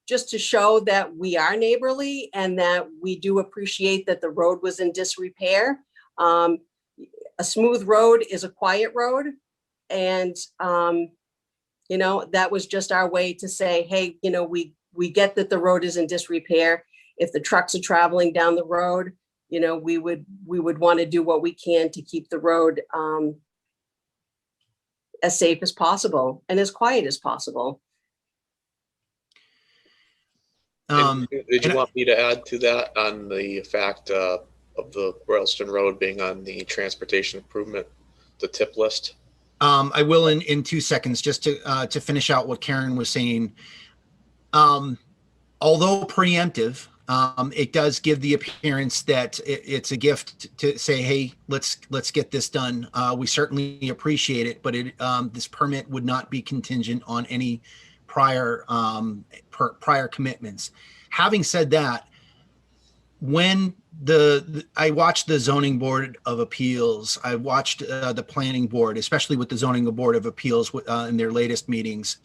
J: just to show that we are neighborly and that we do appreciate that the road was in disrepair. A smooth road is a quiet road. And, you know, that was just our way to say, hey, you know, we get that the road is in disrepair. If the trucks are traveling down the road, you know, we would want to do what we can to keep the road as safe as possible and as quiet as possible.
G: Did you want me to add to that on the fact of the Royalston Road being on the transportation improvement, the tip list?
A: I will in 2 seconds, just to finish out what Karen was saying. Although preemptive, it does give the appearance that it's a gift to say, hey, let's get this done. We certainly appreciate it, but this permit would not be contingent on any prior commitments. Having said that, when I watched the zoning board of appeals, I watched the planning board, especially with the zoning board of appeals in their latest meetings.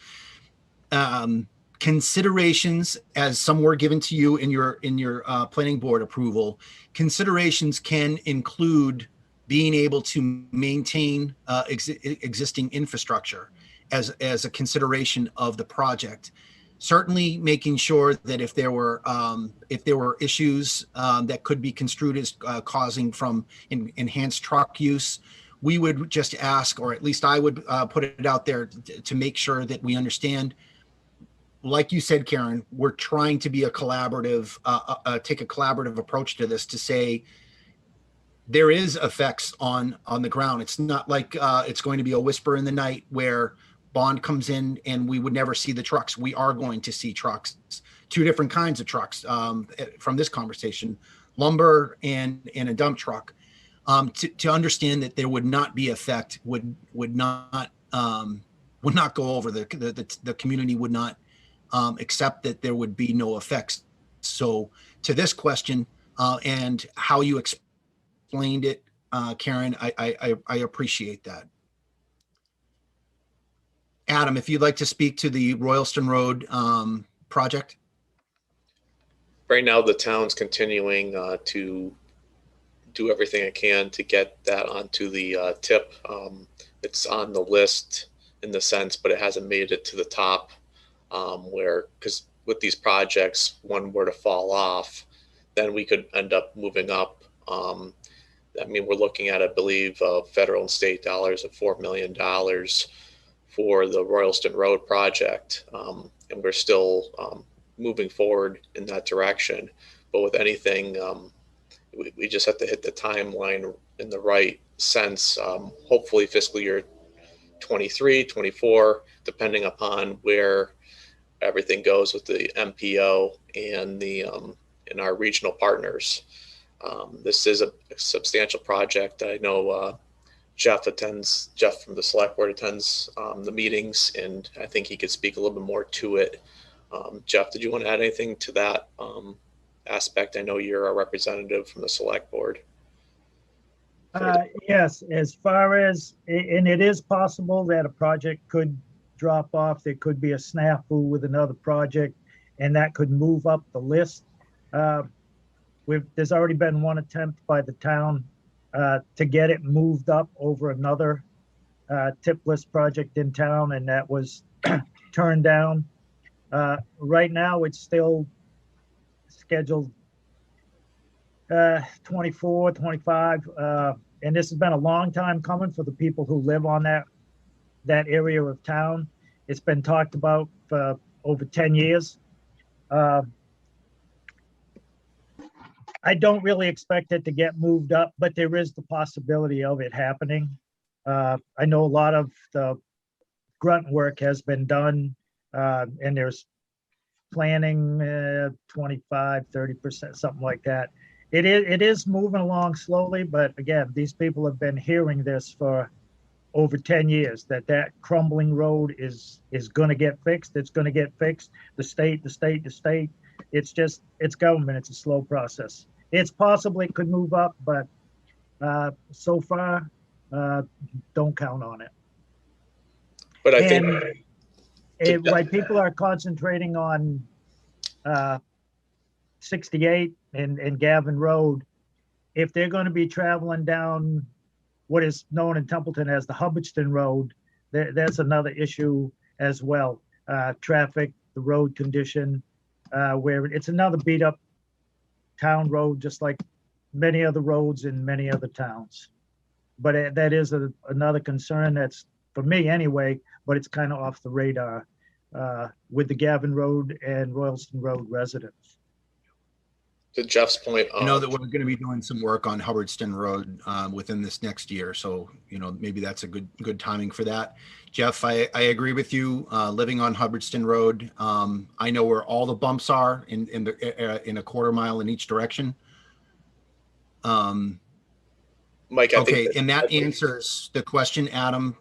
A: Considerations, as some were given to you in your planning board approval, considerations can include being able to maintain existing infrastructure as a consideration of the project. Certainly making sure that if there were issues that could be construed as causing from enhanced truck use, we would just ask, or at least I would put it out there to make sure that we understand. Like you said, Karen, we're trying to be a collaborative, take a collaborative approach to this, to say there is effects on the ground. It's not like it's going to be a whisper in the night where Bond comes in and we would never see the trucks. We are going to see trucks, 2 different kinds of trucks from this conversation, lumber and a dump truck. To understand that there would not be effect, would not go over. The community would not except that there would be no effects. So to this question and how you explained it, Karen, I appreciate that. Adam, if you'd like to speak to the Royalston Road project.
G: Right now, the town's continuing to do everything it can to get that onto the tip. it's on the list in the sense, but it hasn't made it to the top, where, because with these projects, one were to fall off, then we could end up moving up. I mean, we're looking at, I believe, federal and state dollars of $4 million for the Royalston Road project. And we're still moving forward in that direction. But with anything, we just have to hit the timeline in the right sense. Hopefully fiscal year 23, 24, depending upon where everything goes with the MPO and the and our regional partners. This is a substantial project. I know Jeff from the select board attends the meetings, and I think he could speak a little bit more to it. Jeff, did you want to add anything to that aspect? I know you're a representative from the select board.
F: Yes, as far as, and it is possible that a project could drop off. There could be a snafu with another project, and that could move up the list. There's already been one attempt by the town to get it moved up over another tip list project in town, and that was turned down. Right now, it's still scheduled 24, 25, and this has been a long time coming for the people who live on that area of town. It's been talked about for over 10 years. I don't really expect it to get moved up, but there is the possibility of it happening. I know a lot of the grunt work has been done, and there's planning 25, 30%, something like that. It is moving along slowly, but again, these people have been hearing this for over 10 years, that crumbling road is going to get fixed. It's going to get fixed. The state. It's government. It's a slow process. It's possible it could move up, but so far, don't count on it.
G: But I think
F: like people are concentrating on 68 and Gavin Road. If they're going to be traveling down what is known in Templeton as the Hubbardston Road, that's another issue as well. Traffic, the road condition, where it's another beat up town road, just like many other roads in many other towns. But that is another concern that's, for me anyway, but it's kind of off the radar with the Gavin Road and Royalston Road residents.
G: To Jeff's point,
A: I know that we're going to be doing some work on Hubbardston Road within this next year. So, maybe that's a good timing for that. Jeff, I agree with you. Living on Hubbardston Road, I know where all the bumps are in a quarter mile in each direction.
G: Mike,
A: okay, and that answers the question, Adam.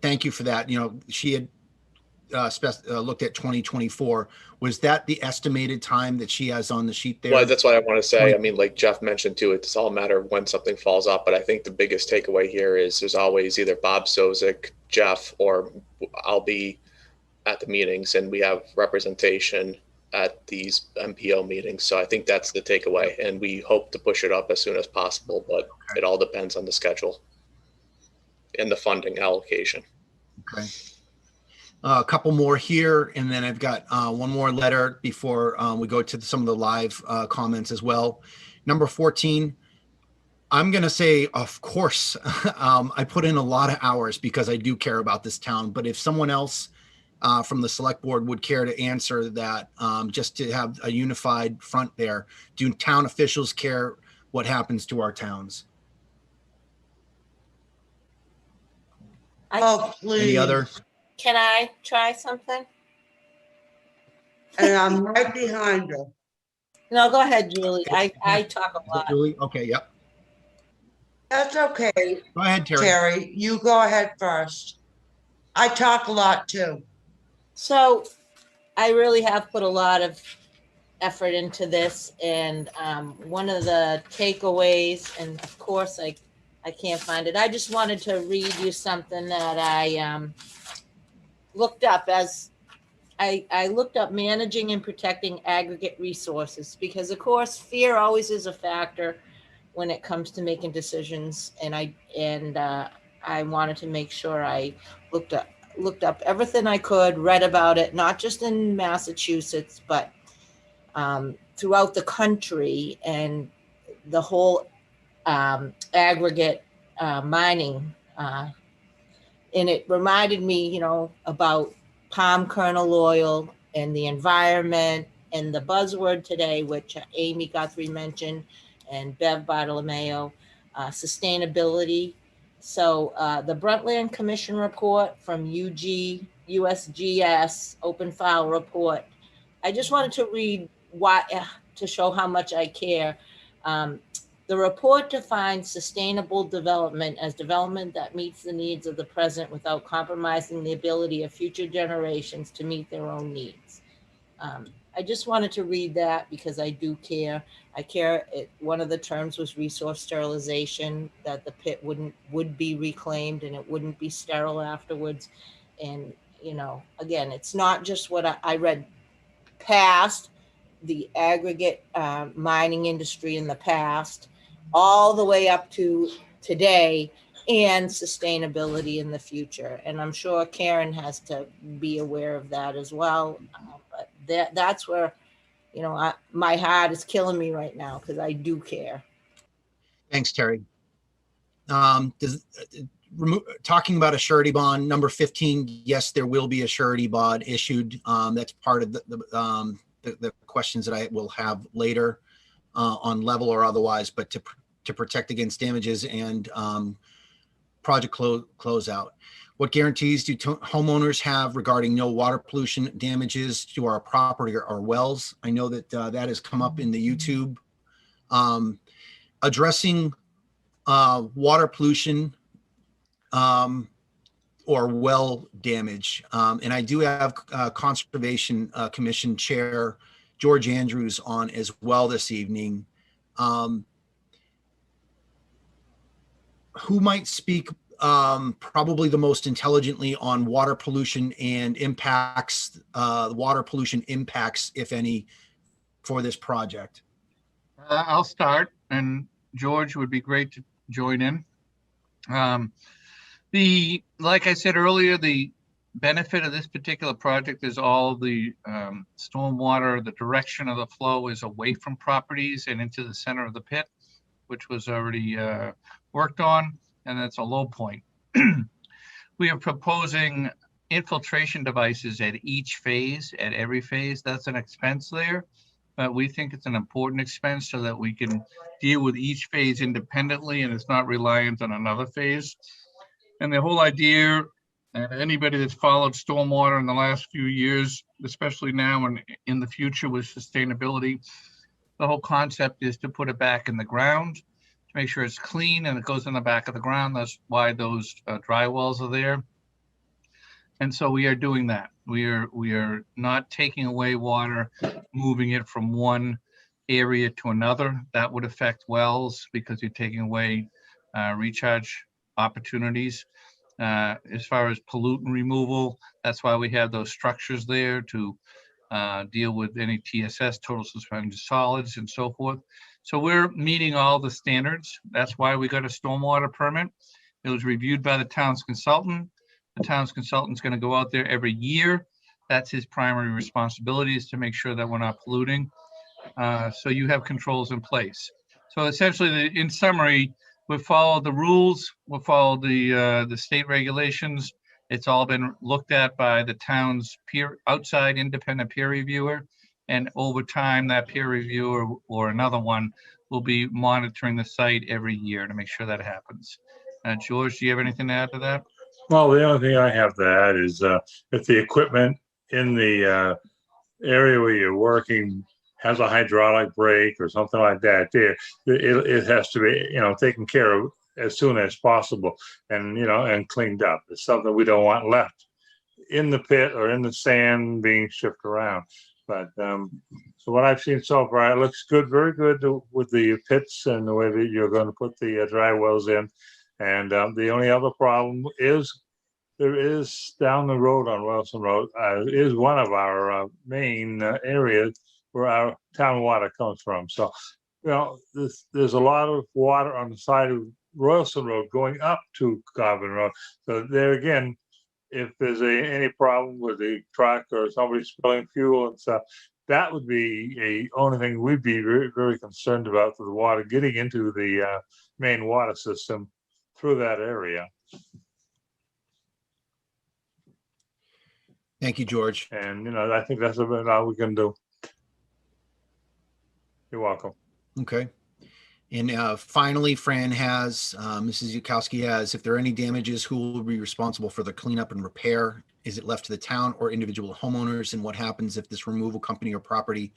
A: Thank you for that. She had looked at 2024. Was that the estimated time that she has on the sheet there?
G: Well, that's what I want to say. I mean, like Jeff mentioned too, it's all a matter of when something falls off. But I think the biggest takeaway here is there's always either Bob Sozik, Jeff, or I'll be at the meetings, and we have representation at these MPO meetings. So I think that's the takeaway, and we hope to push it up as soon as possible, but it all depends on the schedule and the funding allocation.
A: Okay. A couple more here, and then I've got one more letter before we go to some of the live comments as well. Number 14, I'm going to say, of course, I put in a lot of hours because I do care about this town, but if someone else from the select board would care to answer that, just to have a unified front there, do town officials care what happens to our towns?
L: Oh, please.
A: Any other?
E: Can I try something?
L: And I'm right behind her.
E: No, go ahead, Julie. I talk a lot.
A: Julie? Okay, yep.
L: That's okay.
A: Go ahead, Terry.
L: Terry, you go ahead first. I talk a lot too.
E: So I really have put a lot of effort into this, and one of the takeaways, and of course I can't find it. I just wanted to read you something that I looked up as I looked up managing and protecting aggregate resources, because of course fear always is a factor when it comes to making decisions. And I I wanted to make sure I looked up everything I could, read about it, not just in Massachusetts, but throughout the country, and the whole aggregate mining. And it reminded me, you know, about palm kernel oil and the environment, and the buzzword today, which Amy Guthrie mentioned and Bev Bartolomeo, sustainability. So the Brundtland Commission report from USGS, open file report. I just wanted to read to show how much I care. The report defines sustainable development as development that meets the needs of the present without compromising the ability of future generations to meet their own needs. I just wanted to read that because I do care. I care. One of the terms was resource sterilization, that the pit would be reclaimed and it wouldn't be sterile afterwards. And, you know, again, it's not just what I read past the aggregate mining industry in the past, all the way up to today, and sustainability in the future. And I'm sure Karen has to be aware of that as well. But that's where, you know, my heart is killing me right now because I do care.
A: Thanks, Terry. Talking about a surety bond, number 15, yes, there will be a surety bond issued. That's part of the questions that I will have later on level or otherwise, but to protect against damages and project closeout. What guarantees do homeowners have regarding no water pollution damages to our property or wells? I know that that has come up in the YouTube. Addressing water pollution or well damage. And I do have Conservation Commission Chair George Andrews on as well this evening. Who might speak probably the most intelligently on water pollution and impacts, water pollution impacts, if any, for this project?
K: I'll start, and George would be great to join in. Like I said earlier, the benefit of this particular project is all the stormwater, the direction of the flow is away from properties and into the center of the pit, which was already worked on, and that's a low point. We are proposing infiltration devices at each phase, at every phase. That's an expense there, but we think it's an important expense so that we can deal with each phase independently and it's not reliant on another phase. And the whole idea, and anybody that's followed stormwater in the last few years, especially now and in the future with sustainability, the whole concept is to put it back in the ground, to make sure it's clean and it goes in the back of the ground. That's why those dry wells are there. And so we are doing that. We are not taking away water, moving it from one area to another. That would affect wells because you're taking away recharge opportunities. As far as pollutant removal, that's why we have those structures there to deal with any TSS, total suspended solids, and so forth. So we're meeting all the standards. That's why we got a stormwater permit. It was reviewed by the town's consultant. The town's consultant's going to go out there every year. That's his primary responsibility, is to make sure that we're not polluting. So you have controls in place. So essentially, in summary, we followed the rules, we followed the state regulations. It's all been looked at by the town's outside independent peer reviewer. And over time, that peer reviewer or another one will be monitoring the site every year to make sure that happens. George, do you have anything to add to that?
D: Well, the only thing I have to add is if the equipment in the area where you're working has a hydraulic brake or something like that, it has to be, you know, taken care of as soon as possible and, you know, and cleaned up. It's something we don't want left in the pit or in the sand being shipped around. But so what I've seen so far, it looks good, very good with the pits and the way that you're going to put the dry wells in. And the only other problem is there is down the road on Wilson Road is one of our main areas where our town water comes from. So, you know, there's a lot of water on the side of Royalston Road going up to Gavin Road. So there again, if there's any problem with the truck or somebody spilling fuel and stuff, that would be a only thing we'd be very, very concerned about for the water getting into the main water system through that area.
A: Thank you, George.
D: And, you know, I think that's about all we can do. You're welcome.
A: Okay. And finally, Fran has, Mrs. Yukowski has, if there are any damages, who will be responsible for the cleanup and repair? Is it left to the town or individual homeowners? And what happens if this removal company or property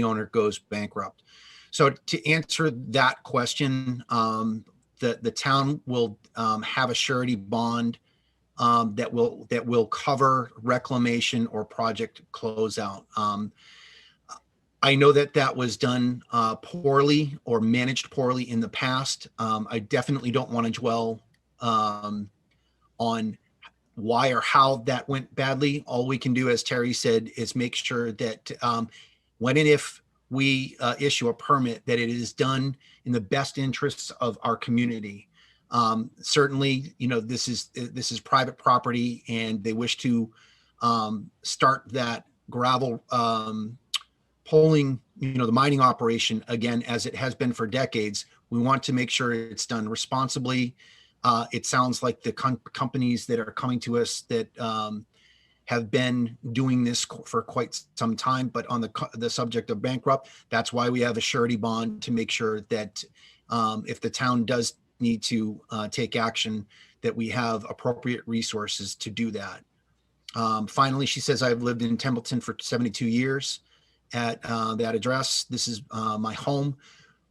A: owner goes bankrupt? So to answer that question, the town will have a surety bond that will cover reclamation or project closeout. I know that was done poorly or managed poorly in the past. I definitely don't want to dwell on why or how that went badly. All we can do, as Terry said, is make sure that when and if we issue a permit, that it is done in the best interests of our community. Certainly, you know, this is private property, and they wish to start that gravel pulling, you know, the mining operation again, as it has been for decades. We want to make sure it's done responsibly. It sounds like the companies that are coming to us that have been doing this for quite some time, but on the subject of bankrupt, that's why we have a surety bond, to make sure that if the town does need to take action, that we have appropriate resources to do that. Finally, she says, I've lived in Templeton for 72 years at that address. This is my home.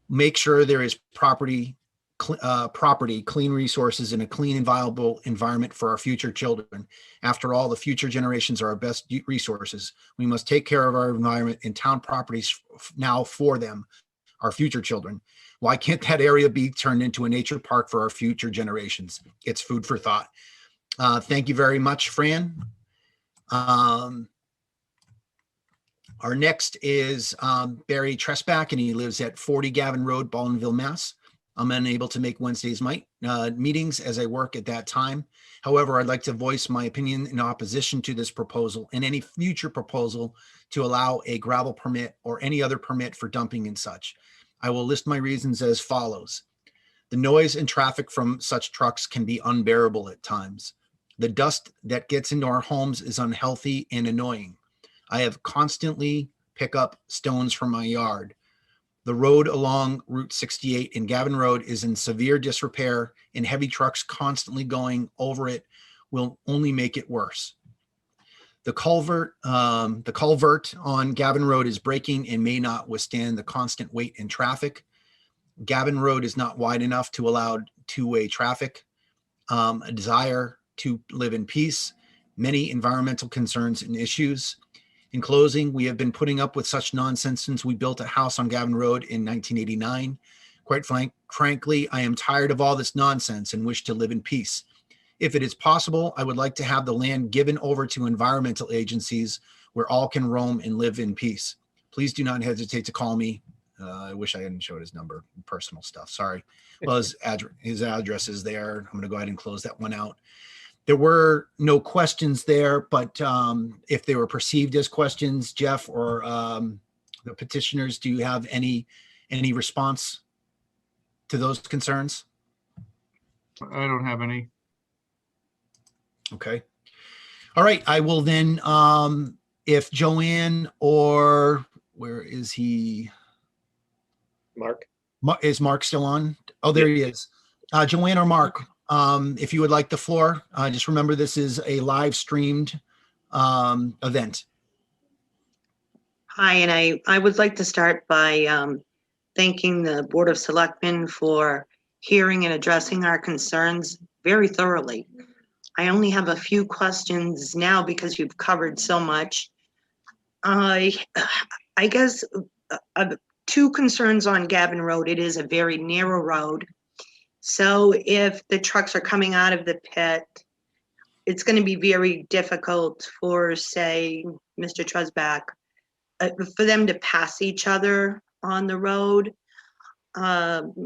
A: Make sure there is property, clean resources, and a clean and viable environment for our future children. After all, the future generations are our best resources. We must take care of our environment and town properties now for them, our future children. Why can't that area be turned into a nature park for our future generations? It's food for thought. Thank you very much, Fran. Our next is Barry Tresback, and he lives at 40 Gavin Road, Baldwinville, Mass. I'm unable to make Wednesday's meetings as I work at that time. However, I'd like to voice my opinion in opposition to this proposal and any future proposal to allow a gravel permit or any other permit for dumping and such. I will list my reasons as follows. The noise and traffic from such trucks can be unbearable at times. The dust that gets into our homes is unhealthy and annoying. I have constantly pick up stones from my yard. The road along Route 68 and Gavin Road is in severe disrepair, and heavy trucks constantly going over it will only make it worse. The culvert on Gavin Road is breaking and may not withstand the constant weight and traffic. Gavin Road is not wide enough to allow two-way traffic. A desire to live in peace, many environmental concerns and issues. In closing, we have been putting up with such nonsense since we built a house on Gavin Road in 1989. Quite frankly, I am tired of all this nonsense and wish to live in peace. If it is possible, I would like to have the land given over to environmental agencies where all can roam and live in peace. Please do not hesitate to call me. I wish I hadn't showed his number, personal stuff, sorry. Well, his address is there. I'm gonna go ahead and close that one out. There were no questions there, but if they were perceived as questions, Jeff or the petitioners, do you have any response to those concerns?
K: I don't have any.
A: Okay. All right. I will then, if Joanne or where is he?
G: Mark?
A: Is Mark still on? Oh, there he is. Joanne or Mark, if you would like the floor, just remember this is a live streamed event.
M: Hi, and I would like to start by thanking the Board of Selectmen for hearing and addressing our concerns very thoroughly. I only have a few questions now because you've covered so much. I guess two concerns on Gavin Road. It is a very narrow road. So if the trucks are coming out of the pit, it's going to be very difficult for, say, Mr. Tresback, for them to pass each other on the road.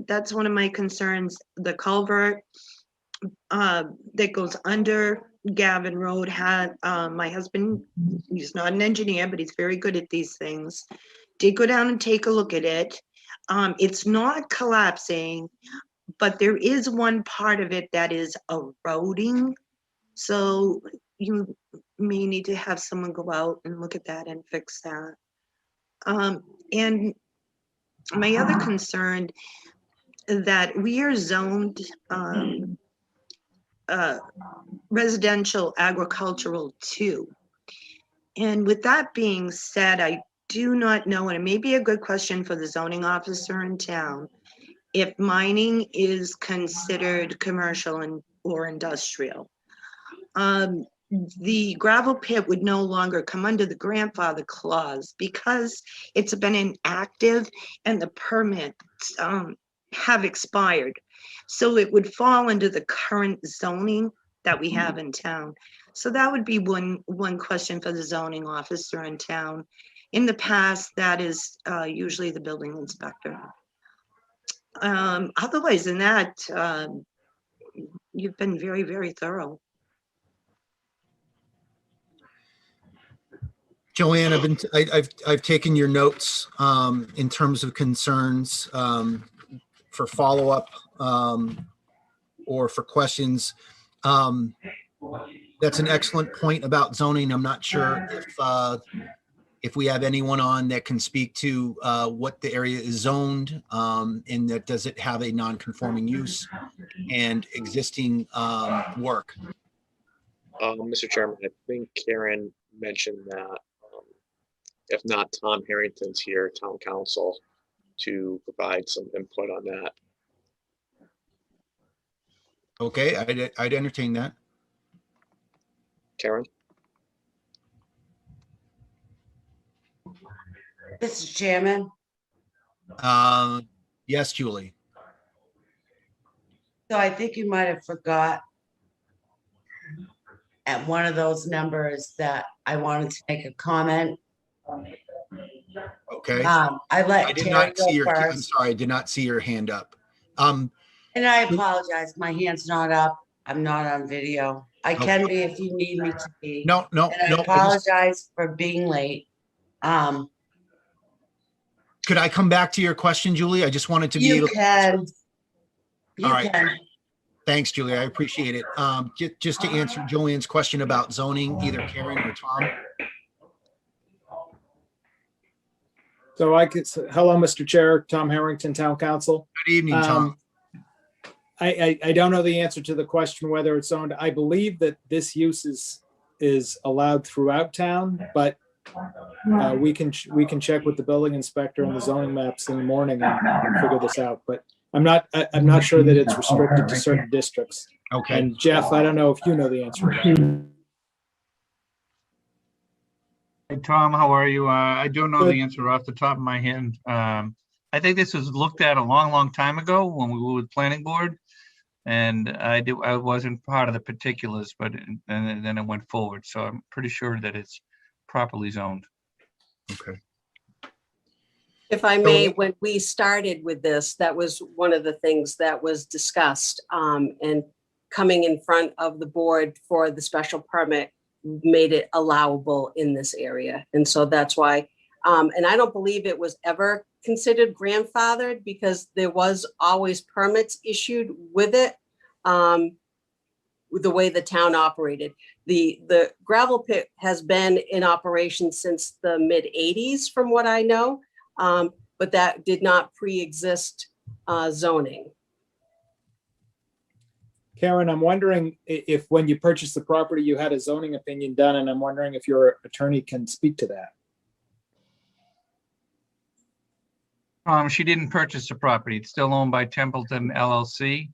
M: That's one of my concerns. The culvert that goes under Gavin Road had, my husband, he's not an engineer, but he's very good at these things, did go down and take a look at it. It's not collapsing, but there is one part of it that is eroding. So you may need to have someone go out and look at that and fix that. And my other concern that we are zoned residential agricultural too. And with that being said, I do not know, and it may be a good question for the zoning officer in town, if mining is considered commercial and or industrial. The gravel pit would no longer come under the grandfather clause because it's been inactive and the permits have expired. So it would fall under the current zoning that we have in town. So that would be one question for the zoning officer in town. In the past, that is usually the building inspector. Otherwise than that, you've been very, very thorough.
A: Joanne, I've taken your notes in terms of concerns for follow-up or for questions. That's an excellent point about zoning. I'm not sure if we have anyone on that can speak to what the area is zoned and that does it have a non-conforming use and existing work.
G: Mr. Chairman, I think Karen mentioned that if not, Tom Harrington's here, town council, to provide some input on that.
A: Okay, I'd entertain that.
G: Karen?
L: Mr. Chairman,
A: Yes, Julie.
L: so I think you might have forgot at one of those numbers that I wanted to make a comment.
A: Okay.
L: I let
A: I did
L: Terry
A: not
L: go
A: see your, I'm
L: first,
A: sorry, I did not see your hand up.
L: and I apologize. My hand's not up. I'm not on video. I can be if you need me to be.
A: No,
L: And I apologize for being late.
A: Could I come back to your question, Julie? I just wanted to be
L: You
A: able.
L: can. You
A: All right.
L: can.
A: Thanks, Julie. I appreciate it. Just to answer Joanne's question about zoning, either Karen or Tom.
N: So I could, hello, Mr. Chair, Tom Harrington, Town Council.
A: Good evening, Tom.
N: I don't know the answer to the question whether it's owned. I believe that this use is allowed throughout town, but we can check with the building inspector and the zoning maps in the morning and figure this out. But I'm not sure that it's restricted to certain districts.
A: Okay.
N: And Jeff, I don't know if you know the answer to that.
K: Hey, Tom, how are you? I don't know
N: Good.
K: the answer off the top of my head. I think this was looked at a long time ago when we were with planning board. And I wasn't part of the particulars, but and then it went forward. So I'm pretty sure that it's properly zoned.
A: Okay.
J: If I may, when we started with this, that was one of the things that was discussed, and coming in front of the board for the special permit made it allowable in this area. And so that's why, and I don't believe it was ever considered grandfathered because there was always permits issued with it, with the way the town operated. The gravel pit has been in operation since the mid 80s from what I know, but that did not pre-exist zoning.
N: Karen, I'm wondering if when you purchased the property, you had a zoning opinion done, and I'm wondering if your attorney can speak to that.
K: She didn't purchase the property. It's still owned by Templeton LLC.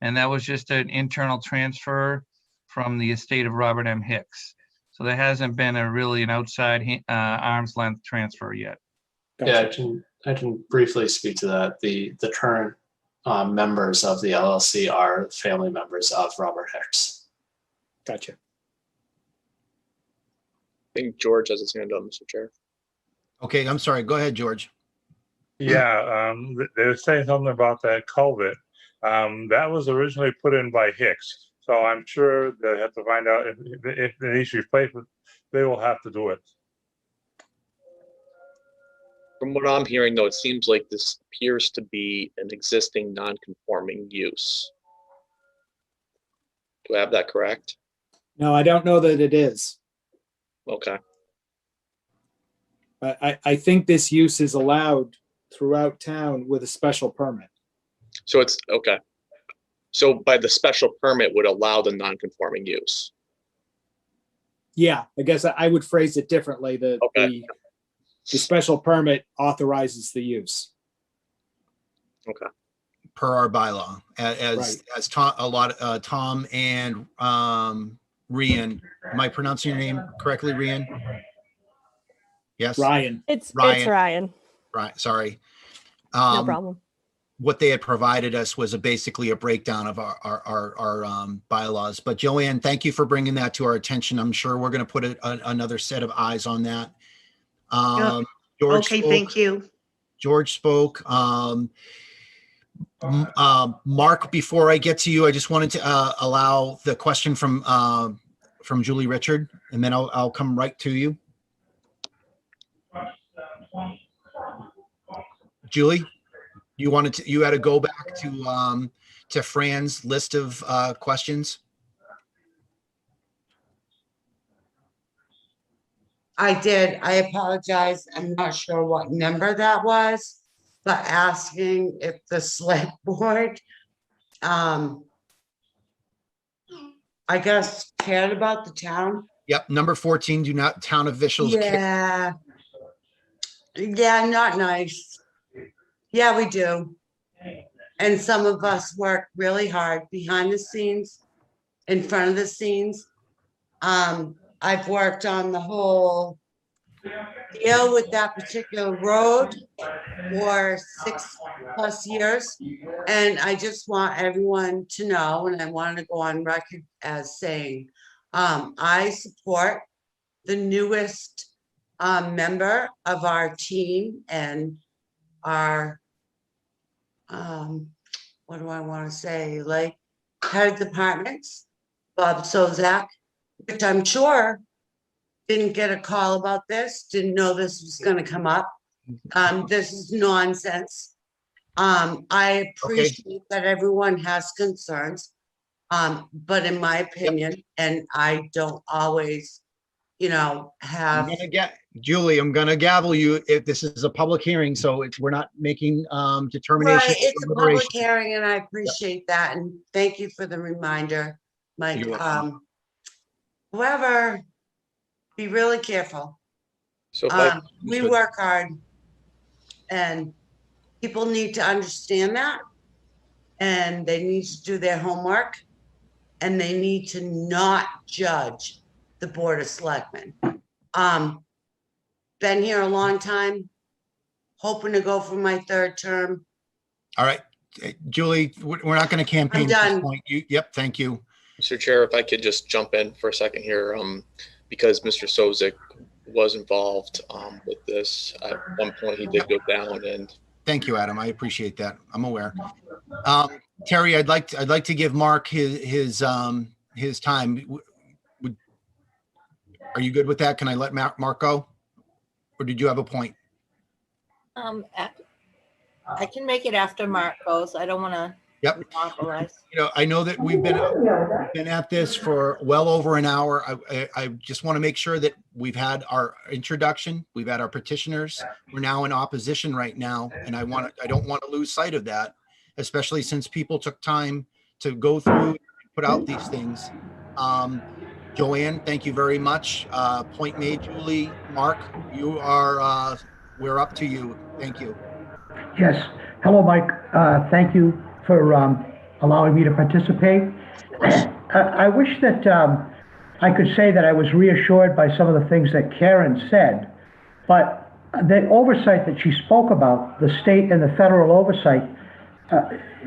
K: And that was just an internal transfer from the estate of Robert M. Hicks. So there hasn't been an outside arm's length transfer yet.
C: Yeah, I can briefly speak to that. The current members of the LLC are family members of Robert Hicks.
N: Gotcha.
G: I think George has his hand up, Mr. Chair.
A: Okay, I'm sorry. Go ahead, George.
D: Yeah, they were saying something about that culvert. That was originally put in by Hicks. So I'm sure they have to find out if it needs replacement, they will have to do it.
G: From what I'm hearing, though, it seems like this appears to be an existing non-conforming use. Do I have that correct?
N: No, I don't know that it is.
G: Okay.
N: But I think this use is allowed throughout town with a special permit.
G: So it's okay. So by the special permit would allow the non-conforming use.
N: Yeah, I guess I would phrase it differently. The special permit authorizes the use.
G: Okay.
A: Per our bylaw, as
N: Right.
A: as Tom and Rian. Am I pronouncing your name correctly, Rian? Yes.
N: Ryan.
O: It's
A: Ryan.
O: Ryan.
A: Right. Sorry.
O: No problem.
A: What they had provided us was basically a breakdown of our bylaws. But Joanne, thank you for bringing that to our attention. I'm sure we're going to put another set of eyes on that. George
M: Okay,
A: spoke.
M: thank you.
A: George spoke. Mark, before I get to you, I just wanted to allow the question from Julie Richard, and then I'll come right to you. Julie, you had to go back to Fran's list of questions.
L: I did. I apologize. I'm not sure what number that was, but asking if the select board, I guess, cared about the town.
A: Yep, number 14. Do not town officials.
L: Yeah. Yeah, not nice. Yeah, we do. And some of us work really hard behind the scenes, in front of the scenes. I've worked on the whole deal with that particular road for 6+ years. And I just want everyone to know, and I want to go on record as saying, I support the newest member of our team and our, what do I want to say, like head of departments, Bob Sozak, which I'm sure didn't get a call about this, didn't know this was going to come up. This is nonsense. I appreciate that everyone has concerns, but in my opinion, and I don't always, have.
A: Julie, I'm gonna gavel you if this is a public hearing, so we're not making determinations.
L: Right, it's a public hearing, and I appreciate that, and thank you for the reminder, Mike. However, be really careful.
G: So
L: we work hard, and people need to understand that, and they need to do their homework, and they need to not judge the Board of Selectmen. Been here a long time, hoping to go for my 3rd term.
A: All right, Julie, we're not going to campaign at this point. Yep, thank you.
G: Mr. Chair, if I could just jump in for a second here, because Mr. Sozik was involved with this. At one point, he did go down, and
A: thank you, Adam. I appreciate that. I'm aware. Terry, I'd like to give Mark his time. Are you good with that? Can I let Mark go, or did you have a point?
E: I can make it after Mark goes. I don't want to.
A: Yep. I know that we've been at this for well over an hour. I just want to make sure that we've had our introduction. We've had our petitioners. We're now in opposition right now, and I don't want to lose sight of that, especially since people took time to go through and put out these things. Joanne, thank you very much. Point made, Julie. Mark, we're up to you. Thank you.
P: Yes. Hello, Mike. Thank you for allowing me to participate. I wish that I could say that I was reassured by some of the things that Karen said, but the oversight that she spoke about, the state and the federal oversight,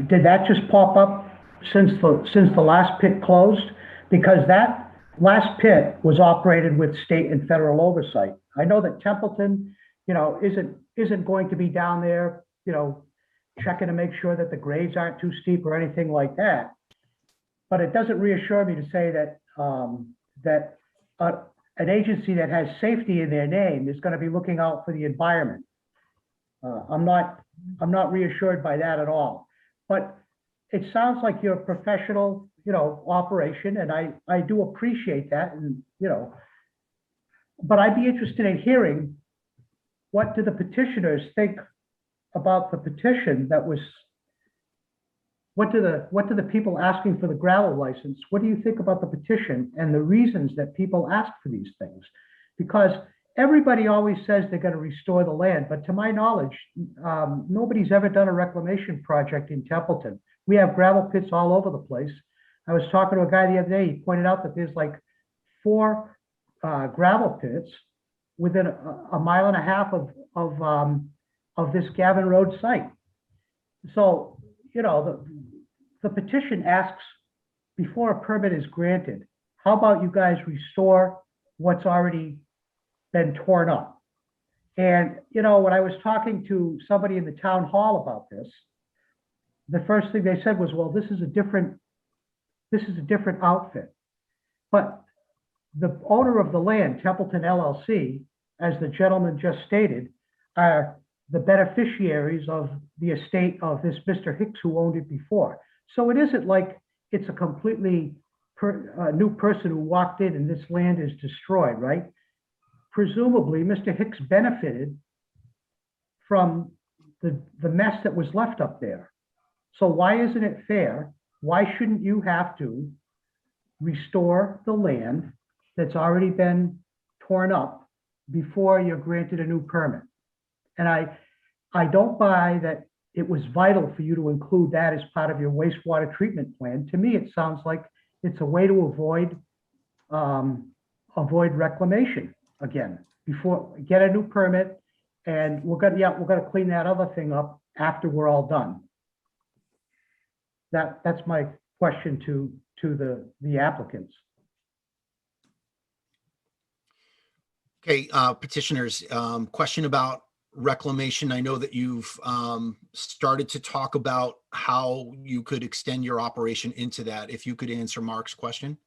P: did that just pop up since the last pit closed? Because that last pit was operated with state and federal oversight. I know that Templeton, isn't isn't going to be down there, checking to make sure that the grades aren't too steep or anything like that. But it doesn't reassure me to say that an agency that has safety in their name is going to be looking out for the environment. I'm not reassured by that at all. But it sounds like you're a professional, operation, and I do appreciate that, and but I'd be interested in hearing, what do the petitioners think about the petition that was, what do the people asking for the gravel license, what do you think about the petition and the reasons that people ask for these things? Because everybody always says they're going to restore the land, but to my knowledge, nobody's ever done a reclamation project in Templeton. We have gravel pits all over the place. I was talking to a guy the other day, he pointed out that there's like 4 gravel pits within a mile and a half of this Gavin Road site. So, the petition asks, before a permit is granted, how about you guys restore what's already been torn up? And, when I was talking to somebody in the town hall about this, the first thing they said was, well, this is a different outfit. But the owner of the land, Templeton LLC, as the gentleman just stated, are the beneficiaries of the estate of this Mr. Hicks who owned it before. So it isn't like it's a completely new person who walked in and this land is destroyed, right? Presumably, Mr. Hicks benefited from the mess that was left up there. So why isn't it fair? Why shouldn't you have to restore the land that's already been torn up before you're granted a new permit? And I don't buy that it was vital for you to include that as part of your wastewater treatment plan. To me, it sounds like it's a way to avoid reclamation again, before get a new permit, and we're gonna clean that other thing up after we're all done. That's my question to the applicants.
A: Okay, petitioners, question about reclamation. I know that you've started to talk about how you could extend your operation into that. If you could answer Mark's question.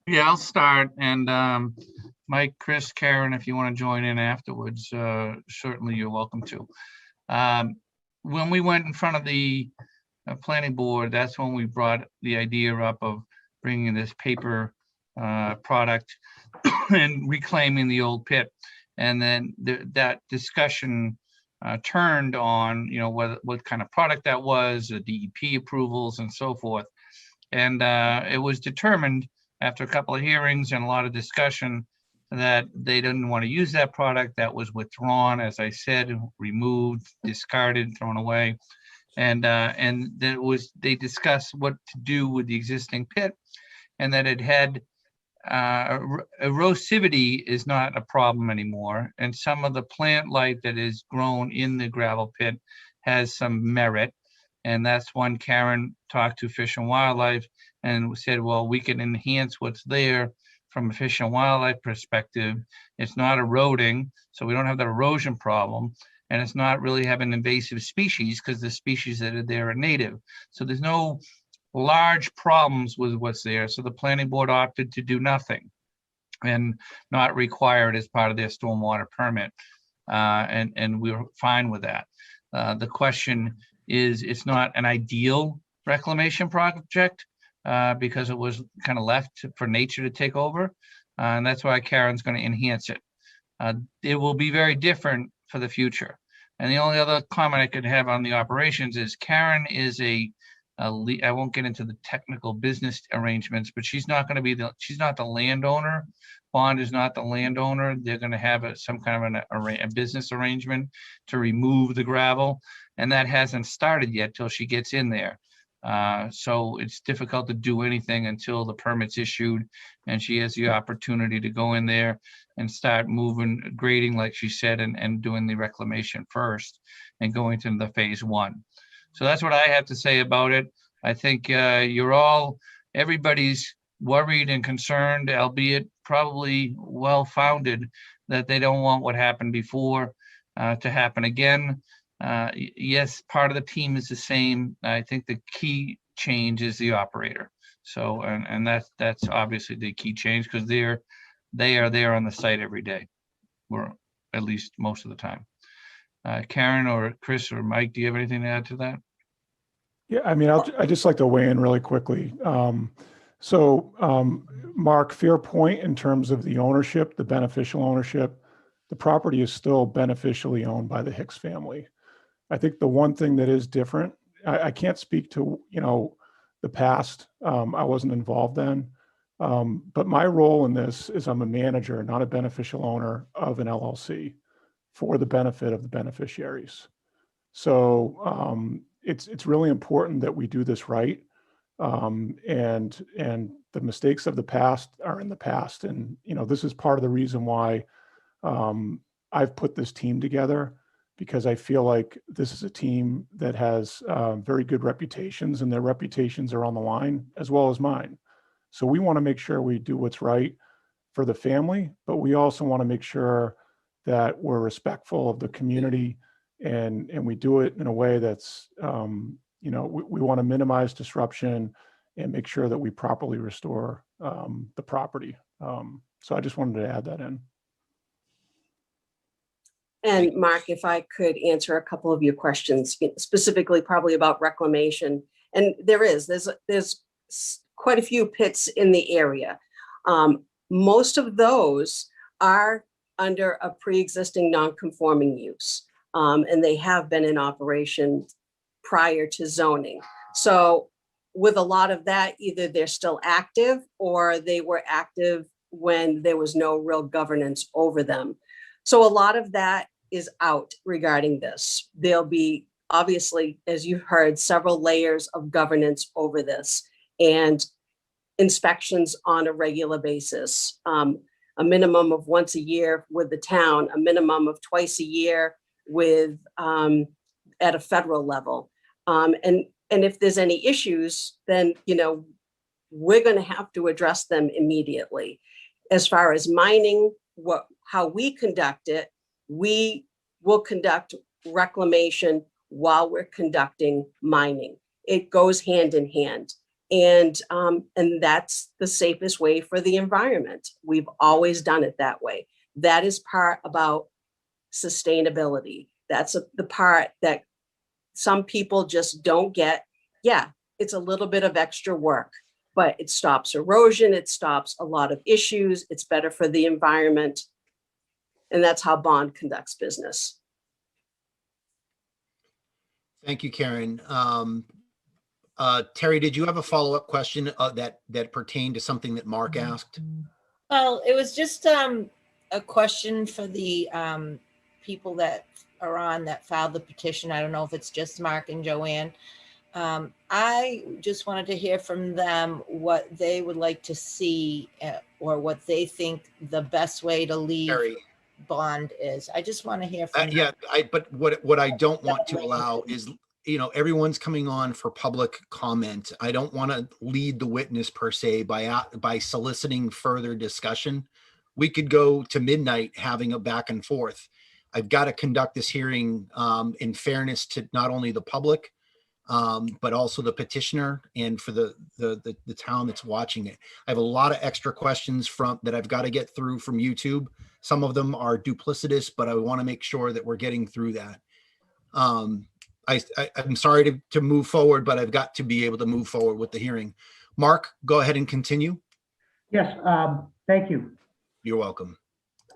K: Yeah, I'll start. And Mike, Chris, Karen, if you want to join in afterwards, certainly you're welcome to. When we went in front of the planning board, that's when we brought the idea up of bringing this paper product and reclaiming the old pit. And then that discussion turned on, what kind of product that was, the DEP approvals and so forth. And it was determined after a couple of hearings and a lot of discussion that they didn't want to use that product. That was withdrawn, as I said, removed, discarded, thrown away. And they discussed what to do with the existing pit, and that it had erosivity is not a problem anymore, and some of the plant life that is grown in the gravel pit has some merit. And that's when Karen talked to Fish and Wildlife and said, well, we can enhance what's there from a Fish and Wildlife perspective. It's not eroding, so we don't have that erosion problem, and it's not really having invasive species because the species that are there are native. So there's no large problems with what's there. So the planning board opted to do nothing and not require it as part of their stormwater permit. And we were fine with that. The question is, it's not an ideal reclamation project because it was kind of left for nature to take over. And that's why Karen's going to enhance it. It will be very different for the future. And the only other comment I could have on the operations is Karen is I won't get into the technical business arrangements, but she's not going to be she's not the landowner. Bond is not the landowner. They're going to have some kind of a business arrangement to remove the gravel, and that hasn't started yet till she gets in there. So it's difficult to do anything until the permit's issued and she has the opportunity to go in there and start moving, grading, like she said, and doing the reclamation first and going to the phase 1. So that's what I have to say about it. I think everybody's worried and concerned, albeit probably well-founded, that they don't want what happened before. to happen again. Yes, part of the team is the same. I think the key change is the operator. So, and that's obviously the key change, because they are there on the site every day, or at least most of the time. Karen or Chris or Mike, do you have anything to add to that?
O: Yeah, I mean, I'd just like to weigh in really quickly. Mark, fair point in terms of the ownership, the beneficial ownership. The property is still beneficially owned by the Hicks family. I think the one thing that is different, I can't speak to, the past. I wasn't involved then. But my role in this is I'm a manager, not a beneficial owner of an LLC for the benefit of the beneficiaries. So it's really important that we do this right. And the mistakes of the past are in the past. And, this is part of the reason why I've put this team together, because I feel like this is a team that has very good reputations, and their reputations are on the line as well as mine. So we want to make sure we do what's right for the family, but we also want to make sure that we're respectful of the community, and we do it in a way that's, we want to minimize disruption and make sure that we properly restore the property. So I just wanted to add that in.
J: And Mark, if I could answer a couple of your questions, specifically probably about reclamation. And there's quite a few pits in the area. Most of those are under a pre-existing non-conforming use, and they have been in operation prior to zoning. So with a lot of that, either they're still active or they were active when there was no real governance over them. So a lot of that is out regarding this. There'll be, obviously, as you've heard, several layers of governance over this, and inspections on a regular basis, a minimum of once a year with the town, a minimum of twice a year with at a federal level. And if there's any issues, then we're going to have to address them immediately. As far as mining, how we conduct it, we will conduct reclamation while we're conducting mining. It goes hand in hand. And that's the safest way for the environment. We've always done it that way. That is part about sustainability. That's the part that some people just don't get. Yeah, it's a little bit of extra work, but it stops erosion. It stops a lot of issues. It's better for the environment. And that's how Bond conducts business.
A: Thank you, Karen. Terry, did you have a follow-up question that pertained to something that Mark asked?
E: Well, it was just a question for the people that are on that filed the petition. I don't know if it's just Mark and Joanne. I just wanted to hear from them what they would like to see or what they think the best way to leave
A: Terry.
E: Bond is. I just want to hear from them.
A: Yeah, but what I don't want to allow is, everyone's coming on for public comment. I don't want to lead the witness per se by soliciting further discussion. We could go to midnight having a back and forth. I've got to conduct this hearing in fairness to not only the public, but also the petitioner and for the town that's watching it. I have a lot of extra questions that I've got to get through from YouTube. Some of them are duplicitous, but I want to make sure that we're getting through that. I'm sorry to move forward, but I've got to be able to move forward with the hearing. Mark, go ahead and continue.
P: Yes, thank you.
A: You're welcome.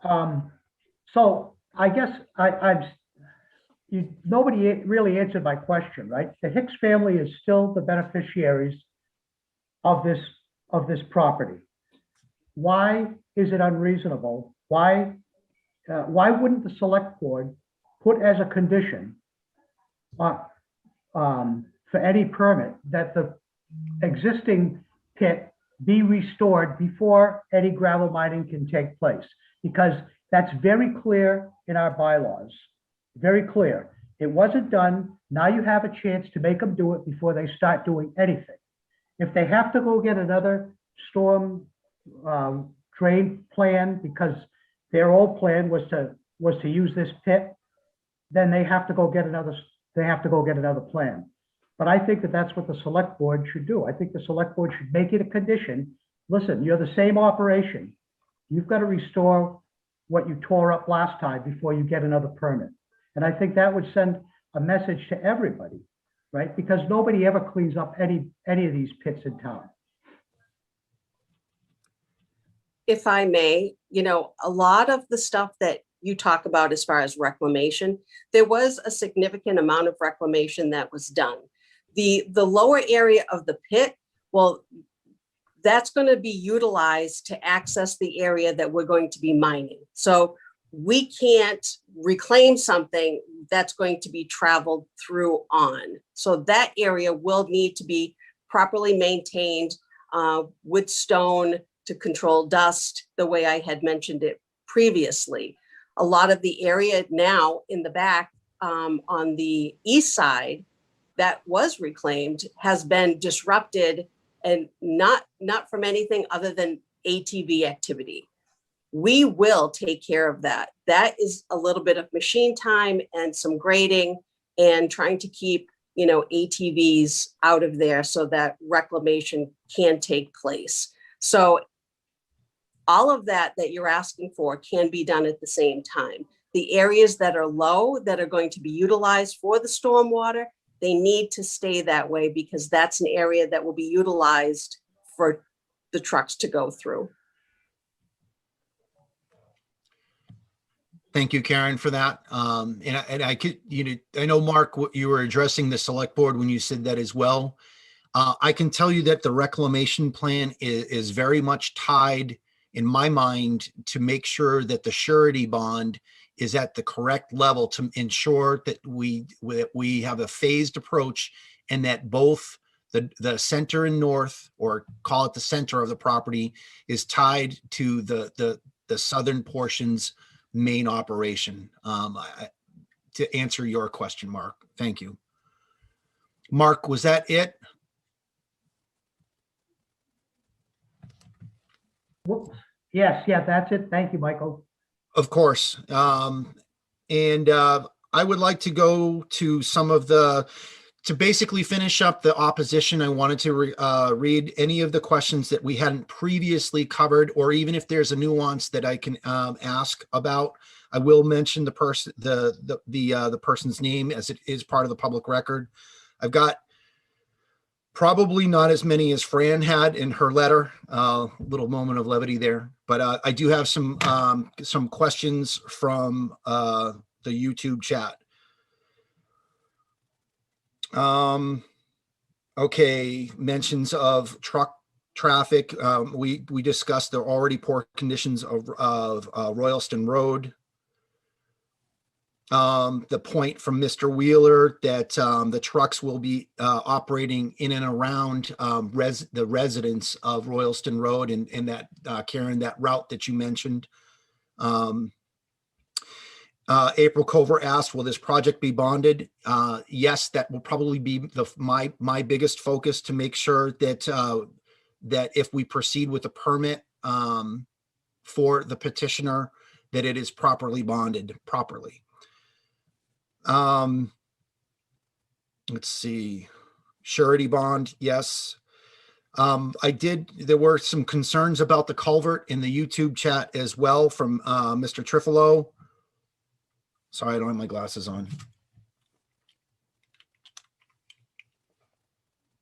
P: So I guess nobody really answered my question, right? The Hicks family is still the beneficiaries of this property. Why is it unreasonable? Why wouldn't the select board put as a condition for any permit that the existing pit be restored before any gravel mining can take place? Because that's very clear in our bylaws, very clear. It wasn't done. Now you have a chance to make them do it before they start doing anything. If they have to go get another storm drain plan because their old plan was to use this pit, then they have to go get another plan. But I think that that's what the select board should do. I think the select board should make it a condition. Listen, you're the same operation. You've got to restore what you tore up last time before you get another permit. And I think that would send a message to everybody, right? Because nobody ever cleans up any of these pits in town.
J: If I may, a lot of the stuff that you talk about as far as reclamation, there was a significant amount of reclamation that was done. The lower area of the pit, well, that's going to be utilized to access the area that we're going to be mining. So we can't reclaim something that's going to be traveled through on. So that area will need to be properly maintained with stone to control dust, the way I had mentioned it previously. A lot of the area now in the back on the east side that was reclaimed has been disrupted, and not from anything other than ATV activity. We will take care of that. That is a little bit of machine time and some grading and trying to keep, ATVs out of there so that reclamation can take place. So all of that you're asking for can be done at the same time. The areas that are low, that are going to be utilized for the stormwater, they need to stay that way because that's an area that will be utilized for the trucks to go through.
A: Thank you, Karen, for that. And I could, I know, Mark, you were addressing the select board when you said that as well. I can tell you that the reclamation plan is very much tied, in my mind, to make sure that the surety bond is at the correct level to ensure that we have a phased approach and that both the center and north, or call it the center of the property, is tied to the southern portion's main operation. To answer your question, Mark. Thank you. Mark, was that it?
P: Yes, that's it. Thank you, Michael.
A: Of course. And I would like to go to some of to basically finish up the opposition. I wanted to read any of the questions that we hadn't previously covered, or even if there's a nuance that I can ask about. I will mention the person's name, as it is part of the public record. I've got probably not as many as Fran had in her letter. Little moment of levity there, but I do have some questions from the YouTube chat. Okay, mentions of truck traffic. We discussed the already poor conditions of Royalston Road. The point from Mr. Wheeler that the trucks will be operating in and around the residents of Royalston Road, and that Karen, that route that you mentioned. April Cover asked, will this project be bonded? Yes, that will probably be my biggest focus, to make sure that that if we proceed with the permit for the petitioner, that it is properly bonded properly. Let's see, surety bond, yes. There were some concerns about the culvert in the YouTube chat as well from Mr. Trifolo. Sorry, I don't have my glasses on.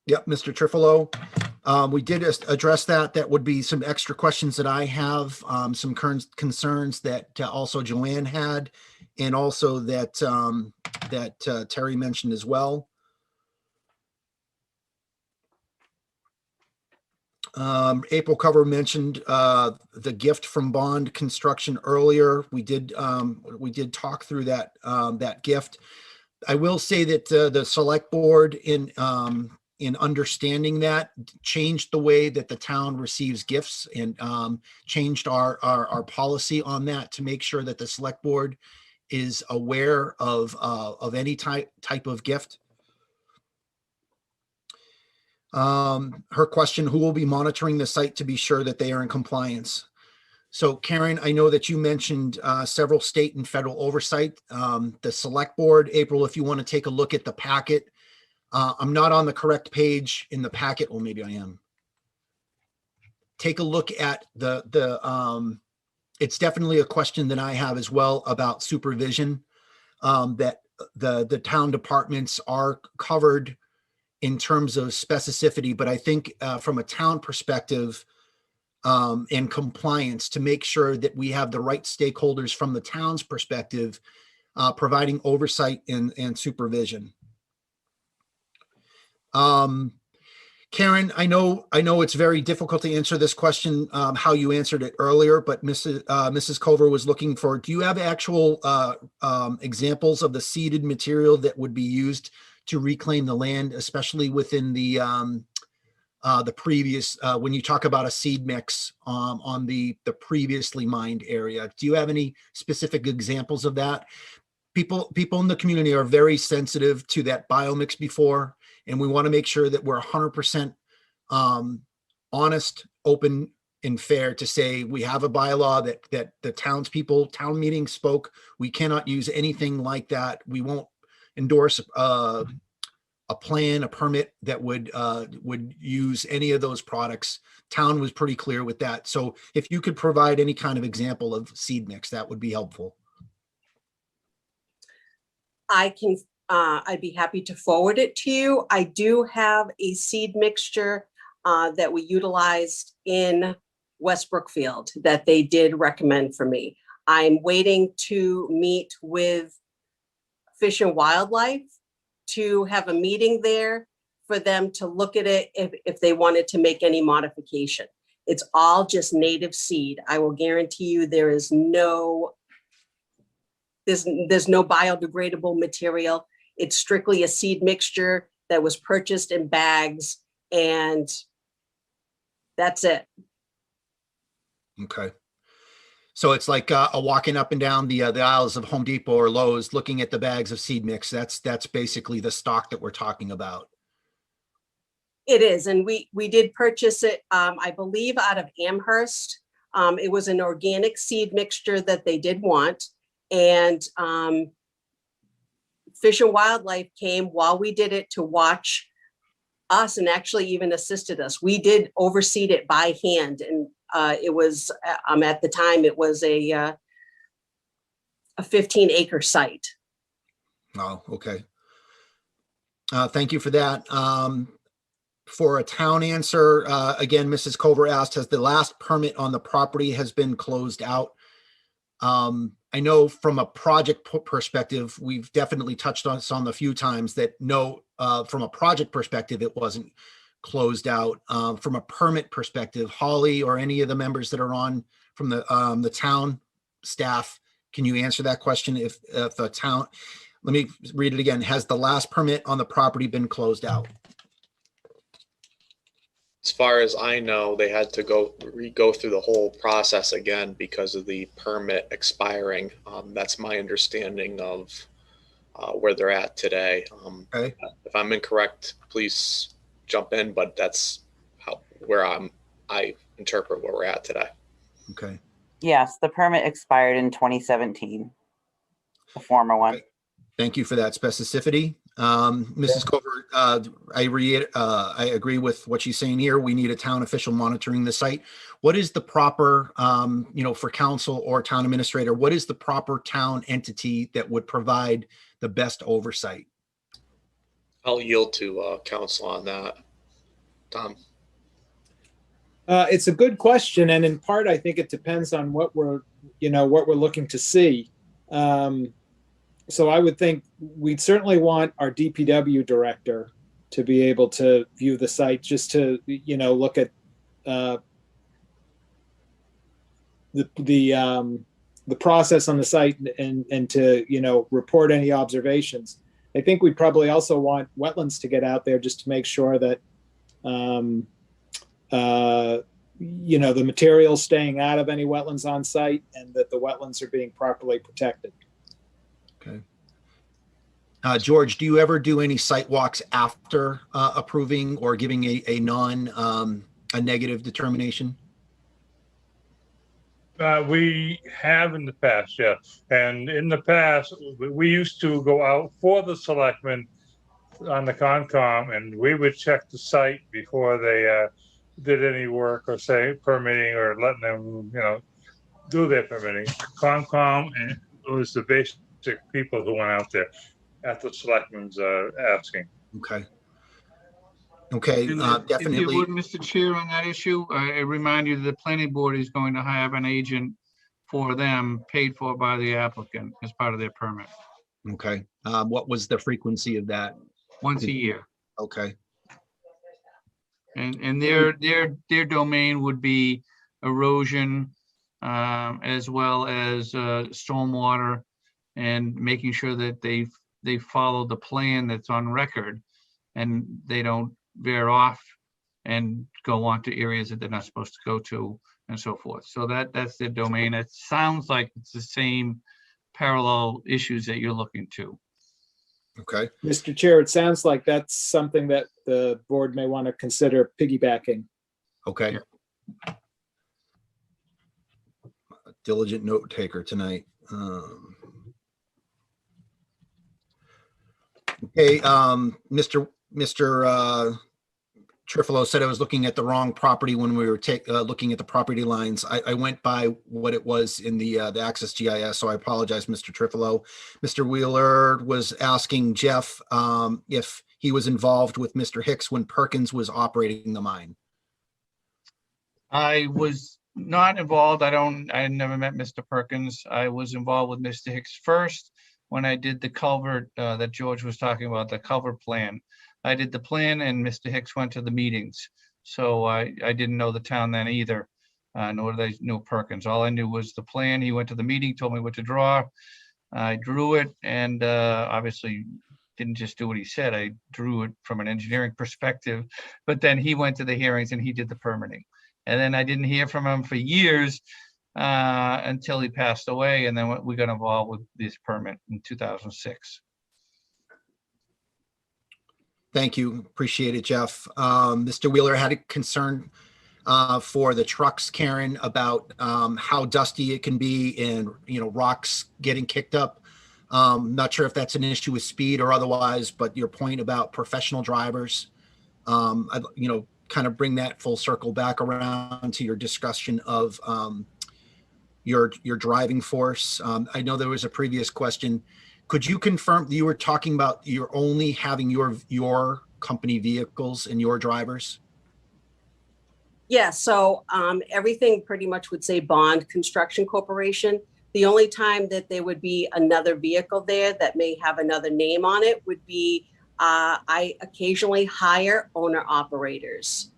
A: Yep, Mr. Trifolo. We did address that. That would be some extra questions that I have, some concerns that also Joanne had, and also that Terry mentioned as well. April Cover mentioned the gift from Bond Construction earlier. We did talk through that that gift. I will say that the select board in understanding that changed the way that the town receives gifts, and changed our policy on that to make sure that the select board is aware of any type of gift. Her question, who will be monitoring the site to be sure that they are in compliance? So Karen, I know that you mentioned several state and federal oversight. The select board, April, if you want to take a look at the packet. I'm not on the correct page in the packet. Well, maybe I am. Take a look at it's definitely a question that I have as well about supervision, that the town departments are covered in terms of specificity, but I think from a town perspective and compliance, to make sure that we have the right stakeholders from the town's perspective, providing oversight and supervision. Karen, I know it's very difficult to answer this question, how you answered it earlier, but Mrs. Culver was looking for, do you have actual examples of the seeded material that would be used to reclaim the land, especially within the previous, when you talk about a seed mix on the previously mined area? Do you have any specific examples of that? People in the community are very sensitive to that biomix before, and we want to make sure that we're 100% honest, open, and fair to say we have a bylaw that the town meeting spoke. We cannot use anything like that. We won't endorse a plan, a permit that would use any of those products. Town was pretty clear with that. So if you could provide any kind of example of seed mix, that would be helpful.
J: I'd be happy to forward it to you. I do have a seed mixture that we utilized in West Brookfield that they did recommend for me. I'm waiting to meet with Fish and Wildlife to have a meeting there for them to look at it if they wanted to make any modification. It's all just native seed. I will guarantee you there is there's no biodegradable material. It's strictly a seed mixture that was purchased in bags, and that's it.
A: Okay. So it's like walking up and down the aisles of Home Depot or Lowe's, looking at the bags of seed mix. That's basically the stock that we're talking about.
J: It is, and we did purchase it, I believe, out of Amherst. It was an organic seed mixture that they did want, and Fish and Wildlife came while we did it to watch us and actually even assisted us. We did overseed it by hand, and it was at the time it was a 15-acre site.
A: Oh, okay. Thank you for that. For a town answer, again, Mrs. Culver asked, has the last permit on the property has been closed out? I know from a project perspective, we've definitely touched on this a few times that no, from a project perspective, it wasn't closed out. From a permit perspective, Holly or any of the members that are on from the town staff, can you answer that question? If the town, let me read it again. Has the last permit on the property been closed out?
G: As far as I know, they had to go through the whole process again because of the permit expiring. That's my understanding of where they're at today.
A: Okay.
G: If I'm incorrect, please jump in, but that's where I interpret where we're at today.
A: Okay.
I: Yes, the permit expired in 2017, the former one.
A: Okay. Thank you for that specificity. Mrs. Culver, I agree with what she's saying here. We need a town official monitoring the site. What is the proper, for council or town administrator, what is the proper town entity that would provide the best oversight?
G: I'll yield to council on that. Tom.
N: It's a good question, and in part, I think it depends on what we're looking to see. So I would think we'd certainly want our DPW director to be able to view the site, just to look at the process on the site and to report any observations. I think we'd probably also want wetlands to get out there just to make sure that the material's staying out of any wetlands on site and that the wetlands are being properly protected.
A: Okay. George, do you ever do any site walks after approving or giving a negative determination?
D: We have in the past, yeah. And in the past, we used to go out for the selectmen on the Concom, and we would check the site before they did any work or say permitting or letting them, do their permitting. Concom, and it was the basic people who went out there at the selectmen's asking.
A: Okay. Okay,
K: And if you
A: definitely.
K: would, Mr. Chair, on that issue, I remind you that the planning board is going to have an agent for them paid for by the applicant as part of their permit,
A: Okay. What was the frequency of that?
K: once a year.
A: Okay.
K: And their domain would be erosion, as well as stormwater, and making sure that they follow the plan that's on record, and they don't veer off and go on to areas that they're not supposed to go to, and so forth. So that's their domain. It sounds like it's the same parallel issues that you're looking to.
A: Okay.
N: Mr. Chair, it sounds like that's something that the board may want to consider piggybacking.
A: Okay. A diligent note taker tonight. Okay, Mr. Trifilo said I was looking at the wrong property when we were looking at the property lines. I went by what it was in the Access GIS, so I apologize, Mr. Trifilo. Mr. Wheeler was asking Jeff if he was involved with Mr. Hicks when Perkins was operating the mine.
K: I was not involved. I never met Mr. Perkins. I was involved with Mr. Hicks first when I did the culvert that George was talking about, the culvert plan. I did the plan and Mr. Hicks went to the meetings. So I didn't know the town then either, nor did I know Perkins. All I knew was the plan. He went to the meeting, told me what to draw. I drew it, and obviously didn't just do what he said. I drew it from an engineering perspective, but then he went to the hearings and he did the permitting. And then I didn't hear from him for years until he passed away. And then we got involved with this permit in 2006.
A: Thank you. Appreciate it, Jeff. Mr. Wheeler had a concern for the trucks, Karen, about how dusty it can be and, rocks getting kicked up. Not sure if that's an issue with speed or otherwise, but your point about professional drivers, kind of bring that full circle back around to your discussion of your driving force. I know there was a previous question. Could you confirm you were talking about you're only having your company vehicles and your drivers?
J: Yeah, so everything pretty much would say Bond Construction Corporation. The only time that there would be another vehicle there that may have another name on it would be I occasionally hire owner operators.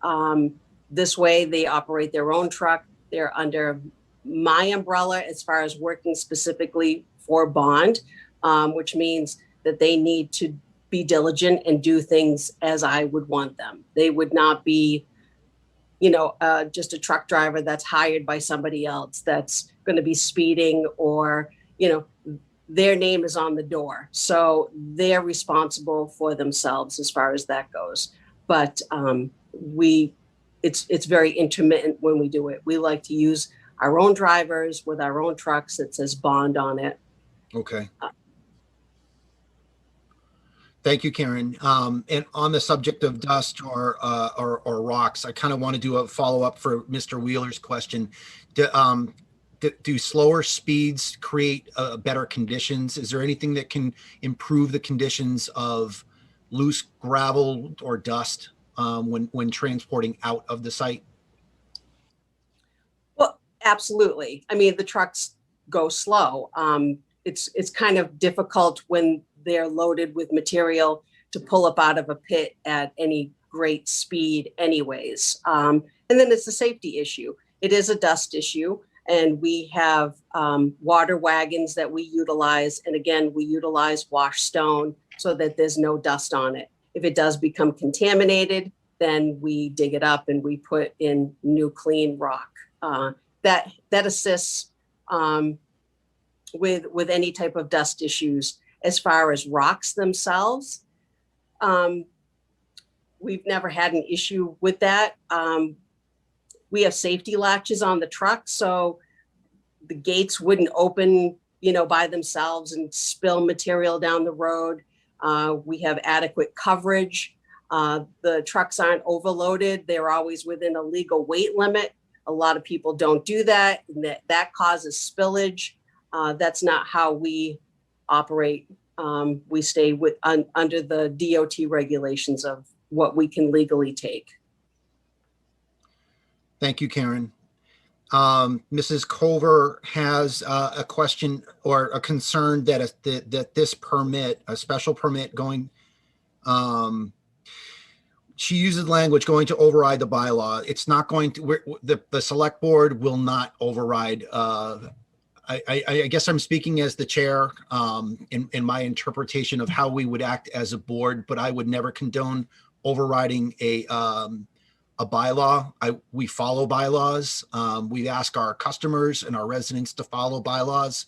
J: This way they operate their own truck. They're under my umbrella as far as working specifically for Bond, which means that they need to be diligent and do things as I would want them. They would not be, just a truck driver that's hired by somebody else that's going to be speeding or, their name is on the door. So they're responsible for themselves as far as that goes. But it's very intermittent when we do it. We like to use our own drivers with our own trucks that says Bond on it.
A: Okay. Thank you, Karen. And on the subject of dust or rocks, I kind of want to do a follow-up for Mr. Wheeler's question. Do slower speeds create better conditions? Is there anything that can improve the conditions of loose gravel or dust when transporting out of the site?
J: Well, absolutely. I mean, the trucks go slow. It's kind of difficult when they're loaded with material to pull up out of a pit at any great speed anyways. And then it's a safety issue. It is a dust issue. And we have water wagons that we utilize. And again, we utilize washed stone so that there's no dust on it. If it does become contaminated, then we dig it up and we put in new clean rock. That assists with any type of dust issues. As far as rocks themselves, we've never had an issue with that. We have safety latches on the truck. So the gates wouldn't open, by themselves and spill material down the road. We have adequate coverage. The trucks aren't overloaded. They're always within a legal weight limit. A lot of people don't do that, and that causes spillage. That's not how we operate. We stay under the DOT regulations of what we can legally take.
A: Thank you, Karen. Mrs. Culver has a question or a concern that this permit, a special permit going, she uses language going to override the bylaw. It's not going to, the select board will not override. I guess I'm speaking as the chair in my interpretation of how we would act as a board, but I would never condone overriding a bylaw. We follow bylaws. We ask our customers and our residents to follow bylaws.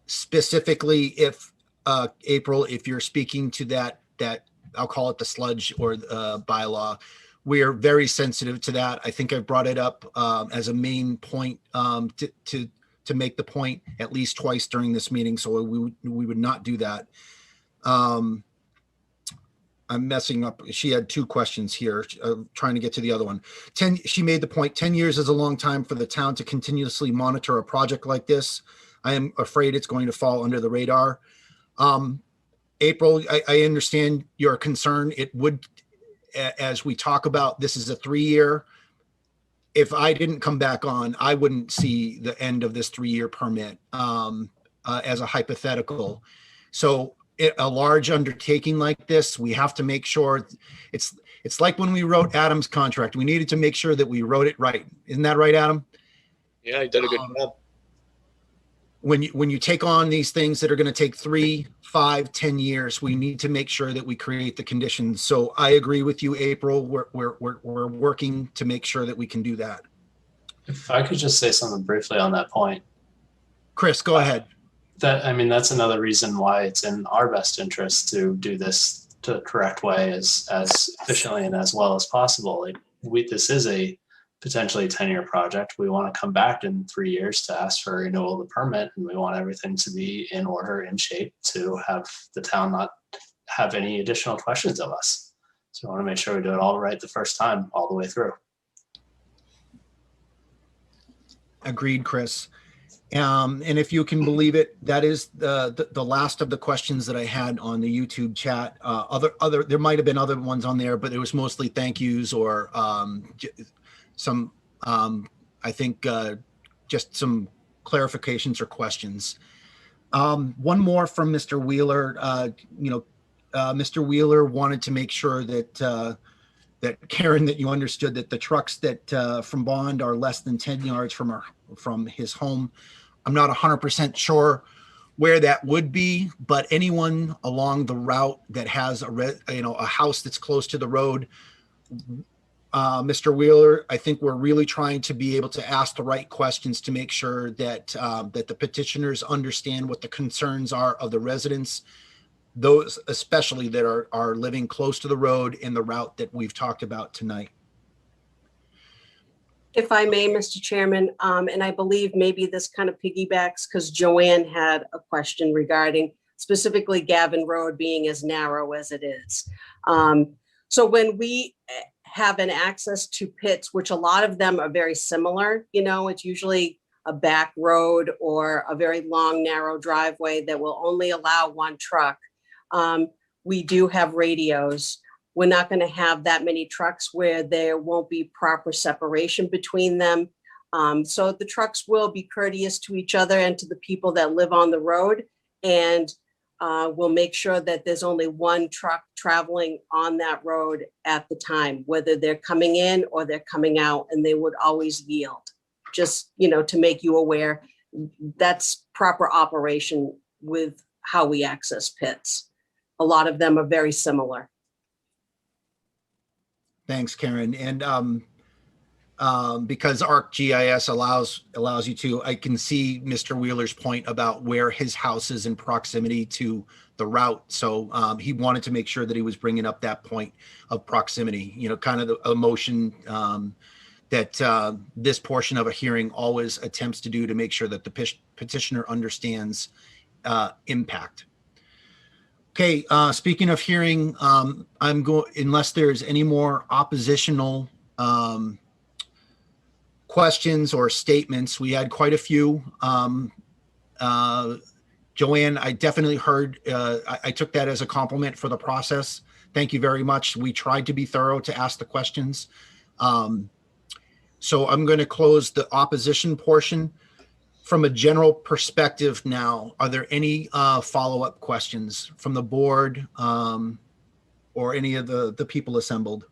A: Specifically, if April, if you're speaking to that I'll call it the sludge or bylaw, we are very sensitive to that. I think I've brought it up as a main point to make the point at least twice during this meeting. So we would not do that. I'm messing up. She had two questions here, trying to get to the other one. She made the point, 10 years is a long time for the town to continuously monitor a project like this. I am afraid it's going to fall under the radar. April, I understand your concern. It would, as we talk about, this is a 3-year. If I didn't come back on, I wouldn't see the end of this 3-year permit as a hypothetical. So a large undertaking like this, we have to make sure it's like when we wrote Adam's contract. We needed to make sure that we wrote it right. Isn't that right, Adam?
G: Yeah, you did a good job.
A: When you take on these things that are going to take 3, 5, 10 years, we need to make sure that we create the conditions. So I agree with you, April. We're working to make sure that we can do that.
C: If I could just say something briefly on that point.
A: Chris, go ahead.
C: That's another reason why it's in our best interest to do this the correct way as efficiently and as well as possible. This is a potentially 10-year project. We want to come back in 3 years to ask for renewal of the permit, and we want everything to be in order, in shape, to have the town not have any additional questions of us. So we want to make sure we do it all right the first time, all the way through.
A: Agreed, Chris. And if you can believe it, that is the last of the questions that I had on the YouTube chat. There might have been other ones on there, but it was mostly thank yous or some, I think, just some clarifications or questions. One more from Mr. Wheeler. Mr. Wheeler wanted to make sure that Karen, that you understood that the trucks that from Bond are less than 10 yards from his home. I'm not 100% sure where that would be, but anyone along the route that has a house that's close to the road, Mr. Wheeler, I think we're really trying to be able to ask the right questions to make sure that that the petitioners understand what the concerns are of the residents, those especially that are living close to the road in the route that we've talked about tonight.
J: If I may, Mr. Chairman, and I believe maybe this kind of piggybacks because Joanne had a question regarding specifically Gavin Road being as narrow as it is. So when we have an access to pits, which a lot of them are very similar, it's usually a back road or a very long, narrow driveway that will only allow one truck. We do have radios. We're not going to have that many trucks where there won't be proper separation between them. So the trucks will be courteous to each other and to the people that live on the road. And we'll make sure that there's only one truck traveling on that road at the time, whether they're coming in or they're coming out, and they would always yield. Just, to make you aware, that's proper operation with how we access pits. A lot of them are very similar.
A: Thanks, Karen. And because ArcGIS allows you to, I can see Mr. Wheeler's point about where his house is in proximity to the route. So he wanted to make sure that he was bringing up that point of proximity, kind of the emotion this portion of a hearing always attempts to do to make sure that the petitioner understands impact. Okay, speaking of hearing, I'm going, unless there's any more oppositional questions or statements, we had quite a few. Joanne, I definitely heard, I took that as a compliment for the process. Thank you very much. We tried to be thorough to ask the questions. So I'm going to close the opposition portion. From a general perspective now, are there any follow-up questions from the board or any of the people assembled?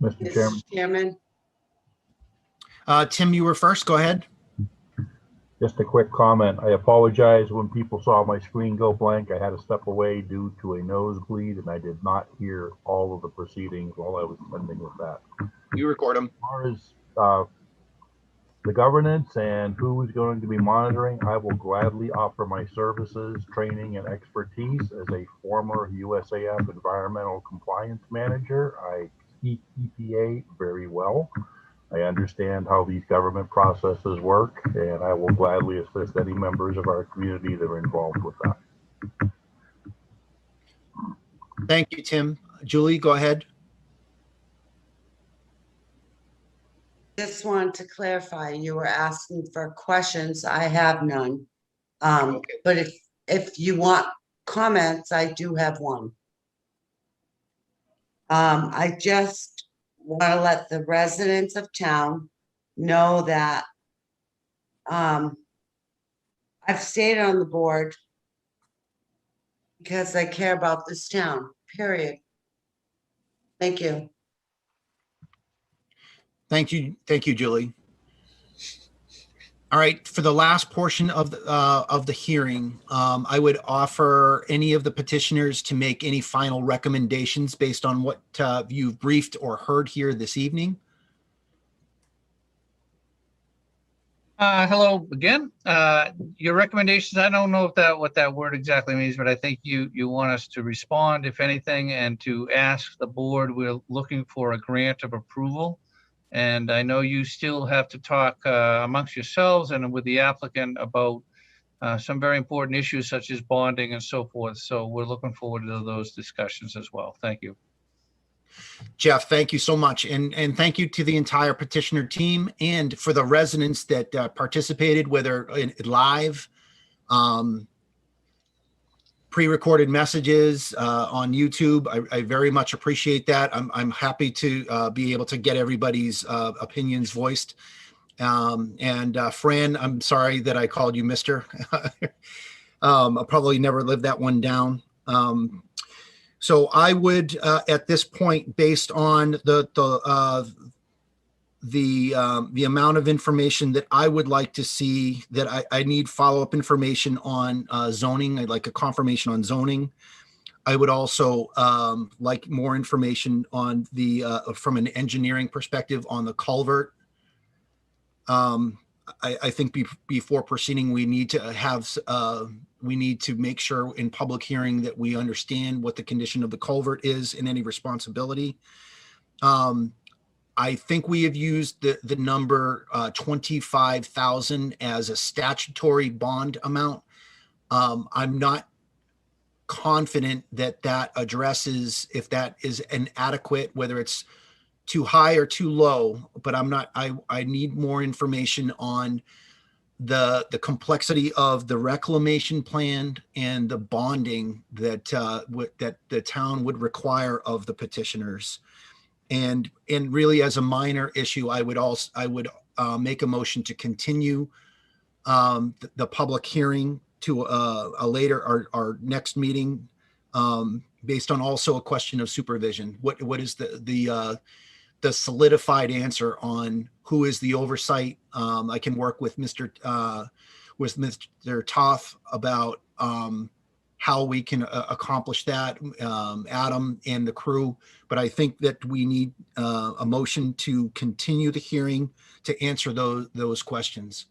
Q: Mr. Chairman.
L: Chairman.
A: Tim, you were first. Go ahead.
Q: Just a quick comment. I apologize when people saw my screen go blank. I had to step away due to a nosebleed, and I did not hear all of the proceedings while I was attending with that.
A: You record them.
Q: As far as the governance and who is going to be monitoring, I will gladly offer my services, training, and expertise as a former USAF environmental compliance manager. I speak EPA very well. I understand how these government processes work, and I will gladly assist any members of our community that are involved with that.
A: Thank you, Tim. Julie, go ahead.
L: Just wanted to clarify, you were asking for questions. I have none. But if you want comments, I do have one. I just want to let the residents of town know that I've stayed on the board because I care about this town, period. Thank you.
A: Thank you, Julie. All right, for the last portion of the hearing, I would offer any of the petitioners to make any final recommendations based on what you've briefed or heard here this evening.
K: Hello again. Your recommendations, I don't know if what that word exactly means, but I think you want us to respond, if anything, and to ask the board. We're looking for a grant of approval. And I know you still have to talk amongst yourselves and with the applicant about some very important issues such as bonding and so forth. So we're looking forward to those discussions as well. Thank you.
A: Jeff, thank you so much. And thank you to the entire petitioner team and for the residents that participated, whether live, pre-recorded messages on YouTube. I very much appreciate that. I'm happy to be able to get everybody's opinions voiced. Fran, I'm sorry that I called you Mr. I'll probably never live that one down. So I would, at this point, based on the amount of information that I would like to see, that I need follow-up information on zoning. I'd like a confirmation on zoning. I would also like more information on the from an engineering perspective on the culvert. I think before proceeding, we need to have we need to make sure in public hearing that we understand what the condition of the culvert is and any responsibility. I think we have used the number 25,000 as a statutory bond amount. I'm not confident that that addresses if that is inadequate, whether it's too high or too low, but I need more information on the complexity of the reclamation plan and the bonding that that the town would require of the petitioners. And really, as a minor issue, I would make a motion to continue the public hearing to a later our next meeting, based on also a question of supervision. What is the solidified answer on who is the oversight? I can work with Mr. Toth about how we can accomplish that, Adam and the crew. But I think that we need a motion to continue the hearing to answer those questions.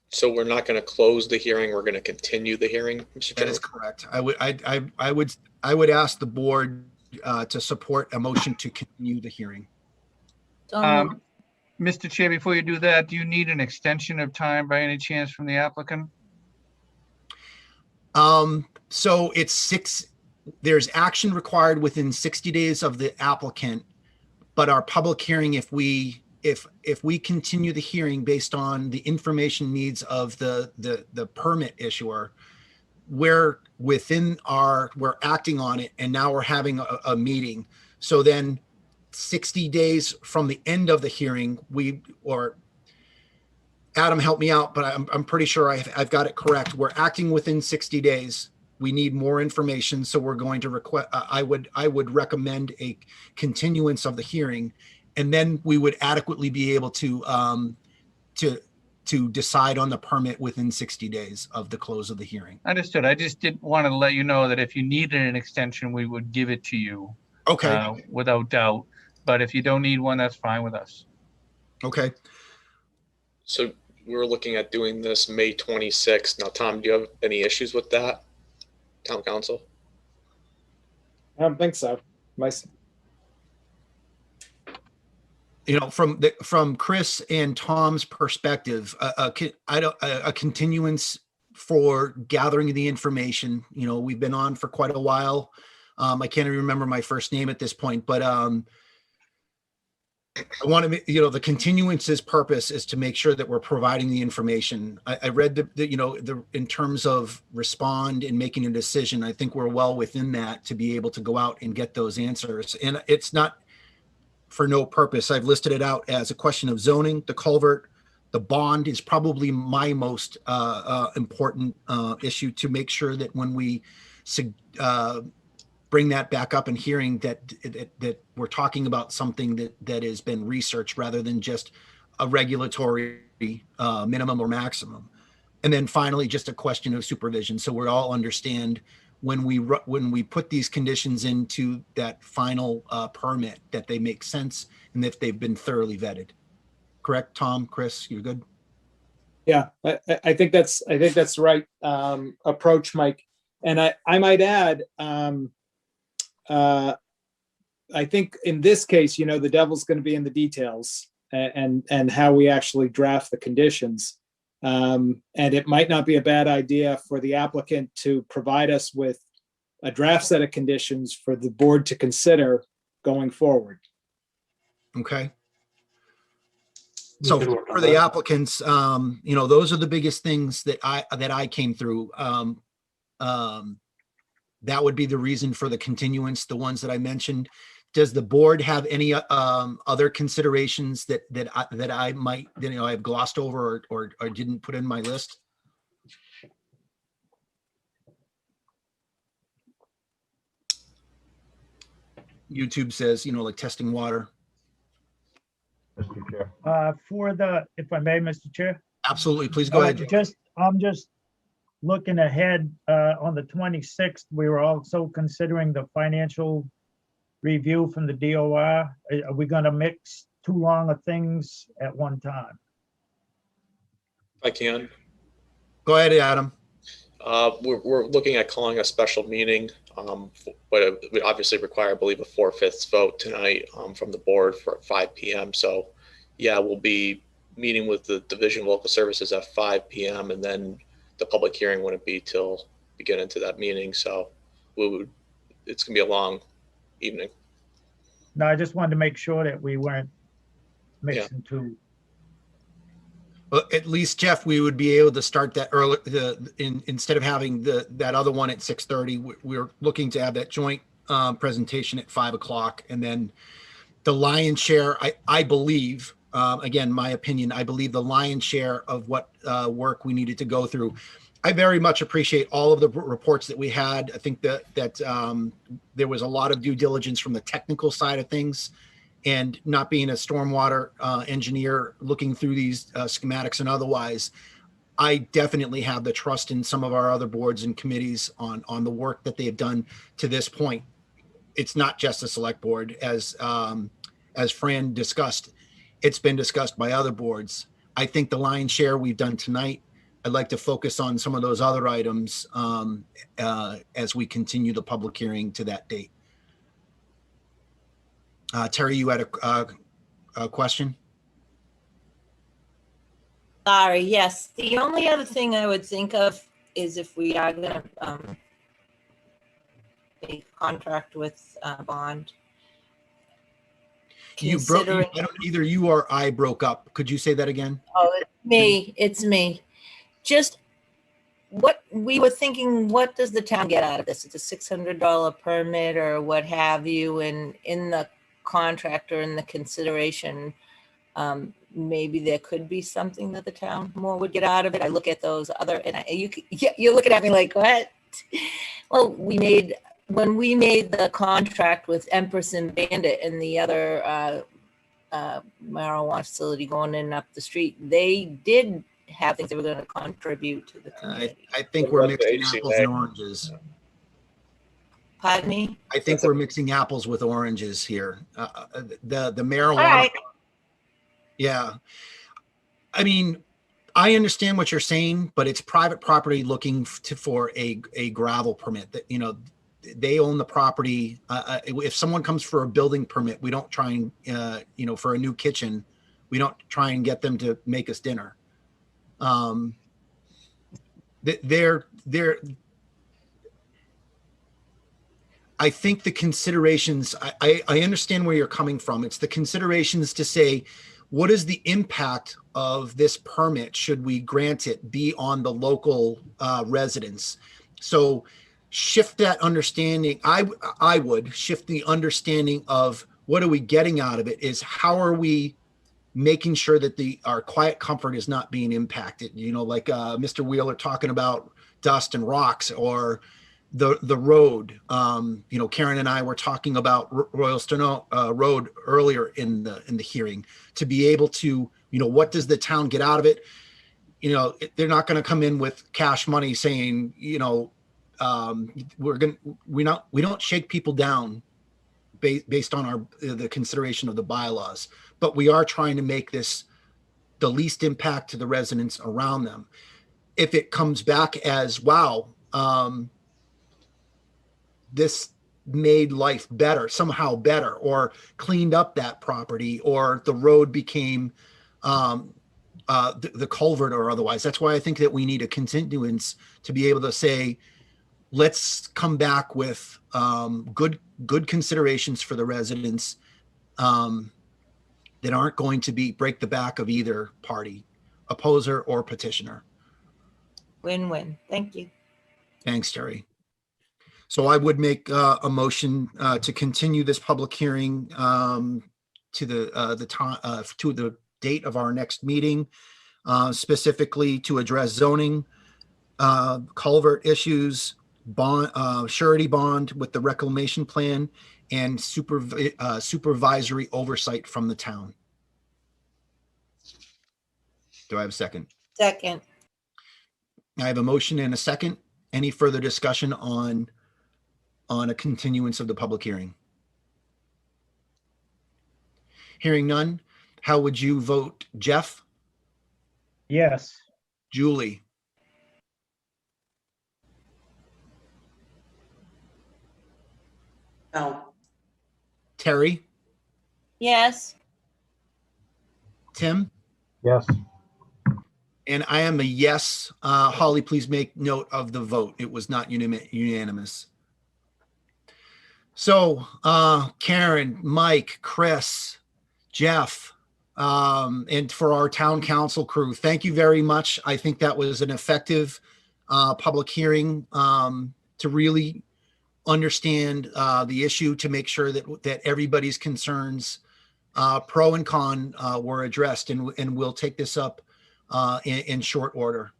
G: So we're not going to close the hearing. We're going to continue the hearing, Mr.
A: That
G: Chairman?
A: is correct. I would ask the board to support a motion to continue the hearing.
K: Mr. Chair, before you do that, do you need an extension of time by any chance from the applicant?
A: So there's action required within 60 days of the applicant, but our public hearing, if we continue the hearing based on the information needs of the permit issuer, we're acting on it, and now we're having a meeting. So then 60 days from the end of the hearing, Adam, help me out, but I'm pretty sure I've got it correct. We're acting within 60 days. We need more information, so we're going to request. I would recommend a continuance of the hearing, and then we would adequately be able to decide on the permit within 60 days of the close of the hearing.
K: Understood. I just didn't want to let you know that if you needed an extension, we would give it to you.
A: Okay.
K: Without doubt. But if you don't need one, that's fine with us.
A: Okay.
G: So we're looking at doing this May 26th. Now, Tom, do you have any issues with that? Town council?
N: I don't think so.
A: From Chris and Tom's perspective, a continuance for gathering the information. We've been on for quite a while. I can't even remember my first name at this point, but I want to, the continuance's purpose is to make sure that we're providing the information. I read in terms of respond and making a decision, I think we're well within that to be able to go out and get those answers. And it's not for no purpose. I've listed it out as a question of zoning, the culvert, the bond is probably my most important issue, to make sure that when we bring that back up in hearing, that we're talking about something that has been researched rather than just a regulatory minimum or maximum. And then finally, just a question of supervision. So we all understand when we put these conditions into that final permit, that they make sense and that they've been thoroughly vetted. Correct, Tom, Chris, you're good?
N: Yeah, I think that's the right approach, Mike. And I might add, I think in this case, the devil's going to be in the details and how we actually draft the conditions. And it might not be a bad idea for the applicant to provide us with a draft set of conditions for the board to consider going forward.
A: Okay. So for the applicants, those are the biggest things that I came through. That would be the reason for the continuance, the ones that I mentioned. Does the board have any other considerations that I might, I've glossed over or didn't put in my list? YouTube says, like testing water.
Q: Mr. Chair.
F: If I may, Mr. Chair.
A: Absolutely, please go ahead.
F: I'm just looking ahead, on the 26th, we were also considering the financial review from the DOR. Are we going to mix too long of things at one time?
G: If I can.
A: Go ahead, Adam.
G: We're looking at calling a special meeting, but it would obviously require, I believe, a 4/5 vote tonight from the board for 5 p.m. So, yeah, we'll be meeting with the Division of Local Services at 5 p.m. and then the public hearing wouldn't be till we get into that meeting. So it's gonna be a long evening.
F: No, I just wanted to make sure that we weren't mixing two.
A: Well, at least, Jeff, we would be able to start that early. Instead of having that other one at 6:30, we're looking to have that joint presentation at 5 o'clock, and then the lion's share. I believe, again, my opinion, I believe the lion's share of what work we needed to go through. I very much appreciate all of the reports that we had. I think that there was a lot of due diligence from the technical side of things, and not being a stormwater engineer looking through these schematics and otherwise, I definitely have the trust in some of our other boards and committees on the work that they have done to this point. It's not just the select board, as Fran discussed. It's been discussed by other boards. I think the lion's share we've done tonight. I'd like to focus on some of those other items as we continue the public hearing to that date. Terry, you had a question?
E: Sorry, yes. The only other thing I would think of is if we are gonna a contract with bond.
A: You broke, either you or I broke up. Could you say that again?
E: Oh, it's me. Just what we were thinking, what does the town get out of this? It's a $600 permit or what have you, and in the contract or in the consideration, maybe there could be something that the town more would get out of it. I look at those other, and you're looking at me like, what? Well, when we made the contract with Empress and Bandit and the other marijuana facility going in up the street, they did have things they were going to contribute to the community.
A: I think we're mixing apples and oranges.
E: Pardon me?
A: I think we're mixing apples with oranges here. The marijuana.
E: All right.
A: Yeah. I mean, I understand what you're saying, but it's private property looking for a gravel permit. That, you know, they own the property. If someone comes for a building permit, we don't try and, you know, for a new kitchen, we don't try and get them to make us dinner. I think the considerations, I understand where you're coming from. It's the considerations to say, what is the impact of this permit should we grant it be on the local residents? So shift that understanding. I would shift the understanding of what are we getting out of it is how are we making sure that our quiet comfort is not being impacted. You know, like Mr. Wheeler talking about dust and rocks or the road. You know, Karen and I were talking about Royalston Road earlier in the hearing to be able to, you know, what does the town get out of it? You know, they're not going to come in with cash money saying, you know, we don't shake people down based on the consideration of the bylaws, but we are trying to make this the least impact to the residents around them. If it comes back as, wow, this made life better, somehow better, or cleaned up that property, or the road became the culvert or otherwise. That's why I think that we need a continuance to be able to say, let's come back with good considerations for the residents that aren't going to break the back of either party, opposer or petitioner.
E: Win-win. Thank you.
A: Thanks, Terry. So I would make a motion to continue this public hearing to the date of our next meeting, specifically to address zoning, culvert issues, bond, surety bond with the reclamation plan, and supervisory oversight from the town. Do I have a second?
E: Second.
A: I have a motion and a second. Any further discussion on a continuance of the public hearing? Hearing none, how would you vote, Jeff?
F: Yes.
A: Julie?
L: No.
A: Terry?
E: Yes.
A: Tim?
Q: Yes.
A: And I am a yes. Holly, please make note of the vote. It was not unanimous. So Karen, Mike, Chris, Jeff, and for our town council crew, thank you very much. I think that was an effective public hearing to really understand the issue, to make sure that everybody's concerns, pro and con, were addressed, and we'll take this up in short order.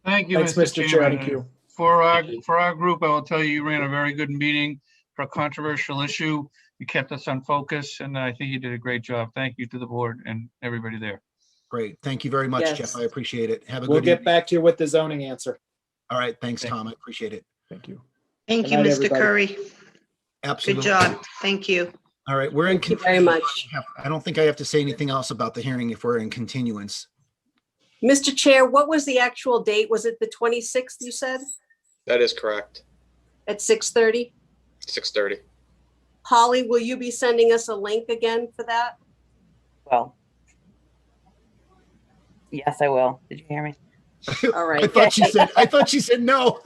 K: Thank you,
N: Thanks, Mr. Chair.
K: Chairman.
N: Thank you.
K: For our group, I will tell you, you ran a very good meeting for a controversial issue. You kept us on focus, and I think you did a great job. Thank you to the board and everybody there.
A: Great. Thank you very much,
N: Yes.
A: Jeff. I appreciate it. Have a
N: We'll
A: good
N: get
A: evening.
N: back to you with the zoning answer.
A: All right. Thanks, Tom. I appreciate it.
O: Thank you.
M: Thank
N: Good
M: you,
N: night,
M: Mr.
N: everybody.
M: Curry.
A: Absolutely.
M: Good job. Thank you.
A: All right. We're in.
J: Thank you very much.
A: I don't think I have to say anything else about the hearing if we're in continuance.
J: Mr. Chair, what was the actual date? Was it the 26th, you said,
G: That is correct.
J: at 6:30?
G: 6:30.
J: Holly, will you be sending us a link again for that?
I: Well, yes, I will. Did you hear me?
J: All right.
A: I thought she said no.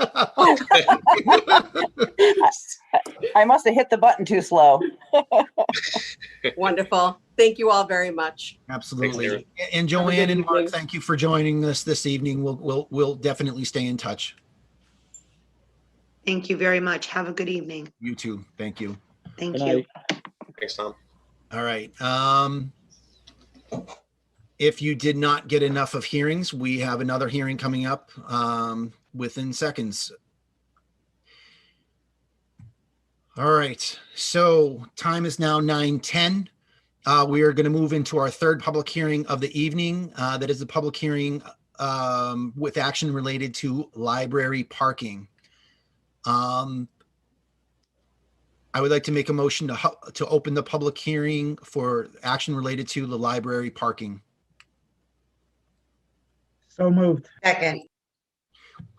I: I must have hit the button too slow.
J: Wonderful. Thank you all very much.
A: Absolutely. And Joanne and Mark, thank you for joining us this evening. We'll definitely stay in touch.
M: Thank you very much. Have a good evening.
A: You too. Thank you.
M: Thank
N: Good
M: you.
N: night.
G: Thanks, Tom.
A: All right. If you did not get enough of hearings, we have another hearing coming up within seconds. All right. So time is now 9:10. We are going to move into our third public hearing of the evening. That is a public hearing with action related to library parking. I would like to make a motion to open the public hearing for action related to the library parking.
F: So moved.
L: Second.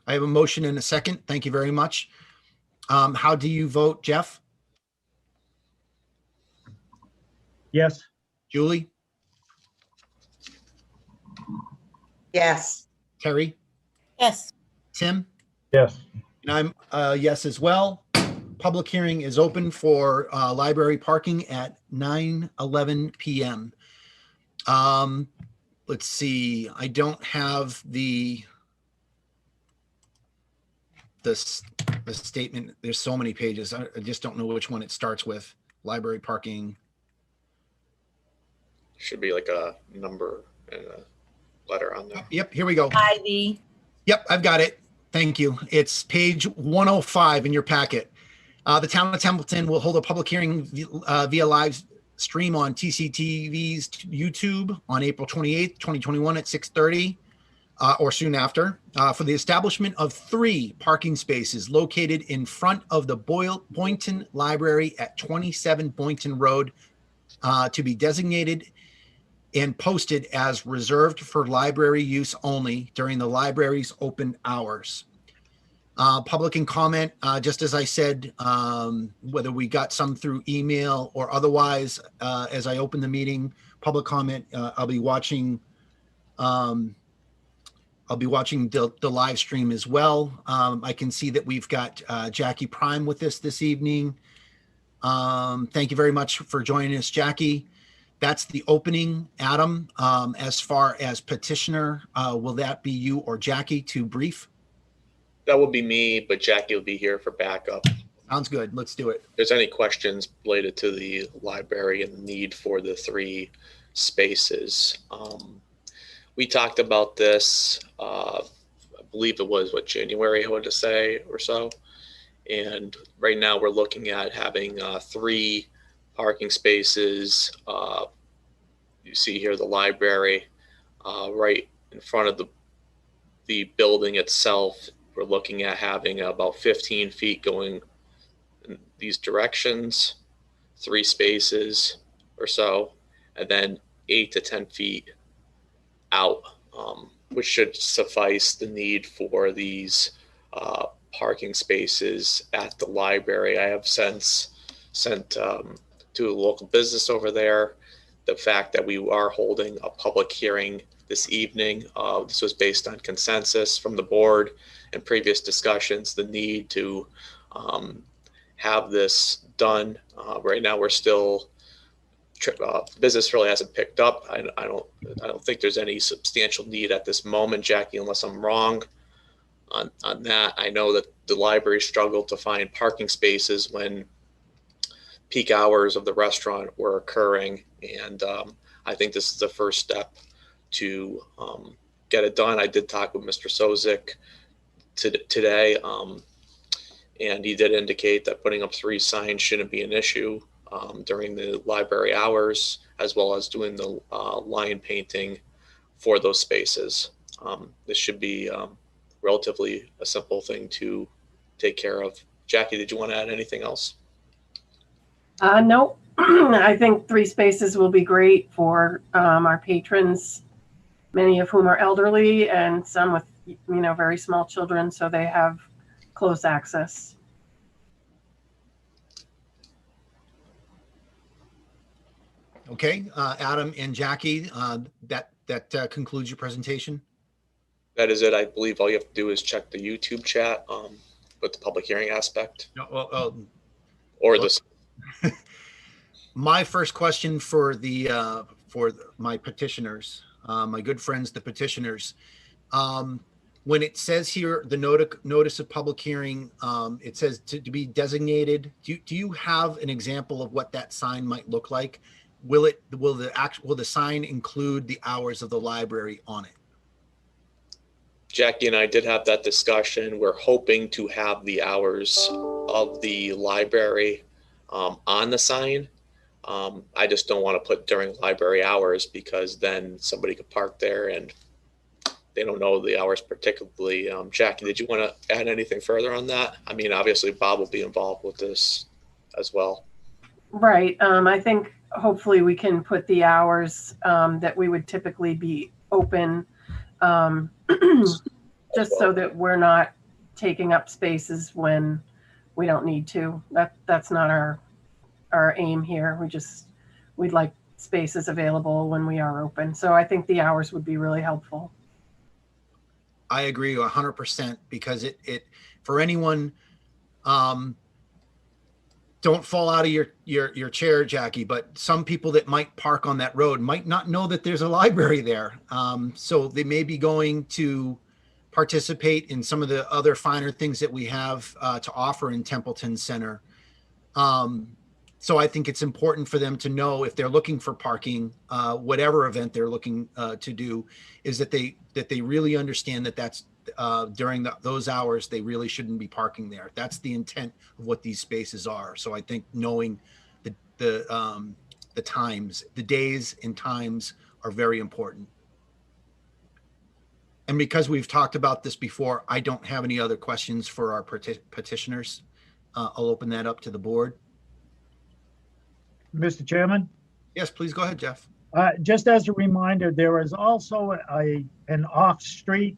A: I have a motion and a second. Thank you very much. How do you vote, Jeff?
F: Yes.
A: Julie?
L: Yes.
A: Terry?
E: Yes.
A: Tim?
Q: Yes.
A: And I'm a yes as well. Public hearing is open for library parking at 9:11 p.m. Let's see. I don't have the statement. There's so many pages. I just don't know which one it starts with. Library parking.
G: Should be like a number and a letter on there.
A: Yep, here we go.
E: ID.
A: Yep, I've got it. Thank you. It's page 105 in your packet. The town of Templeton will hold a public hearing via live stream on TCTV's YouTube on April 28th, 2021 at 6:30 or soon after for the establishment of 3 parking spaces located in front of the Boynton Library at 27 Boynton Road to be designated and posted as reserved for library use only during the library's open hours. Public and comment, just as I said, whether we got some through email or otherwise, as I open the meeting, public comment, I'll be watching the live stream as well. I can see that we've got Jackie Prime with us this evening. Thank you very much for joining us, Jackie. That's the opening. Adam, as far as petitioner, will that be you or Jackie to brief?
G: That will be me, but Jackie will be here for backup.
A: Sounds good. Let's do it.
G: If there's any questions related to the library and the need for the 3 spaces. We talked about this, I believe it was January, I want to say, or so. And right now we're looking at having 3 parking spaces. You see here the library right in front of the building itself. We're looking at having about 15 feet going in these directions, 3 spaces or so, and then 8 to 10 feet out, which should suffice the need for these parking spaces at the library. I have since sent to a local business over there the fact that we are holding a public hearing this evening. This was based on consensus from the board and previous discussions, the need to have this done. Right now, we're still business really hasn't picked up. I don't think there's any substantial need at this moment, Jackie, unless I'm wrong on that. I know that the library struggled to find parking spaces when peak hours of the restaurant were occurring, and I think this is the first step to get it done. I did talk with Mr. Sozik today, and he did indicate that putting up 3 signs shouldn't be an issue during the library hours, as well as doing the line painting for those spaces. This should be relatively a simple thing to take care of. Jackie, did you want to add anything else?
R: No, I think 3 spaces will be great for our patrons many of whom are elderly and some with, very small children, so they have close access.
A: Okay, Adam and Jackie, that concludes your presentation.
G: That is it. I believe all you have to do is check the YouTube chat with the public hearing aspect.
A: No, well,
G: Or this.
A: My first question for my petitioners, my good friends, the petitioners, when it says here, the notice of public hearing, it says to be designated. Do you have an example of what that sign might look like? Will the sign include the hours of the library on it?
G: Jackie and I did have that discussion. We're hoping to have the hours of the library on the sign. I just don't want to put during library hours, because then somebody could park there and they don't know the hours particularly. Jackie, did you want to add anything further on that? I mean, obviously Bob will be involved with this as well.
R: Right. I think hopefully we can put the hours that we would typically be open, just so that we're not taking up spaces when we don't need to. That's not our aim here. We'd like spaces available when we are open. So I think the hours would be really helpful.
A: I agree 100%, because it for anyone, don't fall out of your chair, Jackie, but some people that might park on that road might not know that there's a library there. So they may be going to participate in some of the other finer things that we have to offer in Templeton Center. So I think it's important for them to know, if they're looking for parking, whatever event they're looking to do, is that they really understand that that's during those hours, they really shouldn't be parking there. That's the intent of what these spaces are. So I think knowing the times, the days and times are very important. And because we've talked about this before, I don't have any other questions for our petitioners. I'll open that up to the board.
F: Mr. Chairman?
A: Yes, please go ahead, Jeff.
F: Just as a reminder, there is also an off-street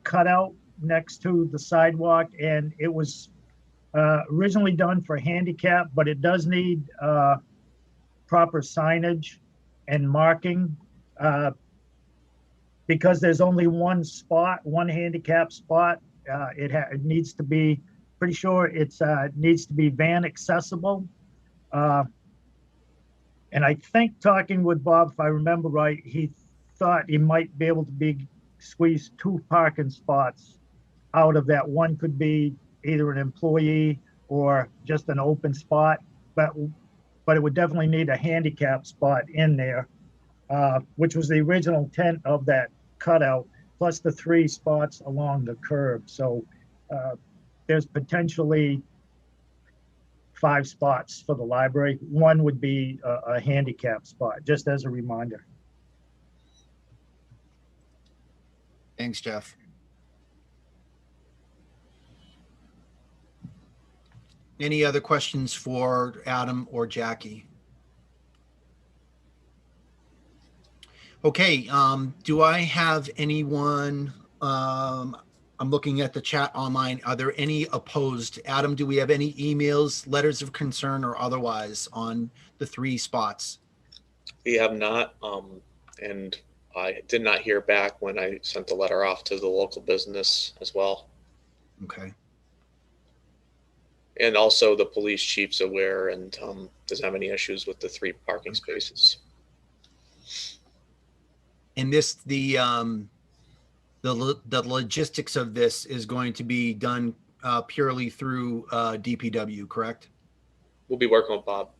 F: cutout next to the sidewalk, and it was originally done for handicap, but it does need proper signage and marking because there's only one handicap spot. It needs to be, pretty sure it needs to be van accessible. And I think, talking with Bob, if I remember right, he thought he might be able to squeeze 2 parking spots out of that. One could be either an employee or just an open spot, but it would definitely need a handicap spot in there, which was the original intent of that cutout, plus the 3 spots along the curb. So there's potentially 5 spots for the library. One would be a handicap spot, just as a reminder.
A: Thanks, Jeff. Any other questions for Adam or Jackie? Okay, do I have anyone, I'm looking at the chat online. Are there any opposed? Adam, do we have any emails, letters of concern or otherwise on the 3 spots?
G: We have not, and I did not hear back when I sent the letter off to the local business as well.
A: Okay.
G: And also the police chief's aware and doesn't have any issues with the 3 parking spaces.
A: And this, the logistics of this is going to be done purely through DPW, correct?
G: We'll be working with Bob.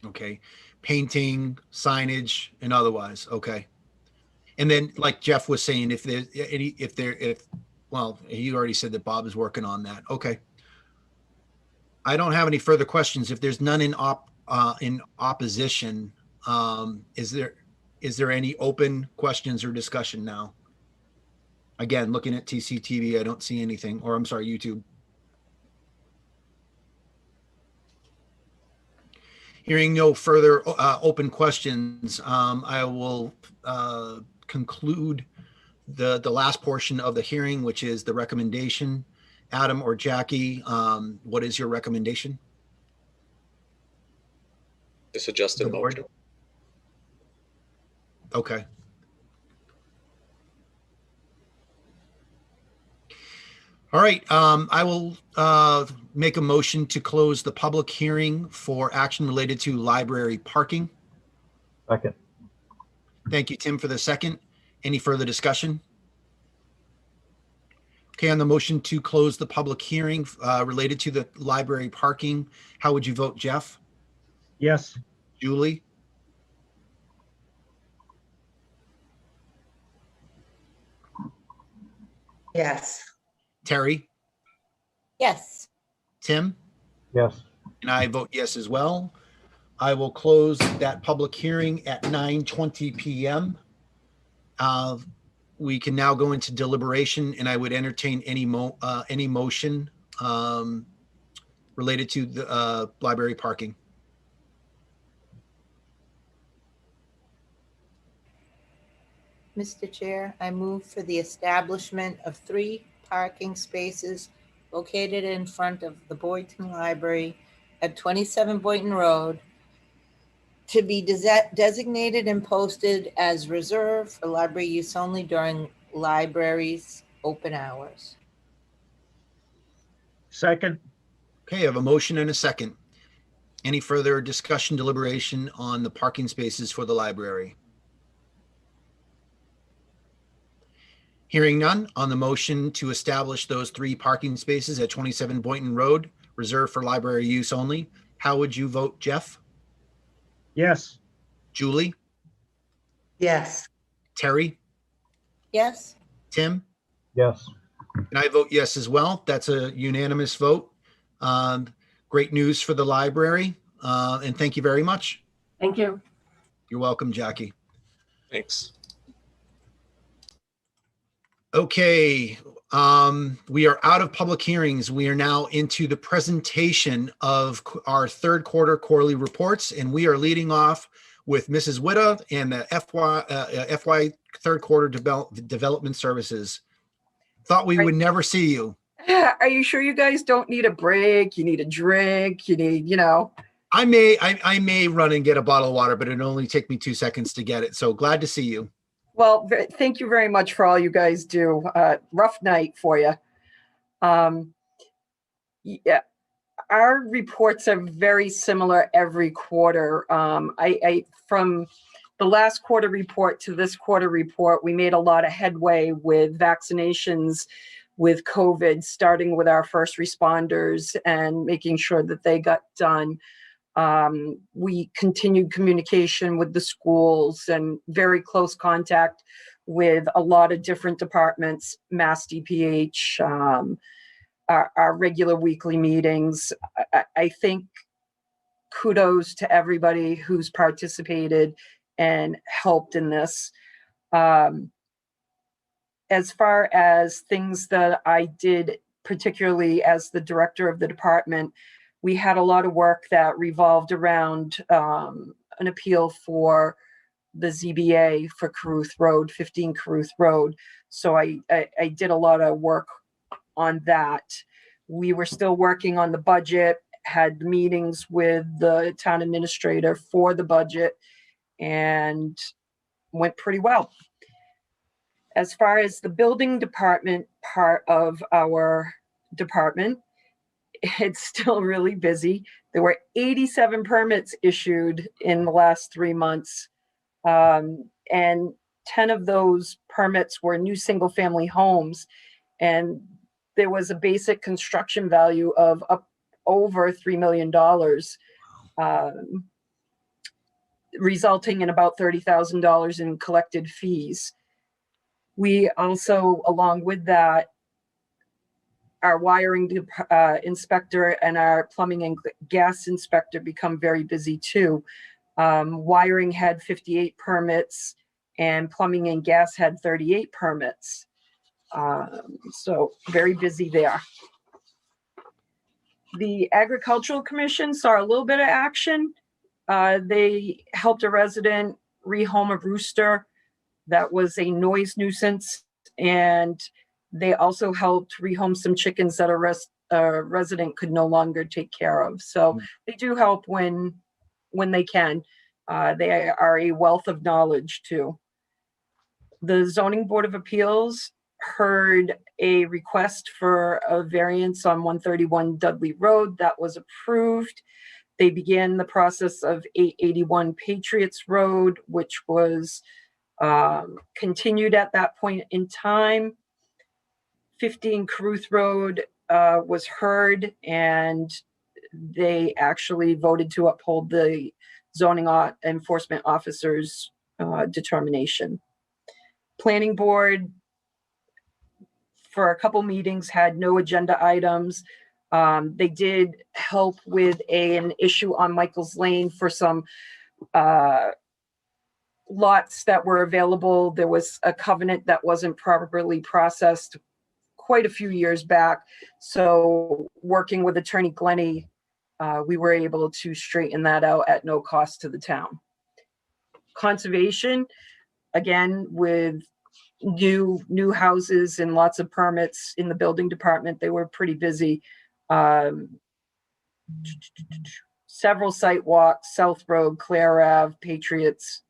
A: Okay. Painting, signage, and otherwise. Okay. And then, like Jeff was saying, if well, he already said that Bob is working on that. Okay. I don't have any further questions. If there's none in opposition, is there any open questions or discussion now? Again, looking at TCTV, I don't see anything, or I'm sorry, YouTube. Hearing no further open questions, I will conclude the last portion of the hearing, which is the recommendation. Adam or Jackie, what is your recommendation?
G: The suggested
A: The board?
G: motion.
A: Okay. All right, I will make a motion to close the public hearing for action related to library parking.
Q: Second.
A: Thank you, Tim, for the second. Any further discussion? Okay, on the motion to close the public hearing related to the library parking, how would you vote, Jeff?
F: Yes.
A: Julie?
L: Yes.
A: Terry?
E: Yes.
A: Tim?
Q: Yes.
A: And I vote yes as well. I will close that public hearing at 9:20 p.m. We can now go into deliberation, and I would entertain any motion related to the library parking.
E: Mr. Chair, I move for the establishment of 3 parking spaces located in front of the Boynton Library at 27 Boynton Road to be designated and posted as reserved for library use only during library's open hours.
F: Second.
A: Okay, I have a motion and a second. Any further discussion, deliberation on the parking spaces for the library? Hearing none, on the motion to establish those 3 parking spaces at 27 Boynton Road, reserved for library use only, how would you vote, Jeff?
F: Yes.
A: Julie?
L: Yes.
A: Terry?
E: Yes.
A: Tim?
Q: Yes.
A: And I vote yes as well. That's a unanimous vote. Great news for the library, and thank you very much.
R: Thank you.
A: You're welcome, Jackie.
G: Thanks.
A: Okay, we are out of public hearings. We are now into the presentation of our third quarter quarterly reports, and we are leading off with Mrs. Witta and the FY third quarter development services. Thought we would never see you.
S: Are you sure you guys don't need a break? You need a drink? You need, you know.
A: I may run and get a bottle of water, but it'd only take me 2 seconds to get it. So glad to see you.
S: Well, thank you very much for all you guys do. Rough night for you. Yeah, our reports are very similar every quarter. From the last quarter report to this quarter report, we made a lot of headway with vaccinations with COVID, starting with our first responders and making sure that they got done. We continued communication with the schools and very close contact with a lot of different departments, Mass DPH, our regular weekly meetings. I think kudos to everybody who's participated and helped in this. As far as things that I did, particularly as the director of the department, we had a lot of work that revolved around an appeal for the ZBA for Caruth Road, 15 Caruth Road. So I did a lot of work on that. We were still working on the budget, had meetings with the town administrator for the budget, and went pretty well. As far as the building department part of our department, it's still really busy. There were 87 permits issued in the last 3 months. And 10 of those permits were new single family homes. And there was a basic construction value of up over $3 million, resulting in about $30,000 in collected fees. We also, along with that, our wiring inspector and our plumbing and gas inspector become very busy too. Wiring had 58 permits and plumbing and gas had 38 permits. So very busy there. The Agricultural Commission saw a little bit of action. They helped a resident rehome a rooster That was a noise nuisance, and they also helped rehome some chickens that a resident could no longer take care of. So they do help when they can. They are a wealth of knowledge too. The Zoning Board of Appeals heard a request for a variance on 131 Dudley Road. That was approved. They began the process of 881 Patriots Road, which was continued at that point in time. 15 Caruth Road was heard, and they actually voted to uphold the zoning enforcement officer's determination. Planning Board, for a couple meetings, had no agenda items. They did help with an issue on Michael's Lane for some lots that were available. There was a covenant that wasn't properly processed quite a few years back. So working with Attorney Glennie, we were able to straighten that out at no cost to the town. Conservation, again, with new houses and lots of permits in the building department, they were pretty busy. Several site walks, South Road, Clare Ave, Patriots,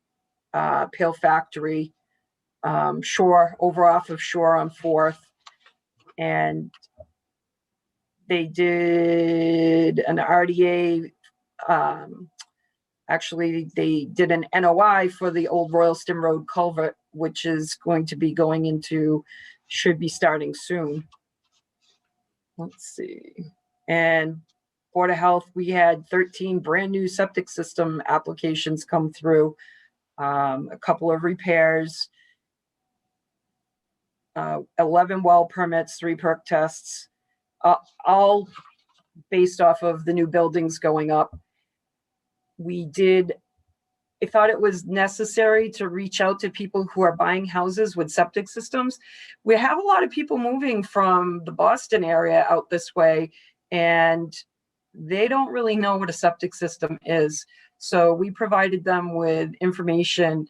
S: Pale Factory, Shore, over off of Shore on 4th. And they did an RDA, actually they did an NOI for the old Royalston Road culvert, which is going to be going into, should be starting soon. Let's see. And Board of Health, we had 13 brand new septic system applications come through, a couple of repairs, 11 well permits, 3 perk tests, all based off of the new buildings going up. I thought it was necessary to reach out to people who are buying houses with septic systems. We have a lot of people moving from the Boston area out this way, and they don't really know what a septic system is. So we provided them with information,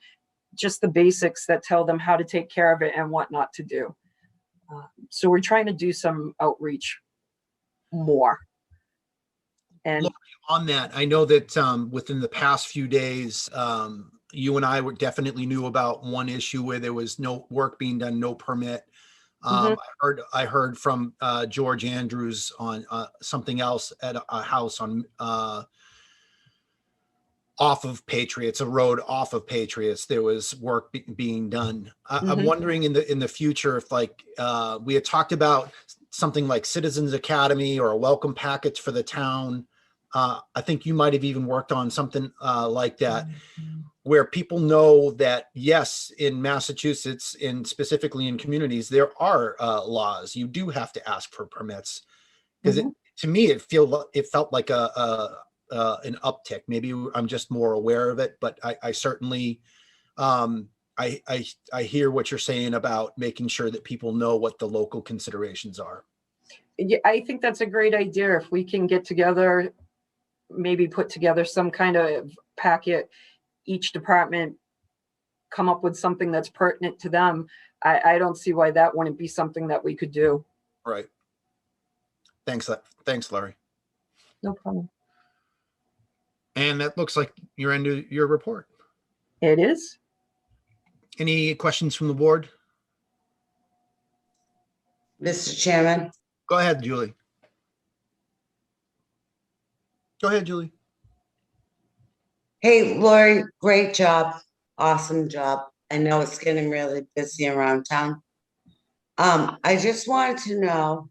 S: just the basics that tell them how to take care of it and what not to do. So we're trying to do some outreach more. And
A: Look, on that, I know that within the past few days, you and I definitely knew about one issue where there was no work being done, no permit. I heard from George Andrews on something else at a house on off of Patriots, a road off of Patriots. There was work being done. I'm wondering in the future if, like, we had talked about something like Citizens Academy or a welcome package for the town. I think you might have even worked on something like that, where people know that, yes, in Massachusetts, and specifically in communities, there are laws. You do have to ask for permits, because to me, it felt like an uptick. Maybe I'm just more aware of it, but I certainly, I hear what you're saying about making sure that people know what the local considerations are.
S: yeah, I think that's a great idea. If we can get together, maybe put together some kind of packet, each department come up with something that's pertinent to them. I don't see why that wouldn't be something that we could do.
A: Right. Thanks, Larry.
S: No problem.
A: And that looks like you're into your report.
S: It is.
A: Any questions from the board?
L: Mr. Chairman?
A: Go ahead, Julie. Go ahead, Julie.
L: Hey, Lori, great job. Awesome job. I know it's getting really busy around town. I just wanted to know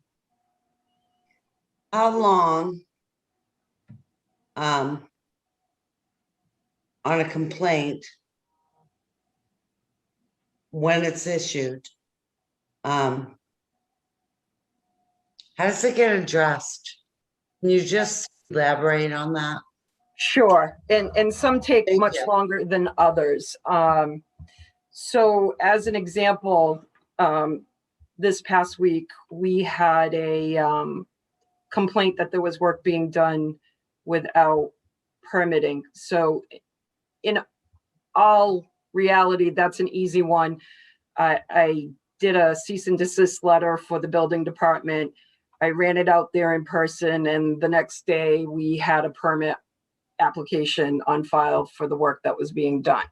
L: how long on a complaint, when it's issued, how does it get addressed? Can you just elaborate on that?
S: Sure. And some take much longer than others. So as an example, this past week, we had a complaint that there was work being done without permitting. So in all reality, that's an easy one. I did a cease and desist letter for the building department. I ran it out there in person, and the next day we had a permit application on file for the work that was being done.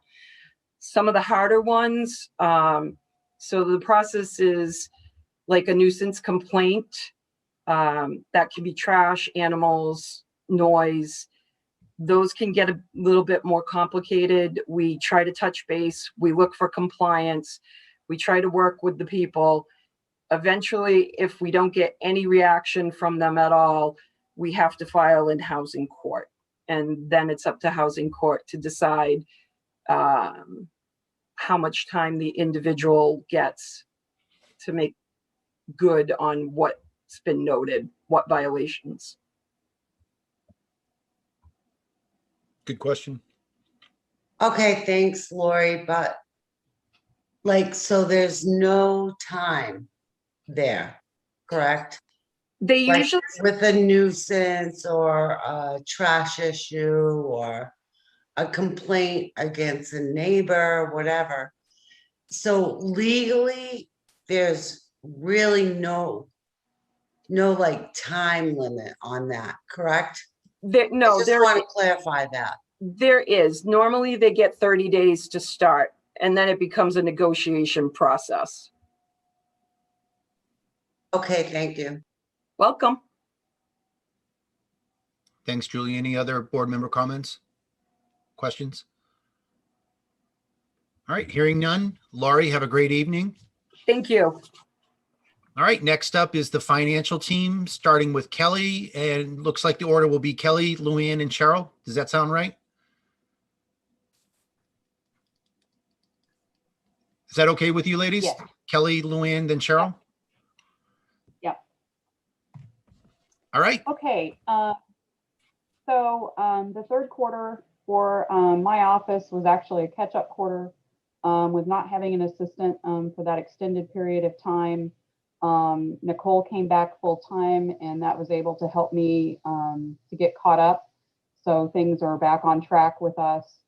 S: Some of the harder ones, so the process is like a nuisance complaint. That can be trash, animals, noise. Those can get a little bit more complicated. We try to touch base. We look for compliance. We try to work with the people. Eventually, if we don't get any reaction from them at all, we have to file in housing court. And then it's up to housing court to decide how much time the individual gets to make good on what's been noted, what violations.
A: Good question.
L: Okay, thanks, Lori, but like, so there's no time there, correct?
S: They
L: Like
S: usually,
L: with a nuisance or a trash issue or a complaint against a neighbor, whatever. So legally, there's really no like time limit on that, correct?
S: no,
L: I just
S: there
L: want to clarify that.
S: there is. Normally they get 30 days to start, and then it becomes a negotiation process.
L: Okay, thank you.
S: Welcome.
A: Thanks, Julie. Any other board member comments? Questions? All right, hearing none. Laurie, have a great evening.
S: Thank you.
A: All right, next up is the financial team, starting with Kelly, and looks like the order will be Kelly, Luann, and Cheryl. Does that sound right? Is that okay with you, ladies?
T: Yes.
A: Kelly, Luann, then Cheryl?
T: Yep.
A: All right.
T: Okay. So the third quarter for my office was actually a catch-up quarter with not having an assistant for that extended period of time. Nicole came back full-time, and that was able to help me to get caught up. So things are back on track with us.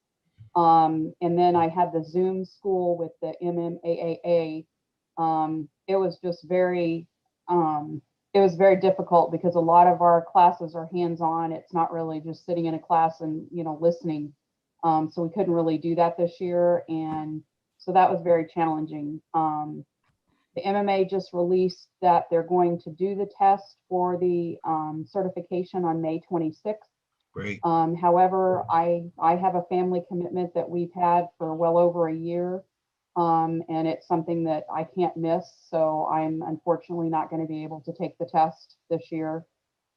T: And then I had the Zoom school with the MMAAA. It was just very, it was very difficult because a lot of our classes are hands-on. It's not really just sitting in a class and, you know, listening. So we couldn't really do that this year. And so that was very challenging. The MMA just released that they're going to do the test for the certification on May 26th.
A: Great.
T: However, I have a family commitment that we've had for well over a year, and it's something that I can't miss. So I'm unfortunately not going to be able to take the test this year.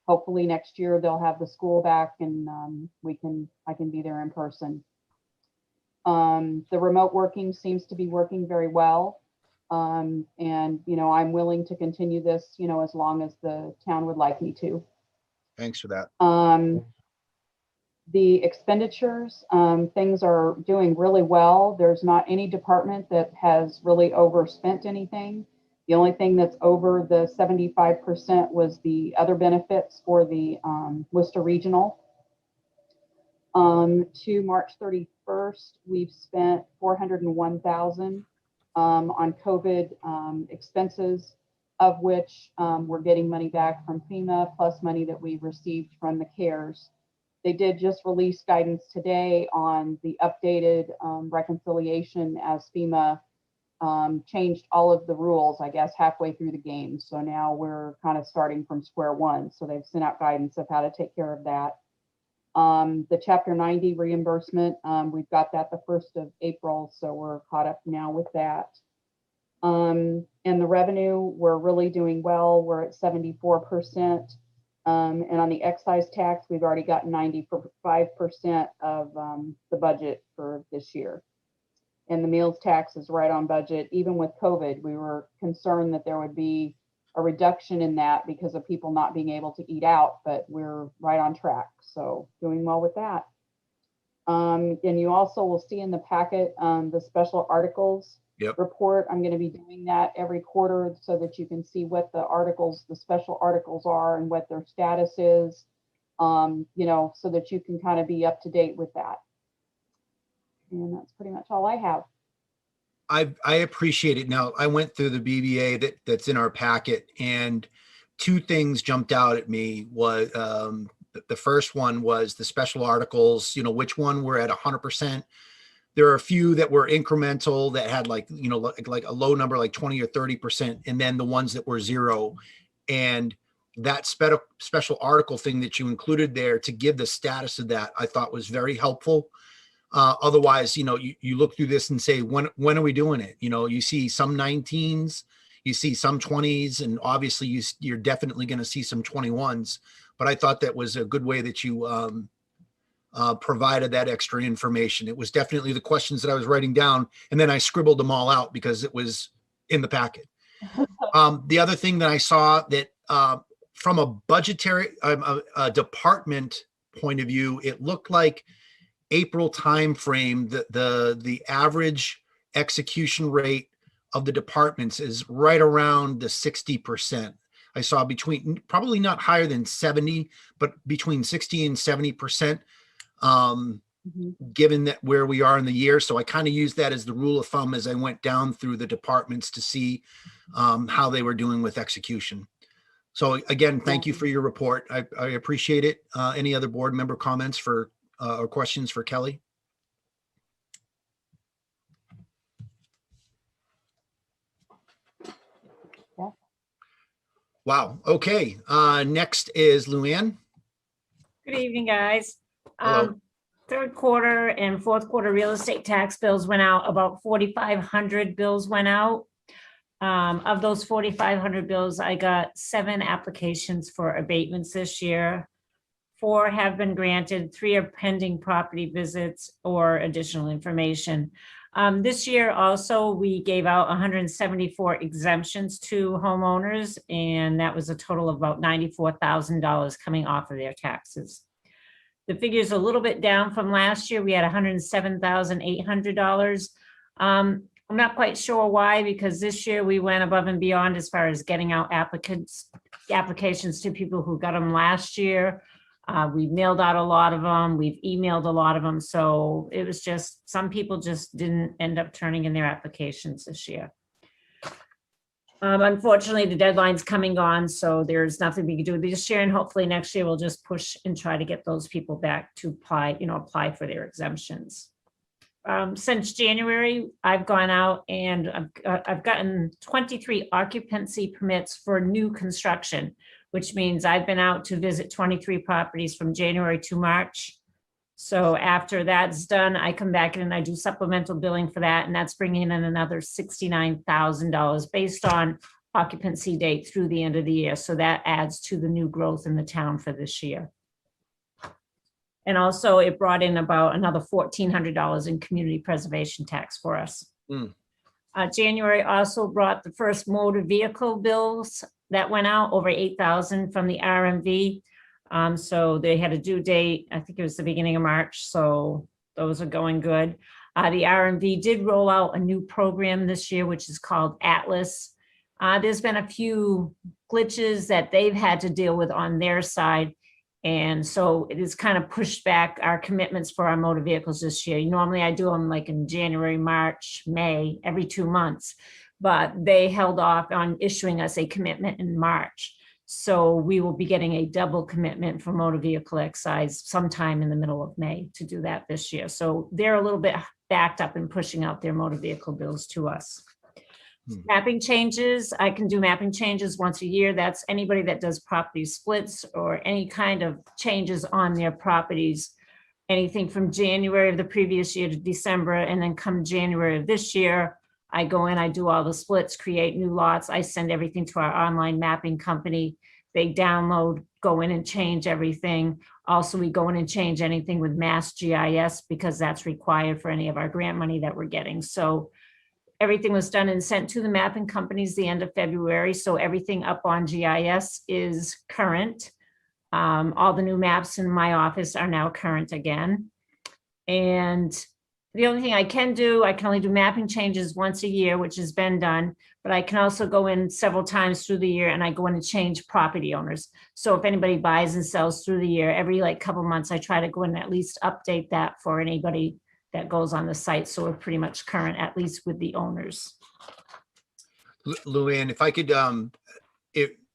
T: Hopefully next year they'll have the school back, and I can be there in person. The remote working seems to be working very well. And, you know, I'm willing to continue this, you know, as long as the town would like me to.
A: Thanks for that.
T: The expenditures, things are doing really well. There's not any department that has really overspent anything. The only thing that's over the 75% was the other benefits for the Worcester Regional. To March 31st, we've spent $401,000 on COVID expenses, of which we're getting money back from FEMA plus money that we received from the CARES. They did just release guidance today on the updated reconciliation as FEMA changed all of the rules, I guess, halfway through the game. So now we're kind of starting from square one. So they've sent out guidance of how to take care of that. The Chapter 90 reimbursement, we've got that the 1st of April, so we're caught up now with that. And the revenue, we're really doing well. We're at 74%. And on the excise tax, we've already got 95% of the budget for this year. And the meals tax is right on budget. Even with COVID, we were concerned that there would be a reduction in that because of people not being able to eat out, but we're right on track. So doing well with that. And you also will see in the packet the special articles report. I'm going to be doing that every quarter so that you can see what the articles, the special articles are and what their status is, you know, so that you can kind of be up to date with that. And that's pretty much all I have.
A: I appreciate it. Now, I went through the BBA that's in our packet, and two things jumped out at me. Was the first one was the special articles, which one were at 100%. There are a few that were incremental that had like a low number, like 20 or 30%, and then the ones that were 0. And that special article thing that you included there to give the status of that, I thought was very helpful. Otherwise, you look through this and say, when are we doing it? You see some 19s, you see some 20s, and obviously you're definitely going to see some 21s. But I thought that was a good way that you provided that extra information. It was definitely the questions that I was writing down, and then I scribbled them all out because it was in the packet. The other thing that I saw that from a budgetary department point of view, it looked like April timeframe, the average execution rate of the departments is right around the 60%. I saw probably not higher than 70, but between 60 and 70%, given that where we are in the year. So I kind of used that as the rule of thumb as I went down through the departments to see how they were doing with execution. So again, thank you for your report. I appreciate it. Any other board member comments or questions for Kelly?
T: Yeah.
A: Wow. Okay. Next is Luann.
U: Good evening, guys.
A: Hello.
U: Third quarter and fourth quarter real estate tax bills went out. About 4,500 bills went out. Of those 4,500 bills, I got 7 applications for abatements this year. 4 have been granted, 3 are pending property visits or additional information. This year also, we gave out 174 exemptions to homeowners, and that was a total of about $94,000 coming off of their taxes. The figure's a little bit down from last year. We had $107,800. I'm not quite sure why, because this year we went above and beyond as far as getting out applications to people who got them last year. We mailed out a lot of them. We've emailed a lot of them. So it was just, some people just didn't end up turning in their applications this year. Unfortunately, the deadline's coming on, so there's nothing we can do this year, and hopefully next year we'll just push and try to get those people back to apply for their exemptions. Since January, I've gone out and I've gotten 23 occupancy permits for new construction, which means I've been out to visit 23 properties from January to March. So after that's done, I come back in and I do supplemental billing for that, and that's bringing in another $69,000 based on occupancy date through the end of the year. So that adds to the new growth in the town for this year. And also it brought in about another $1,400 in community preservation tax for us. January also brought the first motor vehicle bills that went out, over 8,000 from the RMV. So they had a due date, I think it was the beginning of March. So those are going good. The RMV did roll out a new program this year, which is called Atlas. There's been a few glitches that they've had to deal with on their side. And so it has kind of pushed back our commitments for our motor vehicles this year. Normally I do them like in January, March, May, every 2 months, but they held off on issuing us a commitment in March. So we will be getting a double commitment for motor vehicle excise sometime in the middle of May to do that this year. So they're a little bit backed up in pushing out their motor vehicle bills to us. Mapping changes, I can do mapping changes once a year. That's anybody that does property splits or any kind of changes on their properties, anything from January of the previous year to December, and then come January of this year, I go in, I do all the splits, create new lots. I send everything to our online mapping company. They download, go in and change everything. Also, we go in and change anything with Mass GIS because that's required for any of our grant money that we're getting. So everything was done and sent to the mapping companies the end of February. So everything up on GIS is current. All the new maps in my office are now current again. And the only thing I can do, I can only do mapping changes once a year, which has been done, but I can also go in several times through the year and I go in and change property owners. So if anybody buys and sells through the year, every couple months, I try to go in and at least update that for anybody that goes on the site. So we're pretty much current, at least with the owners.
A: Luann, if I could,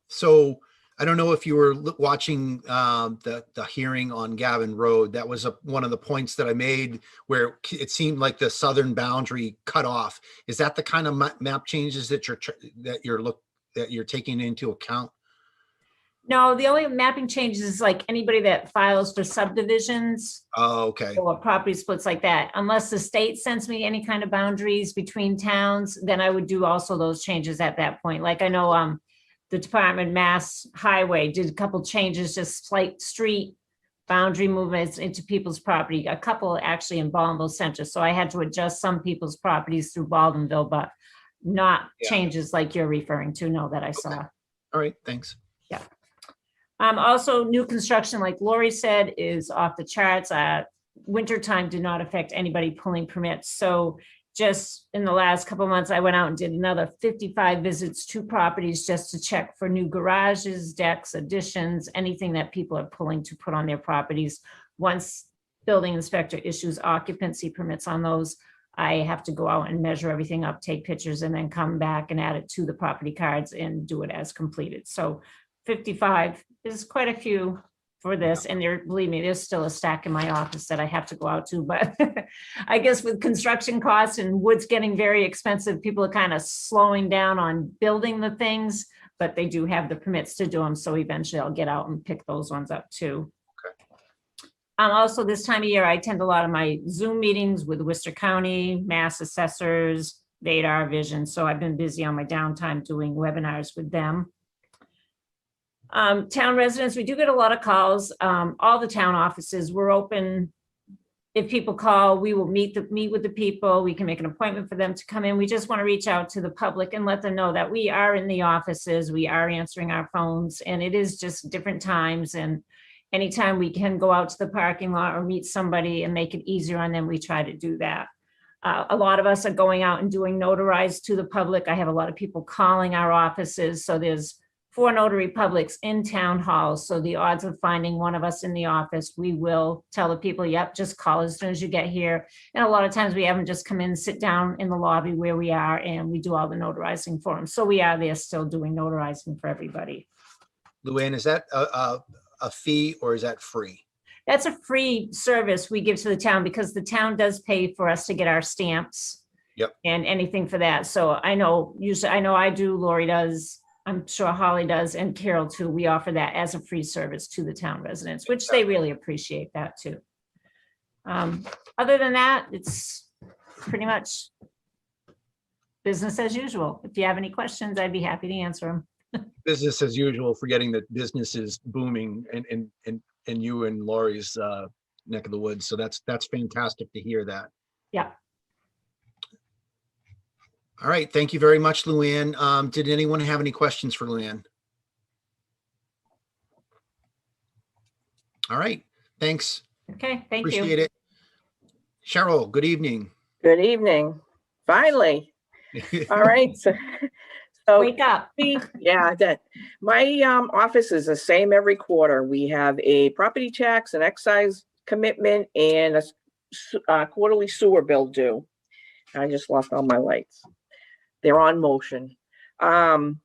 A: so I don't know if you were watching the hearing on Gavin Road. That was one of the points that I made where it seemed like the southern boundary cut off. Is that the kind of map changes that you're taking into account?
U: No, the only mapping changes is like anybody that files for subdivisions.
A: Oh, okay.
U: Or property splits like that. Unless the state sends me any kind of boundaries between towns, then I would do also those changes at that point. Like I know the Department of Mass Highway did a couple changes, just slight street boundary movements into people's property, a couple actually in Baldwinville Center. So I had to adjust some people's properties through Baldwinville, but not changes like you're referring to, no, that I saw.
A: All right, thanks.
U: Yeah. Also, new construction, like Lori said, is off the charts. Wintertime did not affect anybody pulling permits. So just in the last couple of months, I went out and did another 55 visits to properties just to check for new garages, decks, additions, anything that people are pulling to put on their properties. Once building inspector issues occupancy permits on those, I have to go out and measure everything up, take pictures, and then come back and add it to the property cards and do it as completed. So 55 is quite a few for this. And believe me, there's still a stack in my office that I have to go out to, but I guess with construction costs and wood's getting very expensive, people are kind of slowing down on building the things, but they do have the permits to do them. So eventually I'll get out and pick those ones up too. Also this time of year, I attend a lot of my Zoom meetings with Worcester County, Mass Assessors, Vadar Vision. So I've been busy on my downtime doing webinars with them. Town residents, we do get a lot of calls. All the town offices, we're open. If people call, we will meet with the people. We can make an appointment for them to come in. We just want to reach out to the public and let them know that we are in the offices, we are answering our phones, and it is just different times. And anytime we can go out to the parking lot or meet somebody and make it easier on them, we try to do that. A lot of us are going out and doing notarized to the public. I have a lot of people calling our offices. So there's 4 notary publics in town halls. So the odds of finding one of us in the office, we will tell the people, yep, just call as soon as you get here. And a lot of times we have them just come in, sit down in the lobby where we are, and we do all the notarizing for them. So we are there still doing notarizing for everybody.
A: Luann, is that a fee or is that free?
U: That's a free service we give to the town because the town does pay for us to get our stamps.
A: Yep.
U: And anything for that. So I know I do, Lori does, I'm sure Holly does, and Carol too. We offer that as a free service to the town residents, which they really appreciate that too. Other than that, it's pretty much business as usual. If you have any questions, I'd be happy to answer them.
A: Business as usual, forgetting that business is booming in you and Lori's neck of the woods. So that's fantastic to hear that.
U: Yeah.
A: All right, thank you very much, Luann. Did anyone have any questions for Luann? All right, thanks.
U: Okay, thank you.
A: Appreciate it. Cheryl, good evening.
B: Good evening. Finally. All right. So
U: wake up.
B: Yeah, my office is the same every quarter. We have a property tax, an excise commitment, and a quarterly sewer bill due. I just lost all my lights. They're on motion. Great.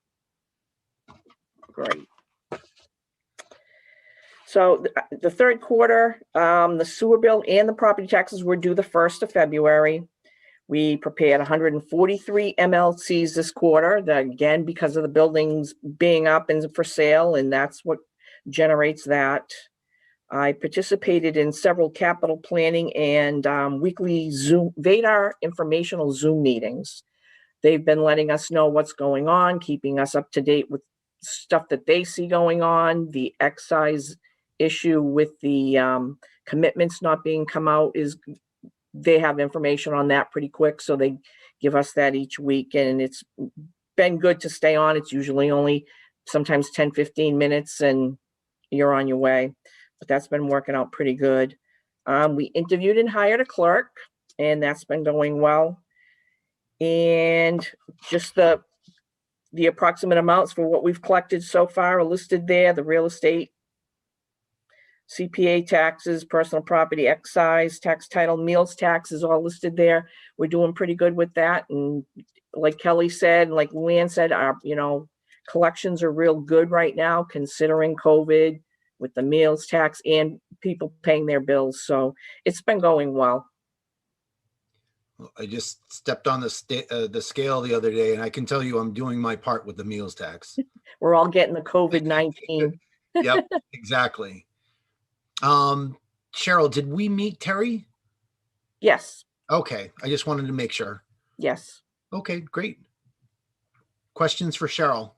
B: So the third quarter, the sewer bill and the property taxes were due the 1st of February. We prepared 143 MLCs this quarter, that again, because of the buildings being up and for sale, and that's what generates that. I participated in several capital planning and weekly Zoom, Vadar informational Zoom meetings. They've been letting us know what's going on, keeping us up to date with stuff that they see going on. The excise issue with the commitments not being come out is, they have information on that pretty quick. So they give us that each week, and it's been good to stay on. It's usually only sometimes 10, 15 minutes and you're on your way, but that's been working out pretty good. We interviewed and hired a clerk, and that's been going well. And just the approximate amounts for what we've collected so far are listed there. The real estate CPA taxes, personal property excise, tax title, meals tax is all listed there. We're doing pretty good with that. And like Kelly said, like Luann said, our, collections are real good right now considering COVID with the meals tax and people paying their bills. So it's been going well.
A: I just stepped on the scale the other day, and I can tell you I'm doing my part with the meals tax.
B: We're all getting the COVID-19.
A: Yep, exactly. Cheryl, did we meet Terry?
B: Yes.
A: Okay, I just wanted to make sure.
B: Yes.
A: Okay, great. Questions for Cheryl?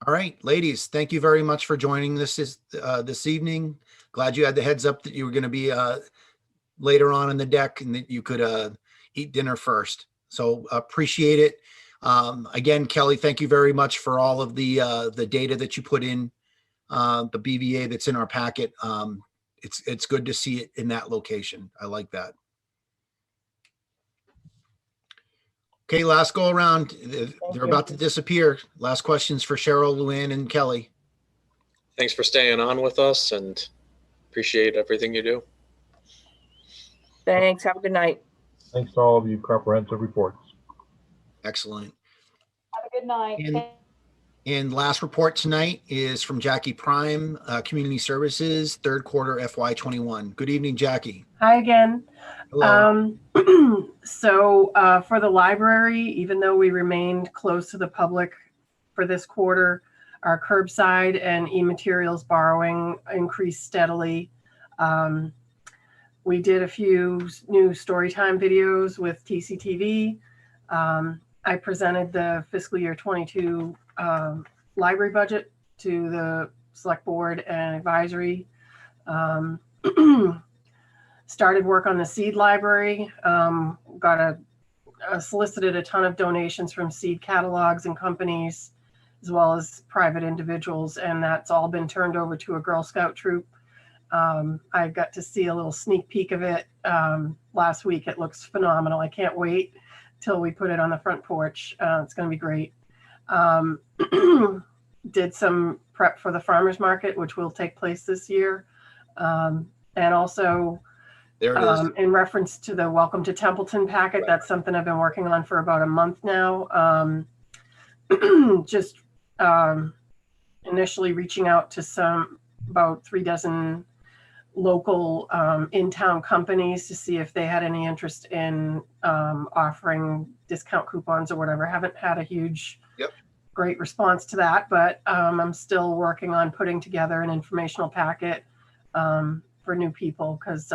A: All right, ladies, thank you very much for joining this evening. Glad you had the heads up that you were going to be later on in the deck and that you could eat dinner first. So appreciate it. Again, Kelly, thank you very much for all of the data that you put in, the BVA that's in our packet. It's good to see it in that location. I like that. Okay, last go around. They're about to disappear. Last questions for Cheryl, Luann, and Kelly.
G: Thanks for staying on with us and appreciate everything you do.
B: Thanks. Have a good night.
Q: Thanks to all of you. Comprehensive reports.
A: Excellent.
T: Have a good night.
A: And last report tonight is from Jackie Prime, Community Services, third quarter FY21. Good evening, Jackie.
R: Hi again.
A: Hello.
R: So for the library, even though we remained closed to the public for this quarter, our curbside and e-materials borrowing increased steadily. We did a few new storytime videos with TCTV. I presented the fiscal year 22 library budget to the select board and advisory. Started work on the seed library. Solicited a ton of donations from seed catalogs and companies, as well as private individuals, and that's all been turned over to a Girl Scout troop. I got to see a little sneak peek of it last week. It looks phenomenal. I can't wait till we put it on the front porch. It's going to be great. Did some prep for the farmers market, which will take place this year. And also,
A: there it is.
R: In reference to the Welcome to Templeton packet, that's something I've been working on for about a month now. Just initially reaching out to about 3 dozen local in-town companies to see if they had any interest in offering discount coupons or whatever. Haven't had a huge, great response to that, but I'm still working on putting together an informational packet for new people, because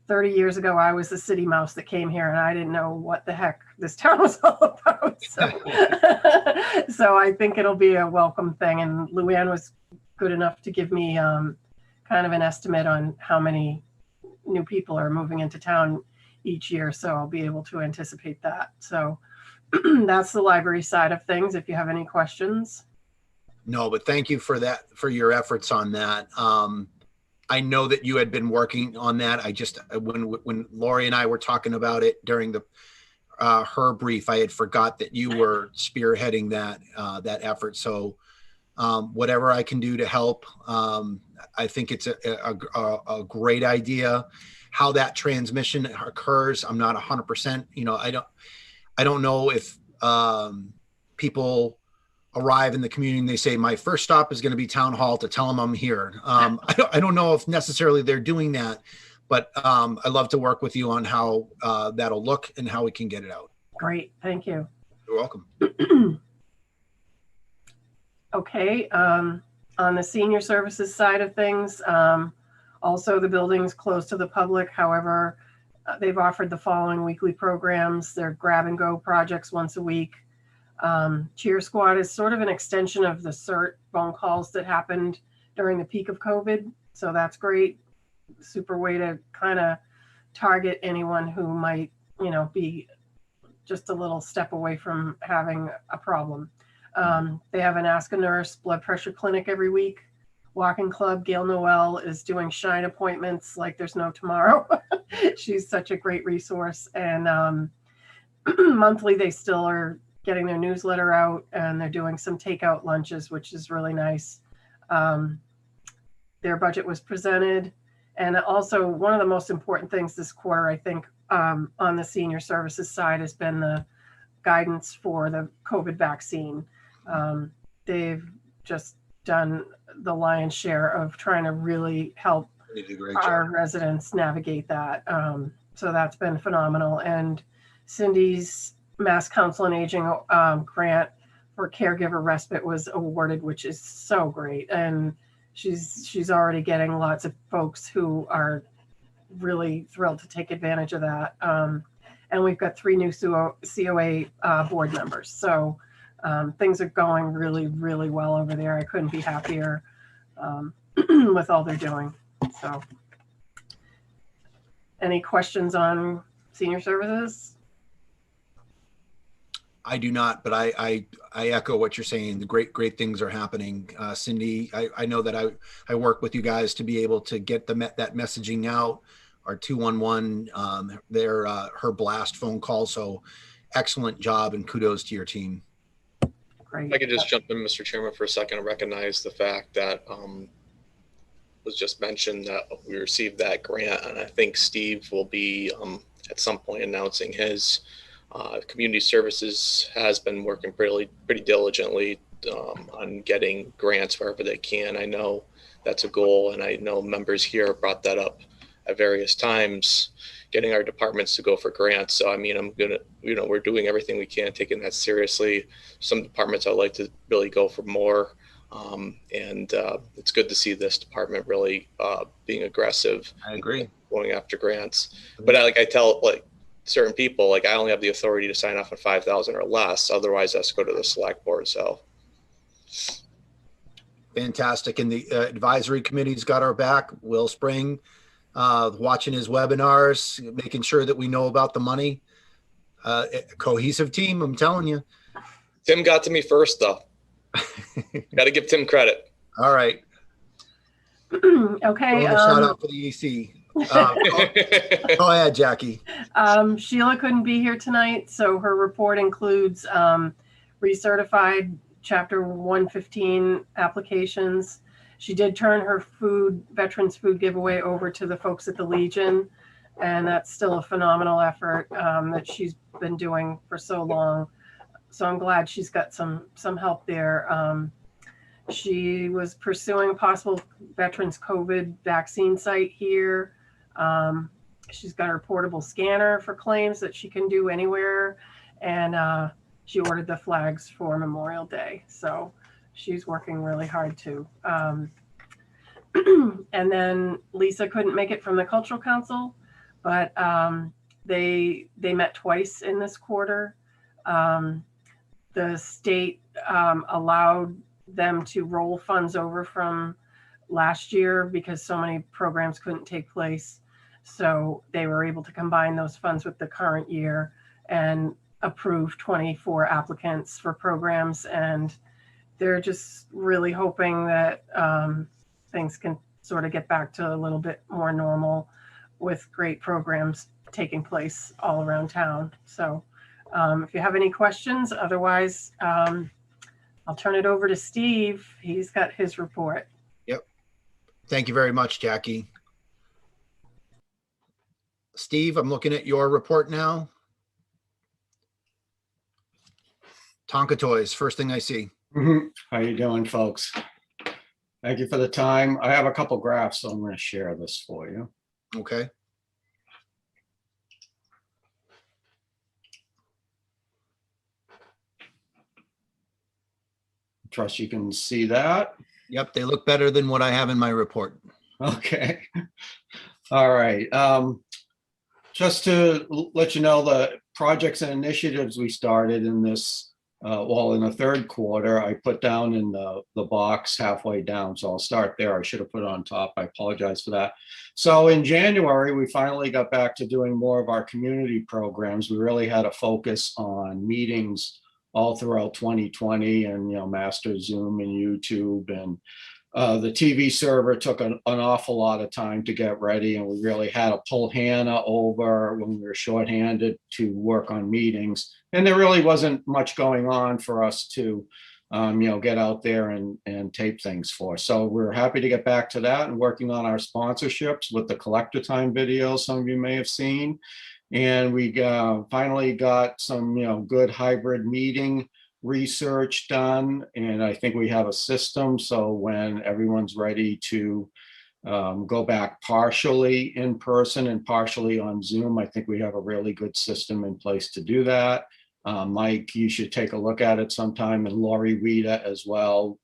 R: 30 years ago, I was the city mouse that came here and I didn't know what the heck this town was all about. So, so I think it'll be a welcome thing. And Luann was good enough to give me kind of an estimate on how many new people are moving into town each year. So I'll be able to anticipate that. So that's the library side of things. If you have any questions.
A: No, but thank you for that, for your efforts on that. I know that you had been working on that. I just, when Lori and I were talking about it during the her brief, I had forgot that you were spearheading that effort. So whatever I can do to help, I think it's a great idea. How that transmission occurs, I'm not 100%. I don't know if people arrive in the community and they say, my first stop is going to be town hall to tell them I'm here. I don't know if necessarily they're doing that, but I'd love to work with you on how that'll look and how we can get it out.
R: Great, thank you.
A: You're welcome.
R: Okay, on the senior services side of things, also the building's closed to the public. However, they've offered the following weekly programs. They're grab and go projects once a week. Cheer Squad is sort of an extension of the CERT phone calls that happened during the peak of COVID. So that's great. Super way to kind of target anyone who might, be just a little step away from having a problem. They have an Ask a Nurse blood pressure clinic every week. Walking Club, Gail Noel is doing shine appointments like there's no tomorrow. She's such a great resource. And monthly, they still are getting their newsletter out, and they're doing some takeout lunches, which is really nice. Their budget was presented. And also one of the most important things this quarter, I think, on the senior services side has been the guidance for the COVID vaccine. They've just done the lion's share of trying to really help our residents navigate that. So that's been phenomenal. And Cindy's Mass Council on Aging grant for caregiver respite was awarded, which is so great. And she's already getting lots of folks who are really thrilled to take advantage of that. And we've got 3 new COA board members. So things are going really, really well over there. I couldn't be happier with all they're doing. So any questions on senior services?
A: I do not, but I echo what you're saying. The great things are happening. Cindy, I know that I work with you guys to be able to get that messaging out. Our 211, her blast phone call. So excellent job and kudos to your team.
R: Great.
G: If I could just jump in, Mr. Chairman, for a second and recognize the fact that was just mentioned that we received that grant, and I think Steve will be at some point announcing his. Community services has been working pretty diligently on getting grants wherever they can. I know that's a goal, and I know members here brought that up at various times, getting our departments to go for grants. So I mean, we're doing everything we can, taking that seriously. Some departments I'd like to really go for more, and it's good to see this department really being aggressive.
A: I agree.
G: Going after grants, but I tell certain people, I only have the authority to sign off on 5,000 or less. Otherwise, that's go to the select board. So
A: fantastic. And the advisory committee's got our back. Will Spring, watching his webinars, making sure that we know about the money. Cohesive team, I'm telling you.
G: Tim got to me first, though. Got to give Tim credit.
A: All right.
R: Okay.
A: Shout out for the EC. Go ahead, Jackie.
R: Sheila couldn't be here tonight, so her report includes recertified Chapter 115 applications. She did turn her veterans food giveaway over to the folks at the Legion, and that's still a phenomenal effort that she's been doing for so long. So I'm glad she's got some help there. She was pursuing a possible veterans COVID vaccine site here. She's got her portable scanner for claims that she can do anywhere. And she ordered the flags for Memorial Day. So she's working really hard too. And then Lisa couldn't make it from the Cultural Council, but they met twice in this quarter. The state allowed them to roll funds over from last year because so many programs couldn't take place. So they were able to combine those funds with the current year and approve 24 applicants for programs. And they're just really hoping that things can sort of get back to a little bit more normal with great programs taking place all around town. So if you have any questions, otherwise, I'll turn it over to Steve. He's got his report.
A: Yep. Thank you very much, Jackie. Steve, I'm looking at your report now. Tonka toys, first thing I see.
H: How you doing, folks? Thank you for the time. I have a couple graphs, so I'm going to share this for you.
A: Okay.
H: Trust you can see that.
A: Yep, they look better than what I have in my report.
H: Okay. All right. Just to let you know, the projects and initiatives we started in this, in the third quarter, I put down in the box halfway down. So I'll start there. I should have put it on top. I apologize for that. So in January, we finally got back to doing more of our community programs. We really had a focus on meetings all throughout 2020 and, Master Zoom and YouTube and The TV server took an awful lot of time to get ready, and we really had to pull Hannah over when we were shorthanded to work on meetings. And there really wasn't much going on for us to, get out there and tape things for. So we're happy to get back to that and working on our sponsorships with the collector time videos some of you may have seen. And we finally got some, good hybrid meeting research done, and I think we have a system, so when everyone's ready to go back partially in person and partially on Zoom, I think we have a really good system in place to do that. Mike, you should take a look at it sometime, and Lori Rita as well,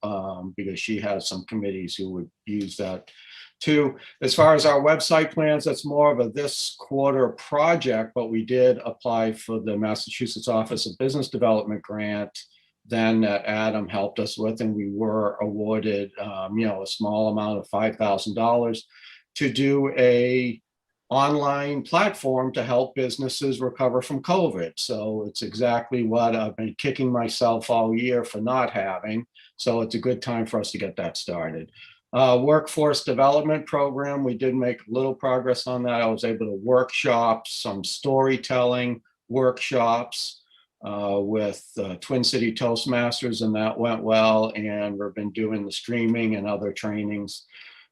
H: because she has some committees who would use that too. As far as our website plans, that's more of a this quarter project, but we did apply for the Massachusetts Office of Business Development grant then that Adam helped us with, and we were awarded, a small amount of $5,000 to do a online platform to help businesses recover from COVID. So it's exactly what I've been kicking myself all year for not having. So it's a good time for us to get that started. Workforce development program, we did make a little progress on that. I was able to workshop some storytelling workshops with Twin City Toastmasters, and that went well. And we've been doing the streaming and other trainings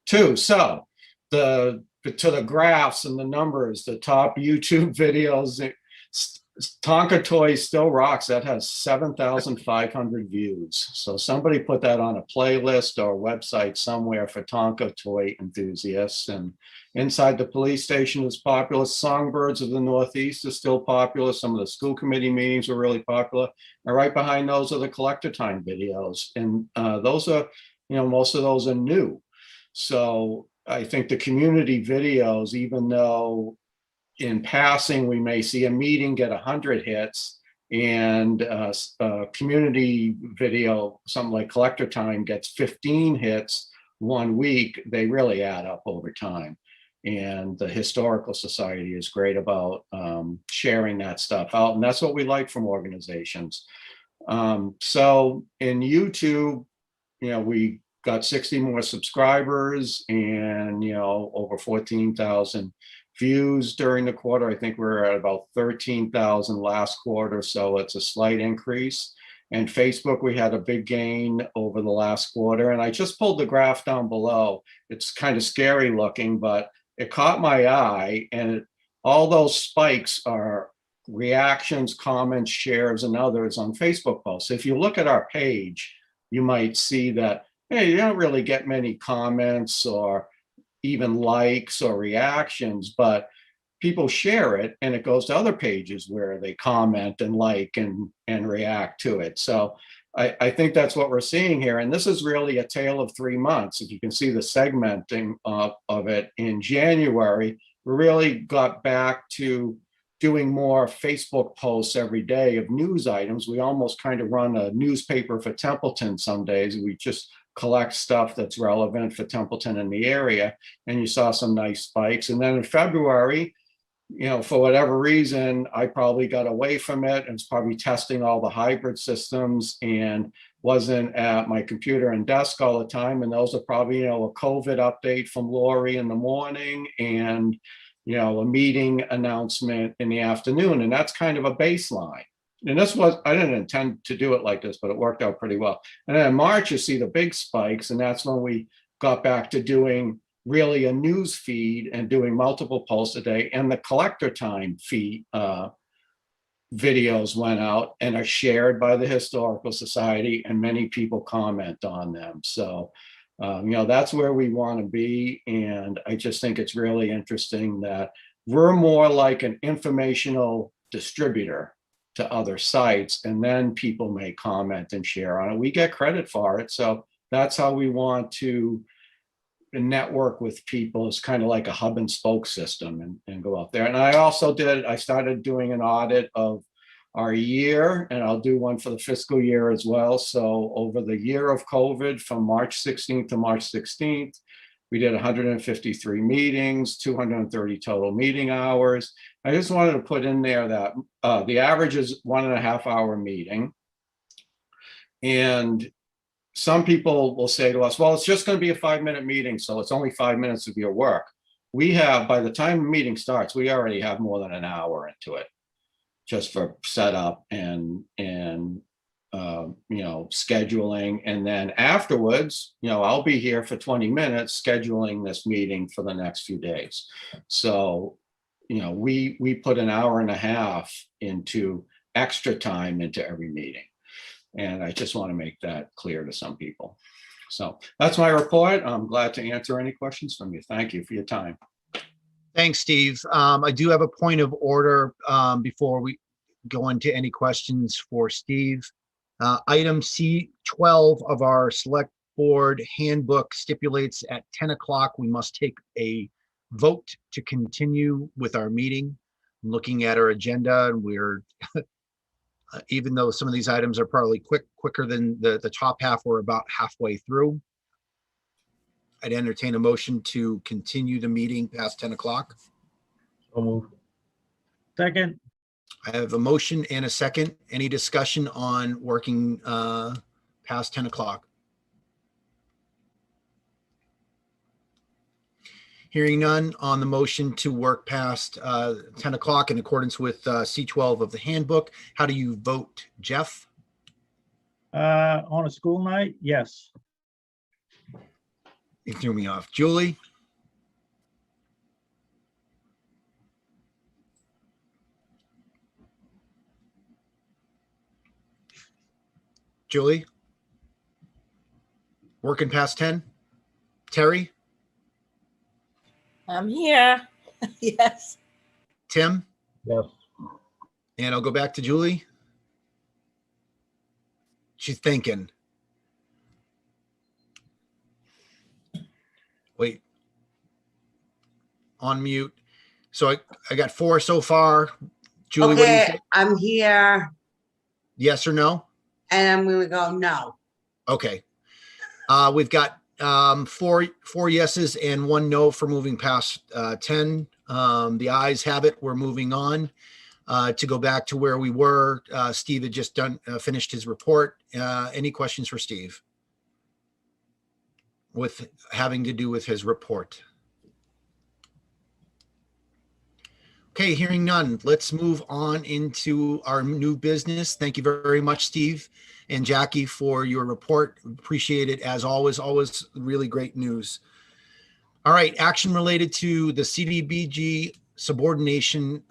H: too. So to the graphs and the numbers, the top YouTube videos, Tonka Toy still rocks. That has 7,500 views. So somebody put that on a playlist or website somewhere for Tonka Toy enthusiasts. And Inside the Police Station is popular. Songbirds of the Northeast is still popular. Some of the school committee meetings were really popular. And right behind those are the collector time videos. And those are, most of those are new. So I think the community videos, even though in passing we may see a meeting get 100 hits, and a community video, something like collector time, gets 15 hits 1 week, they really add up over time. And the Historical Society is great about sharing that stuff out, and that's what we like from organizations. So in YouTube, we got 60 more subscribers and over 14,000 views during the quarter. I think we're at about 13,000 last quarter, so it's a slight increase. And Facebook, we had a big gain over the last quarter. And I just pulled the graph down below. It's kind of scary looking, but it caught my eye. And all those spikes are reactions, comments, shares, and others on Facebook posts. If you look at our page, you might see that, hey, you don't really get many comments or even likes or reactions, but people share it and it goes to other pages where they comment and like and react to it. So I think that's what we're seeing here. And this is really a tale of 3 months. If you can see the segmenting of it in January, we really got back to doing more Facebook posts every day of news items. We almost kind of run a newspaper for Templeton some days. We just collect stuff that's relevant for Templeton in the area, and you saw some nice spikes. And then in February, for whatever reason, I probably got away from it and was probably testing all the hybrid systems and wasn't at my computer and desk all the time. And those are probably, a COVID update from Lori in the morning and, a meeting announcement in the afternoon. And that's kind of a baseline. And I didn't intend to do it like this, but it worked out pretty well. And then in March, you see the big spikes, and that's when we got back to doing really a news feed and doing multiple posts a day. And the collector time feed videos went out and are shared by the Historical Society, and many people comment on them. So, that's where we want to be. And I just think it's really interesting that we're more like an informational distributor to other sites, and then people may comment and share on it. We get credit for it. So that's how we want to network with people. It's kind of like a hub and spoke system and go out there. And I started doing an audit of our year, and I'll do one for the fiscal year as well. So over the year of COVID, from March 16th to March 16th, we did 153 meetings, 230 total meeting hours. I just wanted to put in there that the average is 1.5 hour meeting. And some people will say to us, well, it's just going to be a 5-minute meeting, so it's only 5 minutes of your work. We have, by the time the meeting starts, we already have more than an hour into it, just for setup and scheduling. And then afterwards, I'll be here for 20 minutes scheduling this meeting for the next few days. So, we put an hour and a half into extra time into every meeting. And I just want to make that clear to some people. So that's my report. I'm glad to answer any questions from you. Thank you for your time.
A: Thanks, Steve. I do have a point of order before we go into any questions for Steve. Item C12 of our select board handbook stipulates at 10 o'clock, we must take a vote to continue with our meeting. I'm looking at our agenda, and we're, even though some of these items are probably quicker than the top half, we're about halfway through. I'd entertain a motion to continue the meeting past 10 o'clock.
Q: So moved.
F: Second.
A: I have a motion and a second. Any discussion on working past 10 o'clock? Hearing none on the motion to work past 10 o'clock in accordance with C12 of the handbook. How do you vote, Jeff?
F: On a school night, yes.
A: You threw me off. Julie? Julie? Working past 10? Terry?
E: I'm here. Yes.
A: Tim?
Q: Yes.
A: And I'll go back to Julie. She's thinking. Wait. On mute. So I got 4 so far. Julie, what do you
L: Okay,
A: say?
L: I'm here
A: Yes or no?
L: and I'm gonna go no.
A: Okay. We've got 4 yeses and 1 no for moving past 10. The ayes have it. We're moving on to go back to where we were. Steve had just finished his report. Any questions for Steve with having to do with his report? Okay, hearing none. Let's move on into our new business. Thank you very much, Steve and Jackie, for your report. Appreciate it as always. Always really great news. All right, action related to the CDBG subordination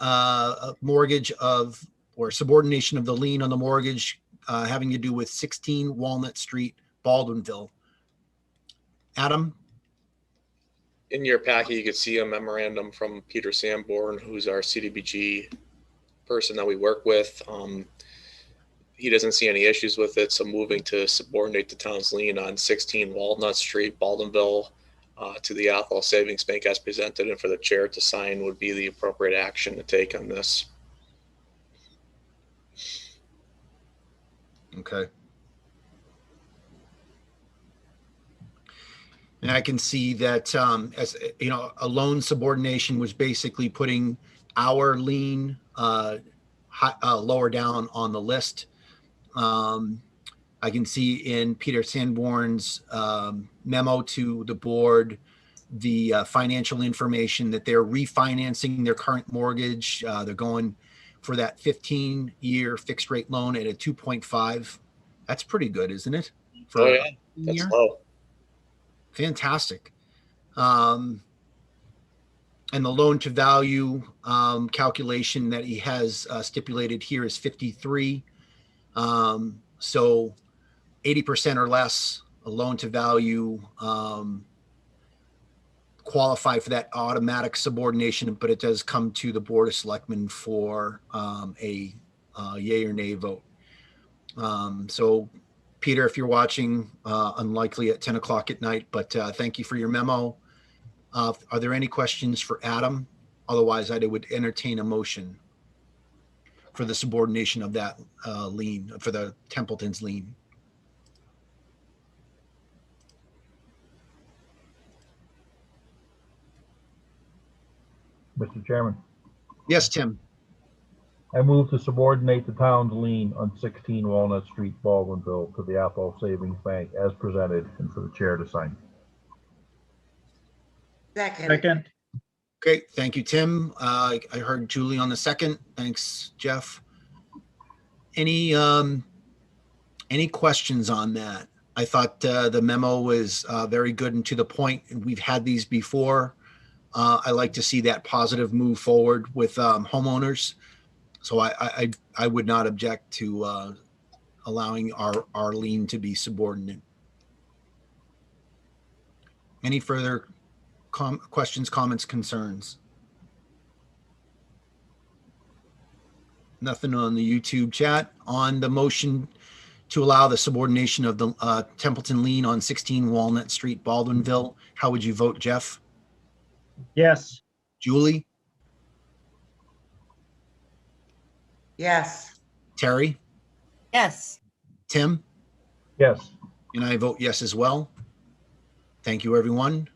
A: mortgage of, or subordination of the lien on the mortgage having to do with 16 Walnut Street, Baldwinville. Adam?
G: In your packet, you could see a memorandum from Peter Sanborn, who's our CDBG person that we work with. He doesn't see any issues with it, so moving to subordinate the town's lien on 16 Walnut Street, Baldwinville, to the Athol Savings Bank as presented, and for the chair to sign would be the appropriate action to take on this.
A: Okay. And I can see that, as you know, a loan subordination was basically putting our lien lower down on the list. I can see in Peter Sanborn's memo to the board the financial information that they're refinancing their current mortgage. They're going for that 15-year fixed rate loan at a 2.5. That's pretty good, isn't it? For
G: oh yeah, that's low.
A: Fantastic. And the loan to value calculation that he has stipulated here is 53. So 80% or less a loan to value qualify for that automatic subordination, but it does come to the Board of Selectmen for a yay or nay vote. So Peter, if you're watching, unlikely at 10 o'clock at night, but thank you for your memo. Are there any questions for Adam? Otherwise, I would entertain a motion for the subordination of that lien, for the Templeton's lien.
Q: Mr. Chairman.
A: Yes, Tim.
Q: I move to subordinate the town's lien on 16 Walnut Street, Baldwinville, to the Athol Savings Bank as presented, and for the chair to sign.
F: Second.
A: Okay, thank you, Tim. I heard Julie on the second. Thanks, Jeff. Any questions on that? I thought the memo was very good and to the point, and we've had these before. I like to see that positive move forward with homeowners. So I would not object to allowing our lien to be subordinate. Any further questions, comments, concerns? Nothing on the YouTube chat. On the motion to allow the subordination of the Templeton lien on 16 Walnut Street, Baldwinville, how would you vote, Jeff?
F: Yes.
A: Julie?
L: Yes.
A: Terry?
E: Yes.
A: Tim?
Q: Yes.
A: And I vote yes as well. Thank you, everyone.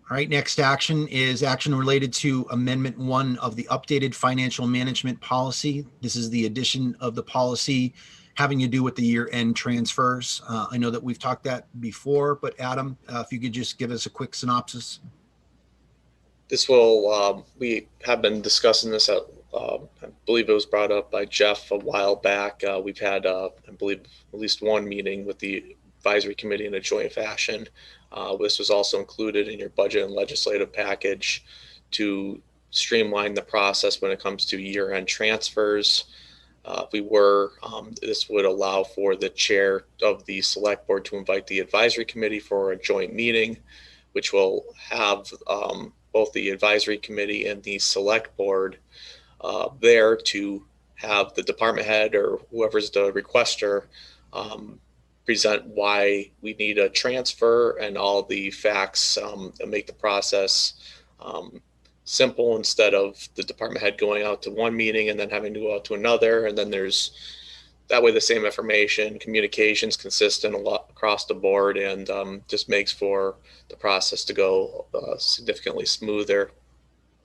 A: All right, next action is action related to Amendment 1 of the updated financial management policy. This is the addition of the policy having to do with the year-end transfers. I know that we've talked that before, but Adam, if you could just give us a quick synopsis.
G: This will, we have been discussing this at, I believe it was brought up by Jeff a while back. We've had, I believe, at least one meeting with the advisory committee in a joint fashion. This was also included in your budget and legislative package to streamline the process when it comes to year-end transfers. This would allow for the chair of the select board to invite the advisory committee for a joint meeting, which will have both the advisory committee and the select board there to have the department head or whoever's the requester present why we need a transfer and all the facts and make the process simple instead of the department head going out to one meeting and then having to go out to another. And then there's that way the same information, communications consistent a lot across the board, and just makes for the process to go significantly smoother.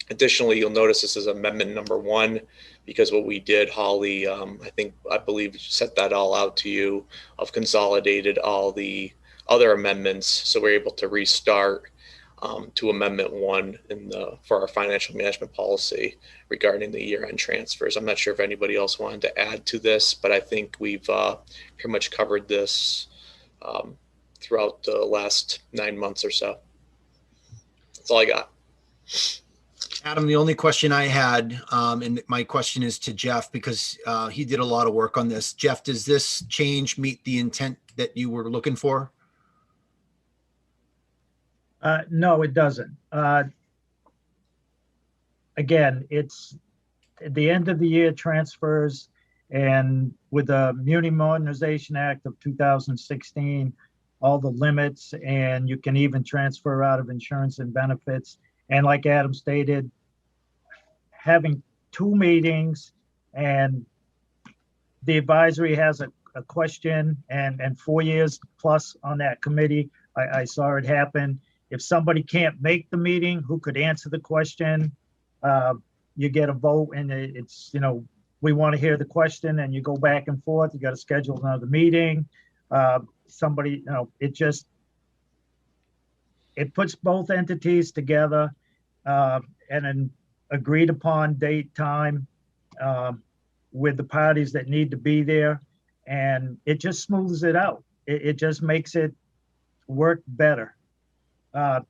G: Additionally, you'll notice this is amendment number 1, because what we did, Holly, I believe sent that all out to you, of consolidated all the other amendments. So we're able to restart to amendment 1 for our financial management policy regarding the year-end transfers. I'm not sure if anybody else wanted to add to this, but I think we've pretty much covered this throughout the last 9 months or so. That's all I got.
A: Adam, the only question I had, and my question is to Jeff, because he did a lot of work on this. Jeff, does this change meet the intent that you were looking for?
F: No, it doesn't. Again, it's the end of the year transfers, and with the Muni Modernization Act of 2016, all the limits, and you can even transfer out of insurance and benefits. And like Adam stated, having 2 meetings, and the advisory has a question, and 4 years plus on that committee, I saw it happen. If somebody can't make the meeting, who could answer the question, you get a vote, and it's, we want to hear the question, and you go back and forth. You got to schedule another meeting. It puts both entities together and an agreed upon date, time with the parties that need to be there. And it just smooths it out. It just makes it work better. The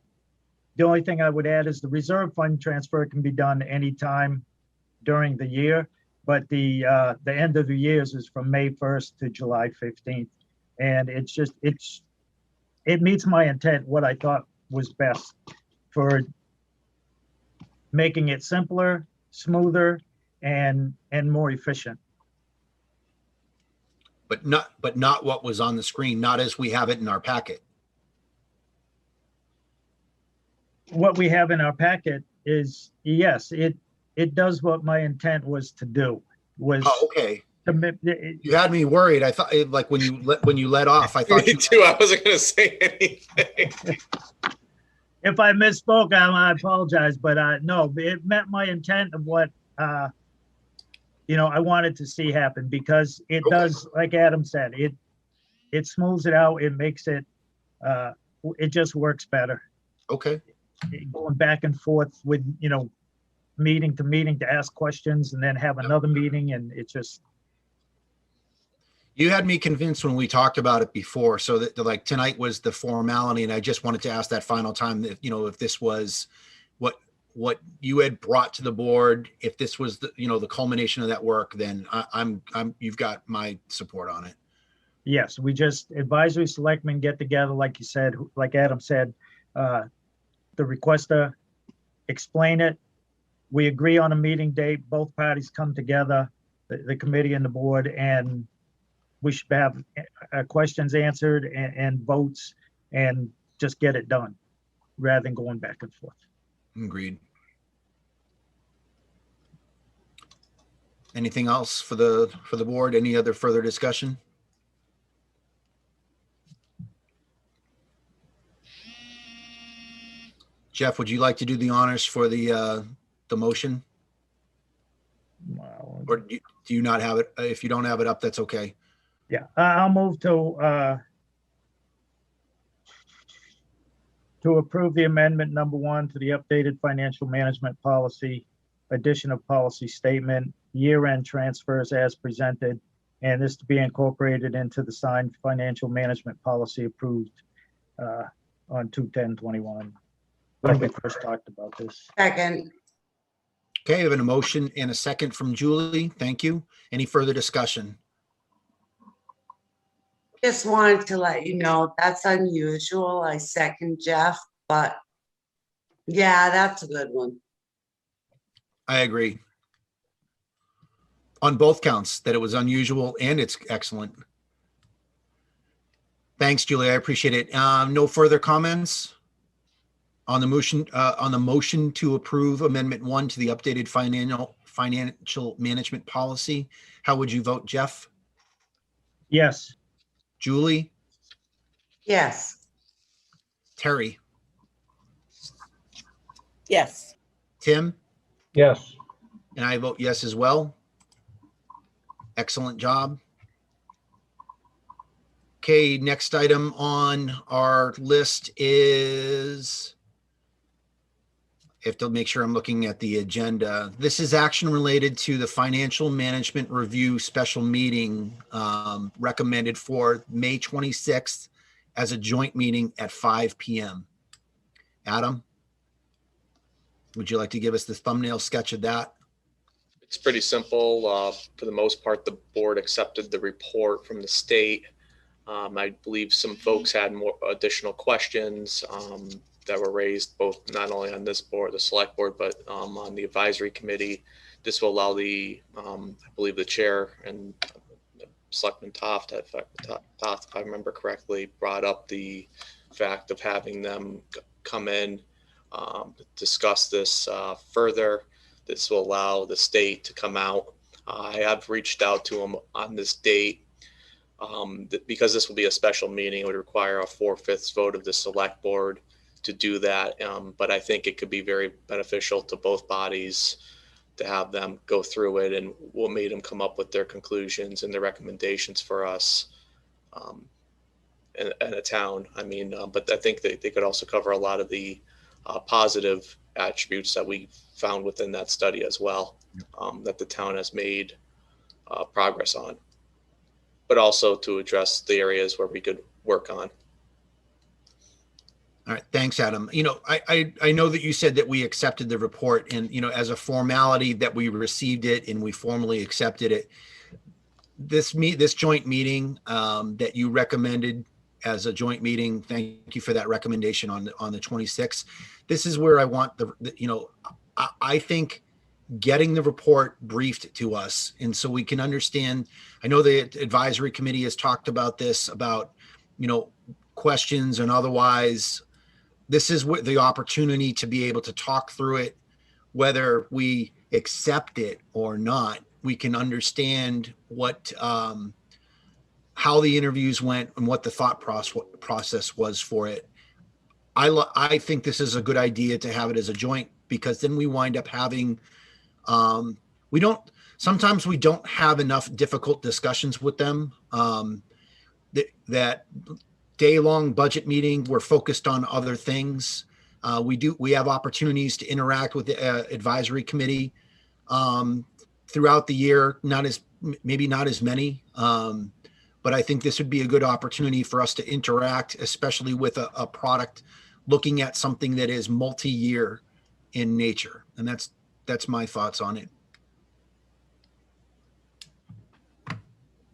F: only thing I would add is the reserve fund transfer can be done anytime during the year, but the end of the years is from May 1st to July 15th. And it meets my intent, what I thought was best for making it simpler, smoother, and more efficient.
A: But not what was on the screen, not as we have it in our packet.
F: What we have in our packet is, yes, it does what my intent was to do.
A: Okay. You had me worried. I thought, like, when you let off, I thought
G: Me too. I wasn't going to say anything.
F: If I misspoke, I apologize, but no, it met my intent of what I wanted to see happen because it does, like Adam said, it smooths it out. It makes it, it just works better.
A: Okay.
F: Going back and forth with, meeting to meeting to ask questions and then have another meeting, and it just.
A: You had me convinced when we talked about it before, so that like tonight was the formality, and I just wanted to ask that final time that, if this was what you had brought to the board, if this was the, the culmination of that work, then you've got my support on it.
F: Yes, we just advisory selectmen get together, like you said, like Adam said, the requester explain it. We agree on a meeting date, both parties come together, the committee and the board, and we should have questions answered and votes and just get it done rather than going back and forth.
A: Agreed. Anything else for the board? Any other further discussion? Jeff, would you like to do the honors for the motion?
F: Wow.
A: Or do you not have it? If you don't have it up, that's okay.
F: Yeah, I'll move to approve the amendment number 1 to the updated financial management policy, addition of policy statement, year-end transfers as presented, and this to be incorporated into the signed financial management policy approved on 2/10/21 when we first talked about this.
L: Second.
A: Okay, I have a motion and a second from Julie. Thank you. Any further discussion?
L: Just wanted to let you know that's unusual. I second Jeff, but yeah, that's a good one.
A: I agree. On both counts, that it was unusual and it's excellent. Thanks, Julie. I appreciate it. No further comments on the motion to approve Amendment 1 to the updated financial management policy. How would you vote, Jeff?
F: Yes.
A: Julie?
L: Yes.
A: Terry?
B: Yes.
A: Tim?
Q: Yes.
A: And I vote yes as well. Excellent job. Okay, next item on our list is, I have to make sure I'm looking at the agenda. This is action related to the financial management review special meeting recommended for May 26th as a joint meeting at 5 p.m. Adam, would you like to give us the thumbnail sketch of that?
G: It's pretty simple. For the most part, the board accepted the report from the state. I believe some folks had more additional questions that were raised both not only on this board, the select board, but on the advisory committee. This will allow the, I believe the chair and Selectman Toft, if I remember correctly, brought up the fact of having them come in, discuss this further. This will allow the state to come out. I have reached out to them on this date. Because this will be a special meeting, it would require a 4/5 vote of the select board to do that. But I think it could be very beneficial to both bodies to have them go through it, and what made them come up with their conclusions and their recommendations for us and a town. I mean, but I think they could also cover a lot of the positive attributes that we found within that study as well, that the town has made progress on, but also to address the areas where we could work on.
A: All right, thanks, Adam. I know that you said that we accepted the report, and as a formality that we received it and we formally accepted it. This joint meeting that you recommended as a joint meeting, thank you for that recommendation on the 26th. This is where I want I think getting the report briefed to us, and so we can understand. I know the advisory committee has talked about this, about questions and otherwise. This is what the opportunity to be able to talk through it, whether we accept it or not. We can understand what how the interviews went and what the thought process was for it. I think this is a good idea to have it as a joint, because then we wind up having sometimes we don't have enough difficult discussions with them. That day-long budget meeting, we're focused on other things. We have opportunities to interact with the advisory committee throughout the year, maybe not as many. But I think this would be a good opportunity for us to interact, especially with a product looking at something that is multi-year in nature. And that's my thoughts on it.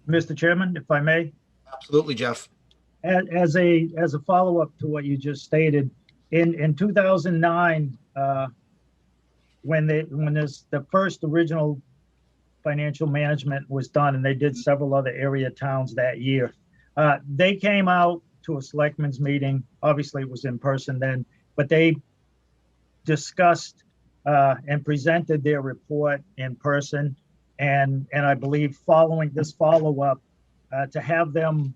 F: Mr. Chairman, if I may.
A: Absolutely, Jeff.
F: As a follow-up to what you just stated, in 2009, when the first original financial management was done, and they did several other area towns that year, they came out to a selectmen's meeting. Obviously, it was in person then, but they discussed and presented their report in person. And I believe following this follow-up, to have them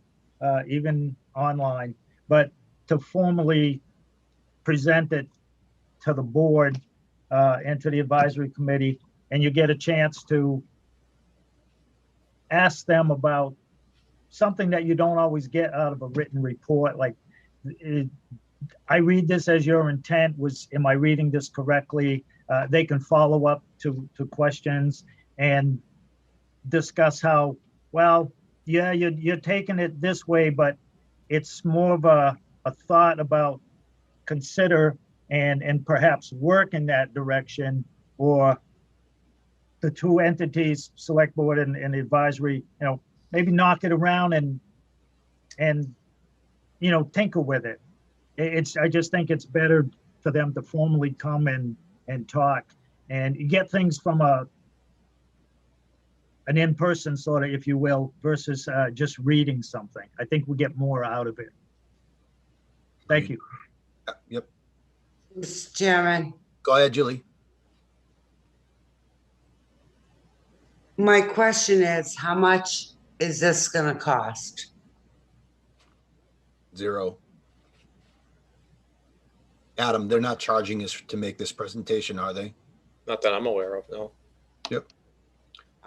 F: even online, but to formally present it to the board and to the advisory committee, and you get a chance to ask them about something that you don't always get out of a written report. Like, I read this as your intent was, am I reading this correctly? They can follow up to questions and discuss how, well, yeah, you're taking it this way, but it's more of a thought about consider and perhaps work in that direction, or the two entities, select board and advisory, maybe knock it around and tinker with it. I just think it's better for them to formally come and talk and get things from an in-person sort of, if you will, versus just reading something. I think we get more out of it. Thank you.
A: Yep.
L: Mr. Chairman,
A: Go ahead, Julie.
L: my question is, how much is this gonna cost?
A: Zero. Adam, they're not charging us to make this presentation, are they?
G: Not that I'm aware of, no.
A: Yep,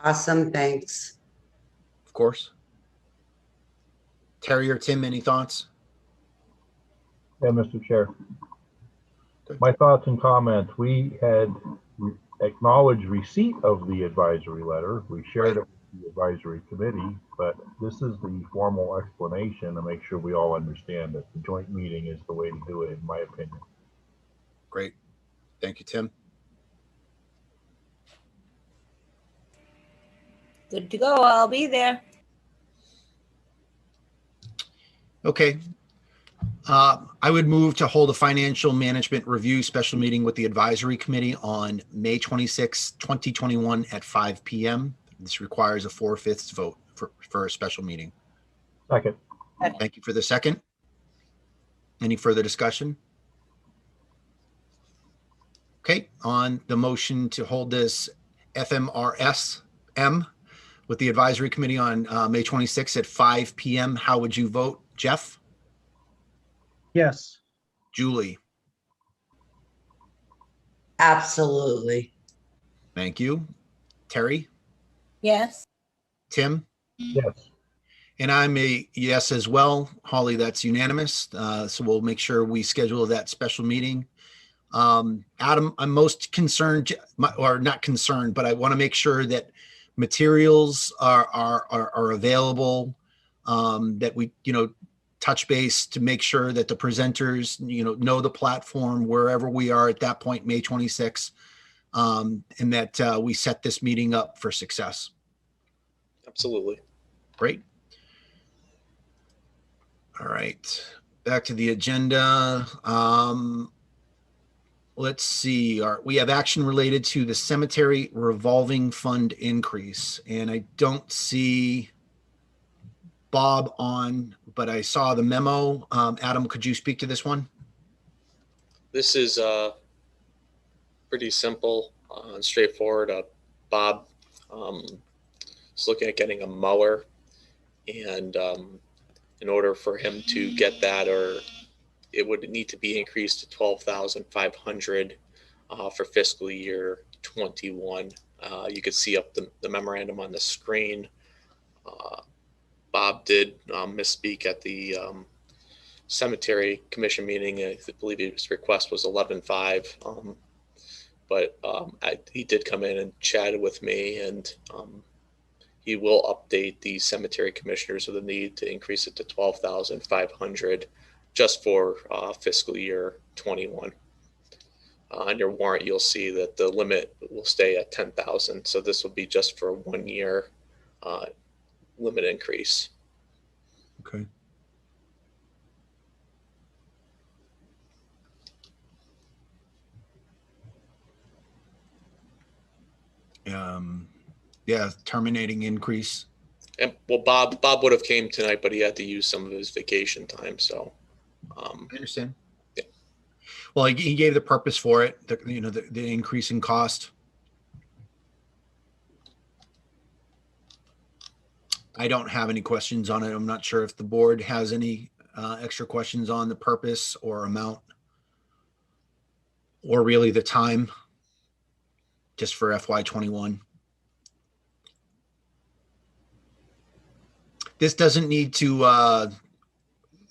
L: Awesome, thanks.
A: of course. Terry or Tim, any thoughts?
Q: Yeah, Mr. Chair. My thoughts and comments. We had acknowledged receipt of the advisory letter. We shared it with the advisory committee, but this is the formal explanation to make sure we all understand that the joint meeting is the way to do it, in my opinion.
A: Great. Thank you, Tim.
E: Good to go. I'll be there.
A: Okay. I would move to hold a financial management review special meeting with the advisory committee on May 26, 2021 at 5 p.m. This requires a 4/5 vote for a special meeting.
Q: Second.
A: Thank you for the second. Any further discussion? Okay, on the motion to hold this FMRSM with the advisory committee on May 26 at 5 p.m., how would you vote? Jeff?
F: Yes.
A: Julie?
L: Absolutely.
A: Thank you. Terry?
E: Yes.
A: Tim?
Q: Yes.
A: And I'm a yes as well. Holly, that's unanimous. So we'll make sure we schedule that special meeting. Adam, I'm most concerned, or not concerned, but I want to make sure that materials are available, that we, touch base to make sure that the presenters, know the platform wherever we are at that point, May 26, and that we set this meeting up for success.
G: Absolutely.
A: Great. All right, back to the agenda. Let's see, we have action related to the cemetery revolving fund increase, and I don't see Bob on, but I saw the memo. Adam, could you speak to this one?
G: This is pretty simple and straightforward. Bob is looking at getting a mower, and in order for him to get that, or it would need to be increased to $12,500 for fiscal year 21. You could see up the memorandum on the screen. Bob did misspeak at the cemetery commission meeting. I believe his request was 11.5. But he did come in and chatted with me, and he will update the cemetery commissioners of the need to increase it to 12,500 just for fiscal year 21. On your warrant, you'll see that the limit will stay at 10,000. So this will be just for a 1 year limit increase.
A: Okay. Yeah, terminating increase.
G: And well, Bob would have came tonight, but he had to use some of his vacation time. So
A: I understand.
G: Yeah.
A: Well, he gave the purpose for it, the increase in cost. I don't have any questions on it. I'm not sure if the board has any extra questions on the purpose or amount, or really the time, just for FY21. This doesn't need to,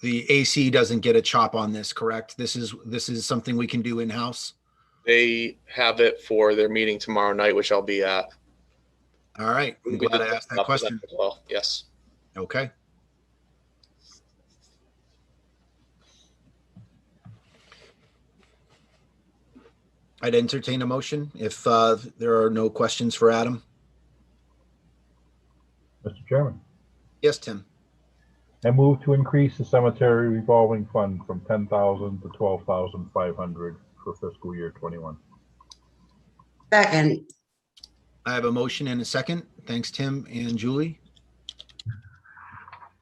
A: the AC doesn't get a chop on this, correct? This is something we can do in-house?
G: they have it for their meeting tomorrow night, which I'll be at.
A: All right, I'm
G: We
A: glad
G: did
A: I asked
G: set
A: that
G: up for
A: question.
G: as well. Yes.
A: Okay. I'd entertain a motion if there are no questions for Adam.
Q: Mr. Chairman,
A: Yes, Tim.
Q: I move to increase the cemetery revolving fund from 10,000 to 12,500 for fiscal year 21.
L: Second.
A: I have a motion and a second. Thanks, Tim and Julie.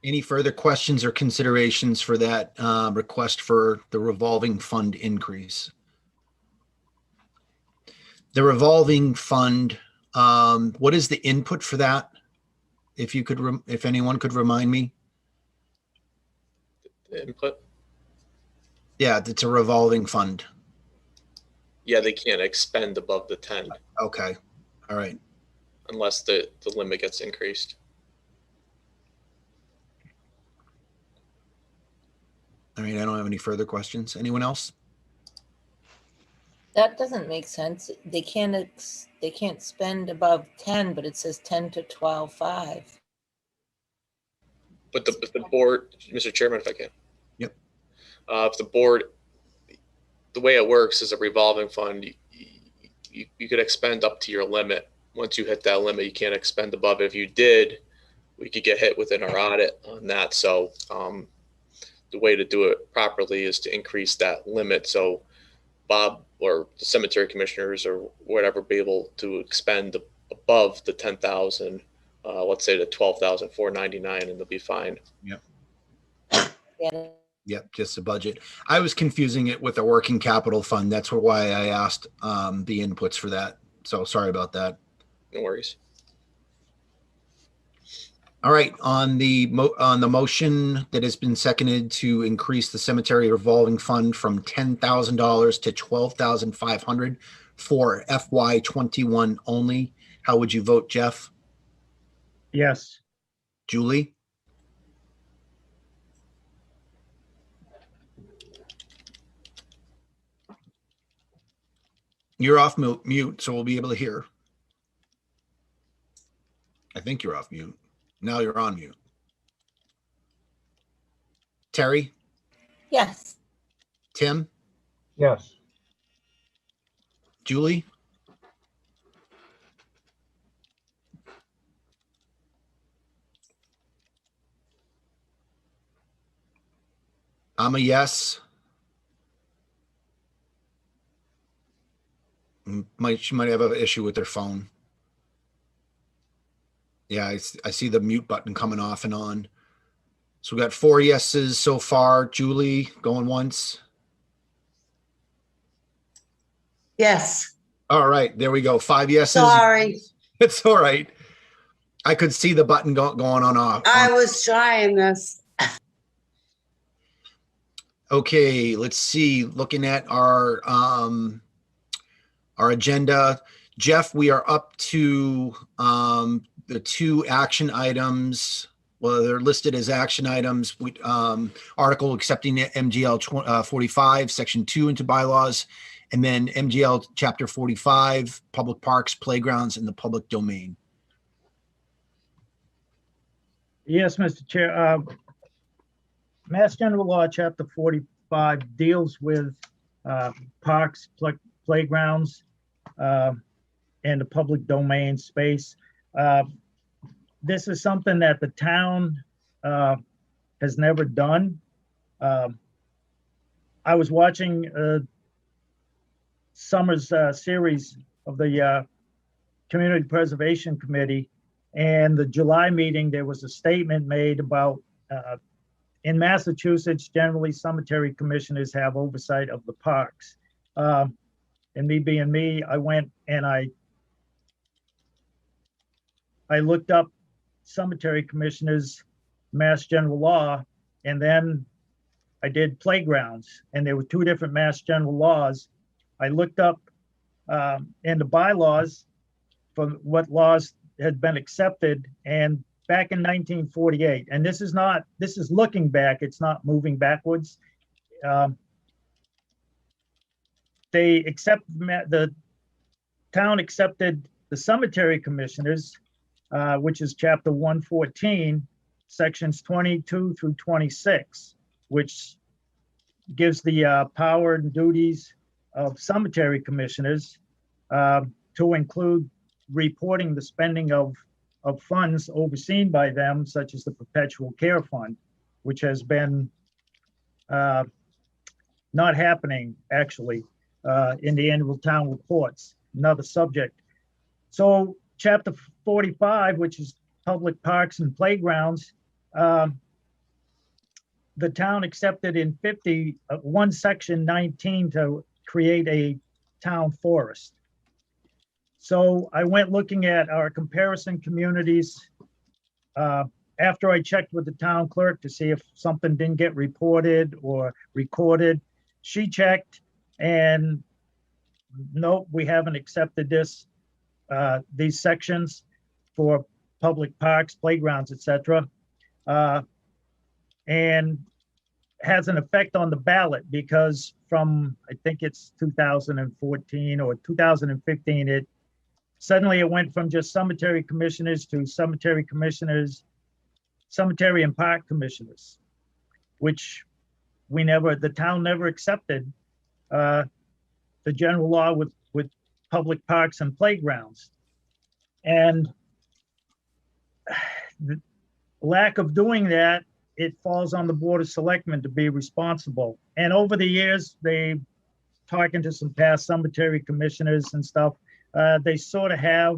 A: Any further questions or considerations for that request for the revolving fund increase? The revolving fund, what is the input for that? If you could, if anyone could remind me.
G: The input.
A: Yeah, it's a revolving fund.
G: Yeah, they can't expend above the 10
A: Okay, all right.
G: unless the limit gets increased.
A: All right, I don't have any further questions. Anyone else?
E: That doesn't make sense. They can't spend above 10, but it says 10 to 12.5.
G: But the board, Mr. Chairman, if I can.
A: Yep.
G: If the board, the way it works is a revolving fund. You could expend up to your limit. Once you hit that limit, you can't expend above it. If you did, we could get hit within our audit on that. So the way to do it properly is to increase that limit. So Bob or the cemetery commissioners or whatever be able to expend above the 10,000, let's say the 12,499, and they'll be fine.
A: Yep.
E: Yeah.
A: Yep, just a budget. I was confusing it with a working capital fund. That's why I asked the inputs for that. So sorry about that.
G: No worries.
A: All right, on the motion that has been seconded to increase the cemetery revolving fund from $10,000 to $12,500 for FY21 only, how would you vote, Jeff?
F: Yes.
A: Julie? You're off mute, so we'll be able to hear. I think you're off mute. Now you're on mute. Terry?
E: Yes.
A: Tim?
Q: Yes.
A: Julie? I'm a yes. She might have an issue with their phone. Yeah, I see the mute button coming off and on. So we got 4 yeses so far. Julie, going once.
L: Yes.
A: All right, there we go. 5 yeses.
L: Sorry.
A: It's all right. I could see the button going on off.
L: I was trying this.
A: Okay, let's see. Looking at our agenda, Jeff, we are up to the two action items. Well, they're listed as action items. Article accepting MGL 45, Section 2 into bylaws, and then MGL Chapter 45, public parks, playgrounds, and the public domain.
F: Yes, Mr. Chair. Mass General Law, Chapter 45 deals with parks, playgrounds, and the public domain space. This is something that the town has never done. I was watching summer's series of the Community Preservation Committee, and the July meeting, there was a statement made about in Massachusetts, generally cemetery commissioners have oversight of the parks. And me being me, I went and I looked up cemetery commissioners, Mass General Law, and then I did playgrounds, and there were two different Mass General Laws. I looked up in the bylaws for what laws had been accepted, and back in 1948, and this is looking back, it's not moving backwards. The town accepted the cemetery commissioners, which is Chapter 114, Sections 22 through 26, which gives the power and duties of cemetery commissioners to include reporting the spending of funds overseen by them, such as the Perpetual Care Fund, which has been not happening, actually, in the annual town reports, another subject. So Chapter 45, which is public parks and playgrounds, the town accepted in 51 Section 19 to create a town forest. So I went looking at our comparison communities after I checked with the town clerk to see if something didn't get reported or recorded. She checked, and nope, we haven't accepted these sections for public parks, playgrounds, etc. And has an effect on the ballot because from, I think it's 2014 or 2015, it went from just cemetery commissioners to cemetery and park commissioners, which the town never accepted the general law with public parks and playgrounds. And the lack of doing that, it falls on the Board of Selectmen to be responsible. And over the years, talking to some past cemetery commissioners and stuff, they sort of have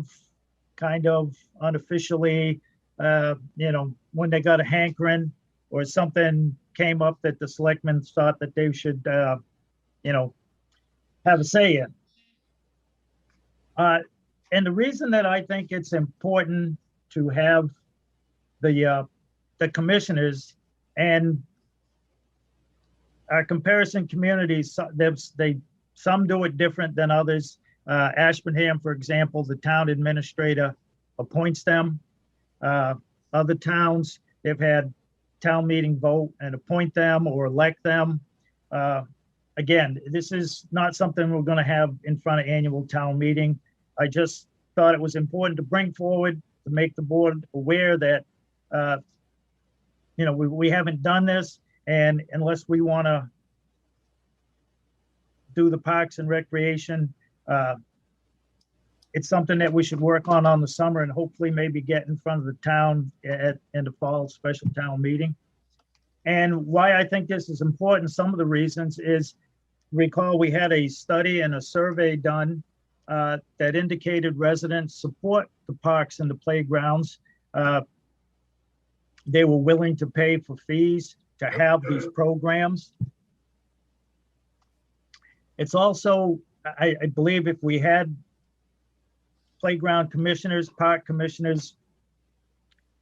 F: kind of unofficially, when they got a hankering or something came up that the selectmen thought that they should, have a say in. And the reason that I think it's important to have the commissioners and our comparison communities, some do it different than others. Ashburnham, for example, the town administrator appoints them. Other towns, they've had town meeting vote and appoint them or elect them. Again, this is not something we're going to have in front of annual town meeting. I just thought it was important to bring forward to make the board aware that, we haven't done this, and unless we want to do the parks and recreation, it's something that we should work on the summer and hopefully maybe get in front of the town in the fall special town meeting. And why I think this is important, some of the reasons is, recall we had a study and a survey done that indicated residents support the parks and the playgrounds. They were willing to pay for fees to have these programs. It's also, I believe if we had playground commissioners, park commissioners,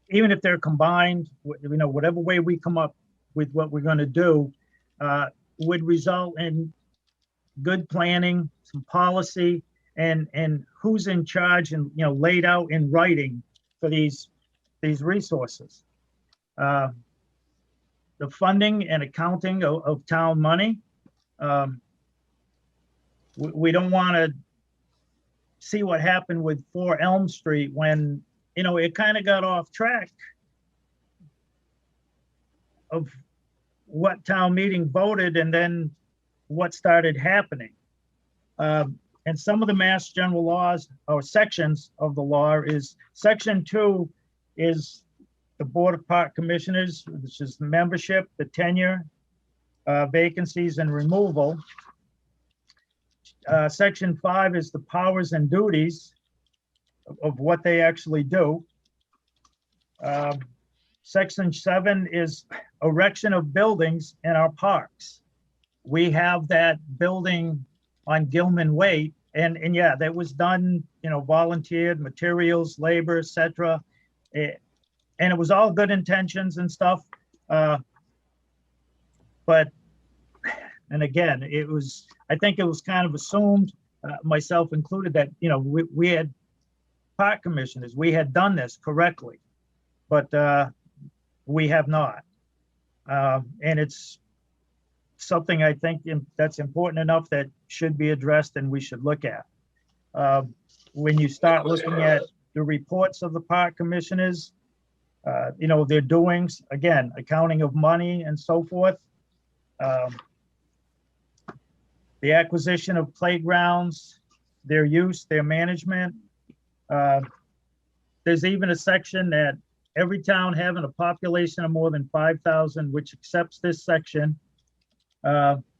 F: even if they're combined, whatever way we come up with what we're going to do, would result in good planning, some policy, and who's in charge and, laid out in writing for these resources. The funding and accounting of town money. We don't want to see what happened with 4 Elm Street when, it kind of got off track of what town meeting voted and then what started happening. And some of the Mass General laws or sections of the law is Section 2 is the Board of Park Commissioners, which is the membership, the tenure, vacancies and removal. Section 5 is the powers and duties of what they actually do. Section 7 is erection of buildings in our parks. We have that building on Gilman Way, and yeah, that was done, volunteered, materials, labor, etc. And it was all good intentions and stuff. But, and again, I think it was kind of assumed, myself included, that, we had park commissioners, we had done this correctly, but we have not. And it's something I think that's important enough that should be addressed and we should look at. When you start looking at the reports of the park commissioners, their doings, again, accounting of money and so forth. The acquisition of playgrounds, their use, their management. There's even a section that every town having a population of more than 5,000, which accepts this section,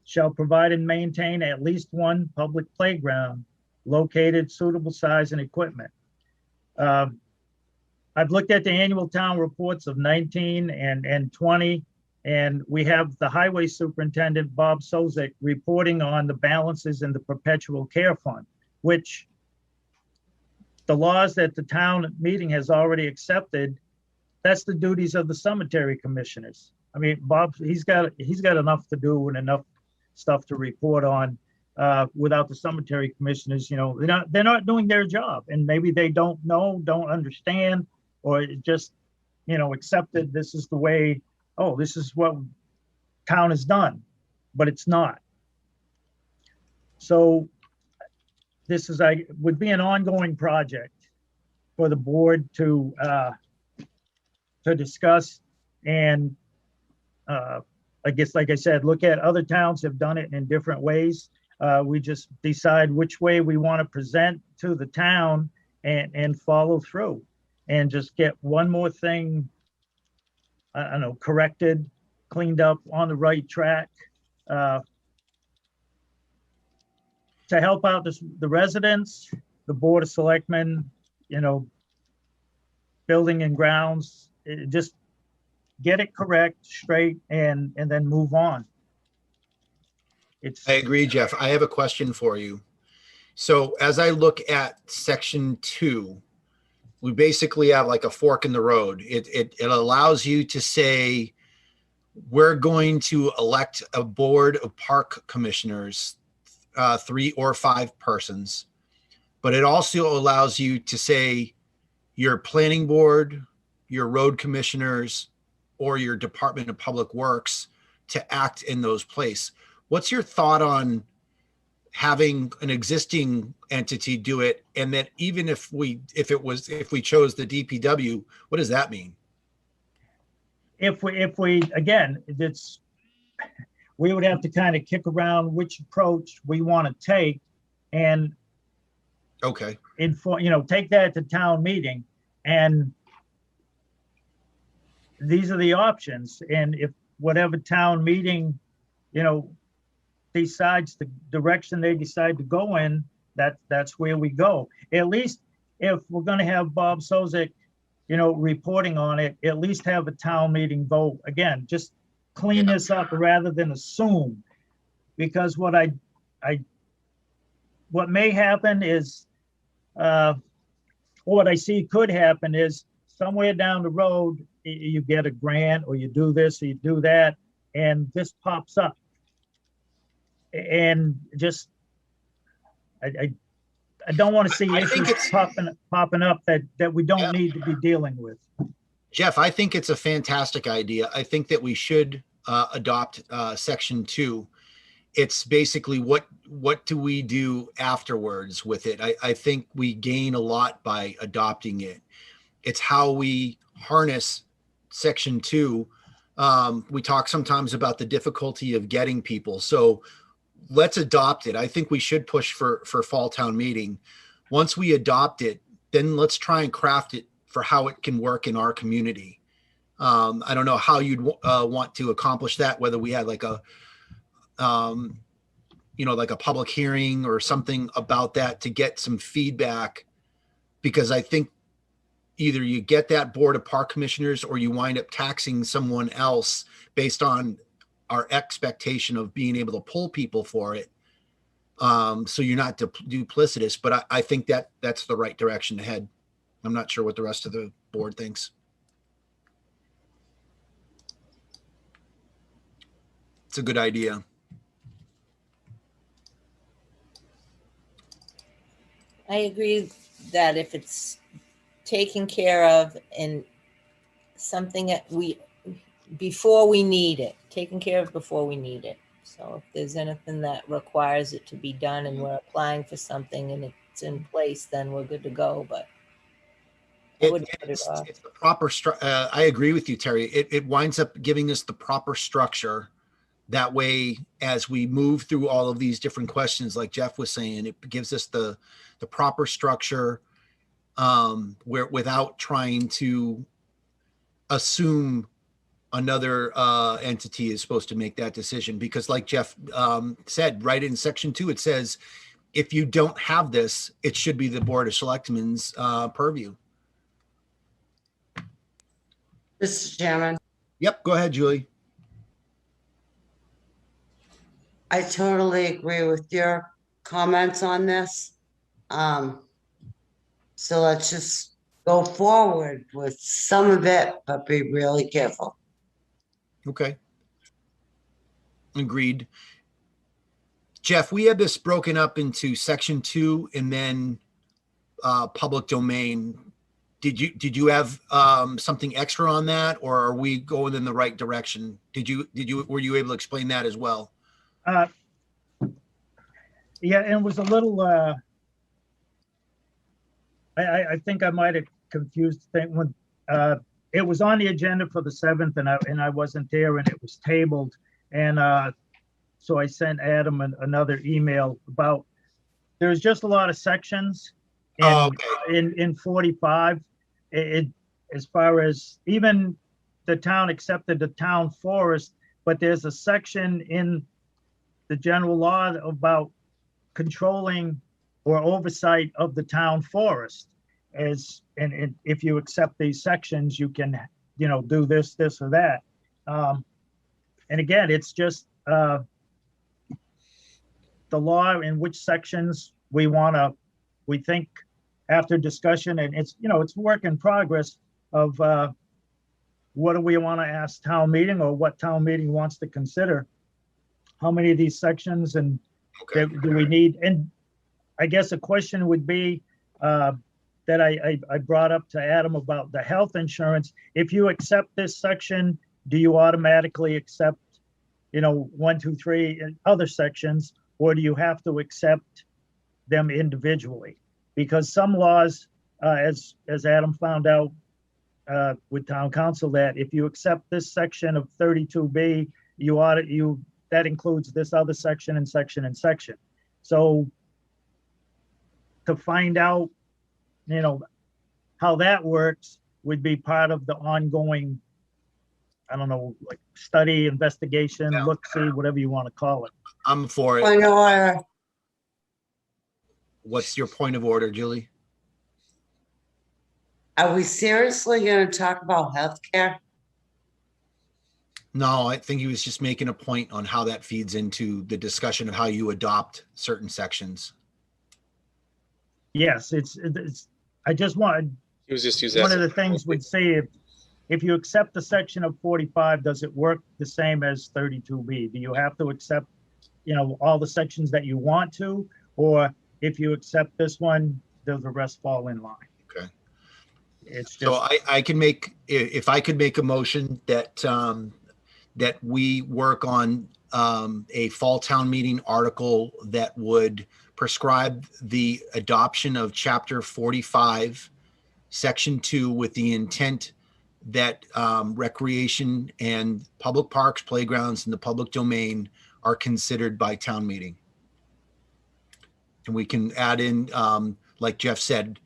F: shall provide and maintain at least one public playground located suitable size and equipment. I've looked at the annual town reports of 19 and 20, and we have the highway superintendent, Bob Sozik, reporting on the balances in the perpetual care fund, which the laws that the town meeting has already accepted, that's the duties of the cemetery commissioners. I mean, Bob, he's got enough to do and enough stuff to report on without the cemetery commissioners. They're not doing their job, and maybe they don't know, don't understand, or just accepted this is the way. Oh, this is what town has done, but it's not. So this would be an ongoing project for the board to discuss and I guess, like I said, look at other towns have done it in different ways. We just decide which way we want to present to the town and follow through and just get one more thing, I don't know, corrected, cleaned up, on the right track to help out the residents, the Board of Selectmen, building and grounds, just get it correct, straight, and then move on.
A: I agree, Jeff. I have a question for you. So as I look at Section 2, we basically have like a fork in the road. It allows you to say, we're going to elect a board of park commissioners, 3 or 5 persons, but it also allows you to say your planning board, your road commissioners, or your Department of Public Works to act in those places. What's your thought on having an existing entity do it, and that even if we chose the DPW, what does that mean?
F: If we again, we would have to kind of kick around which approach we want to take, and
A: okay,
F: take that to town meeting, and these are the options. And if whatever town meeting, decides the direction they decide to go in, that's where we go. At least if we're going to have Bob Sozik, reporting on it, at least have a town meeting vote. Again, just clean this up rather than assume, because what may happen is, what I see could happen is somewhere down the road, you get a grant, or you do this, or you do that, and this pops up. And just, I I don't want to see
A: I think
F: issues
A: it's-
F: popping up that we don't
A: Yeah.
F: need to be dealing with.
A: Jeff, I think it's a fantastic idea. I think that we should adopt section 2. It's basically what do we do afterwards with it? I think we gain a lot by adopting it. It's how we harness section 2. We talk sometimes about the difficulty of getting people. So let's adopt it. I think we should push for fall town meeting. Once we adopt it, then let's try and craft it for how it can work in our community. I don't know how you'd want to accomplish that, whether we had like a, like a public hearing or something about that to get some feedback, because I think either you get that board of park commissioners or you wind up taxing someone else based on our expectation of being able to pull people for it. So you're not duplicitous, but I think that's the right direction to head. I'm not sure what the rest of the board thinks. It's a good idea.
E: I agree that if it's taken care of and something that before we need it, taken care of before we need it. So if there's anything that requires it to be done and we're applying for something and it's in place, then we're good to go, but I wouldn't put it off.
A: It's the proper I agree with you, Terry. It winds up giving us the proper structure. That way, as we move through all of these different questions, like Jeff was saying, it gives us the proper structure where without trying to assume another entity is supposed to make that decision. Because like Jeff said, right in section 2, it says, if you don't have this, it should be the Board of Selectmen's purview.
L: Mr. Chairman,
A: Yep, go ahead, Julie.
L: I totally agree with your comments on this. So let's just go forward with some of it, but be really careful.
A: Okay. Agreed. Jeff, we had this broken up into section 2 and then public domain. Did you have something extra on that, or are we going in the right direction? Were you able to explain that as well?
F: Yeah, and it was a little, I think I might have confused the thing when it was on the agenda for the 7th and I wasn't there and it was tabled. And so I sent Adam another email about, there's just a lot of sections in 45. As far as even the town accepted the town forest, but there's a section in the general law about controlling or oversight of the town forest. And if you accept these sections, you can, do this or that. And again, it's just the law in which sections we think after discussion, and it's work in progress of what do we want to ask town meeting, or what town meeting wants to consider. How many of these sections and do we need? And I guess a question would be that I brought up to Adam about the health insurance. If you accept this section, do you automatically accept, 1, 2, 3 and other sections, or do you have to accept them individually? Because some laws, as Adam found out with town council, that if you accept this section of 32B, that includes this other section and section and section. So to find out, how that works would be part of the ongoing, I don't know, like study, investigation, look-see, whatever you want to call it.
A: I'm for it.
L: Point of order.
A: What's your point of order, Julie?
L: Are we seriously going to talk about healthcare?
A: No, I think he was just making a point on how that feeds into the discussion of how you adopt certain sections.
F: Yes, I just wanted,
G: He was just using
F: one of the things would say, if you accept the section of 45, does it work the same as 32B? Do you have to accept, all the sections that you want to, or if you accept this one, the rest fall in line.
A: Okay.
F: It's
A: So
F: just,
A: I can make, if I could make a motion that, that we work on a fall town meeting article that would prescribe the adoption of chapter 45, section 2, with the intent that recreation and public parks, playgrounds, and the public domain are considered by town meeting. And we can add in, like Jeff said,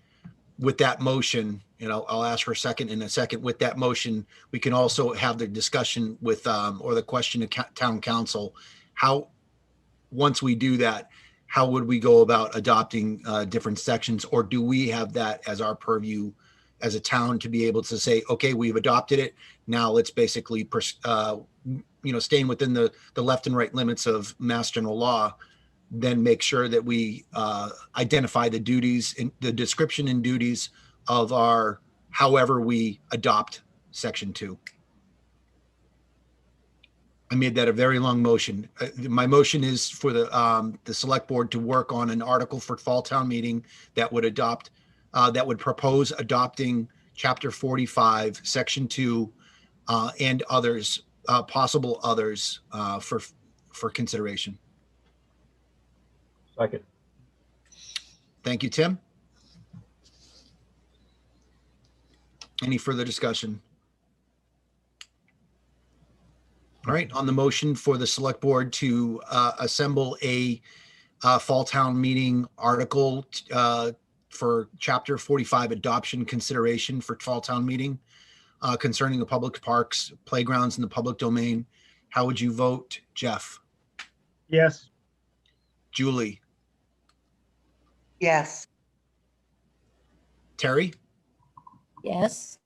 A: with that motion, you know, I'll ask for a second in a second. With that motion, we can also have the discussion with, or the question to town council, how, once we do that, how would we go about adopting different sections? Or do we have that as our purview as a town to be able to say, okay, we've adopted it. Now let's basically, you know, staying within the left and right limits of Mass General Law, then make sure that we identify the duties and the description and duties of our, however we adopt section 2. I made that a very long motion. My motion is for the select board to work on an article for fall town meeting that would adopt, that would propose adopting chapter 45, section 2, and others, possible others for consideration.
Q: Second.
A: Thank you, Tim. Any further discussion? All right, on the motion for the select board to assemble a fall town meeting article for chapter 45 adoption consideration for fall town meeting concerning the public parks, playgrounds, and the public domain. How would you vote, Jeff?
F: yes,
A: Julie?
L: Yes.
A: Terry?
E: Yes.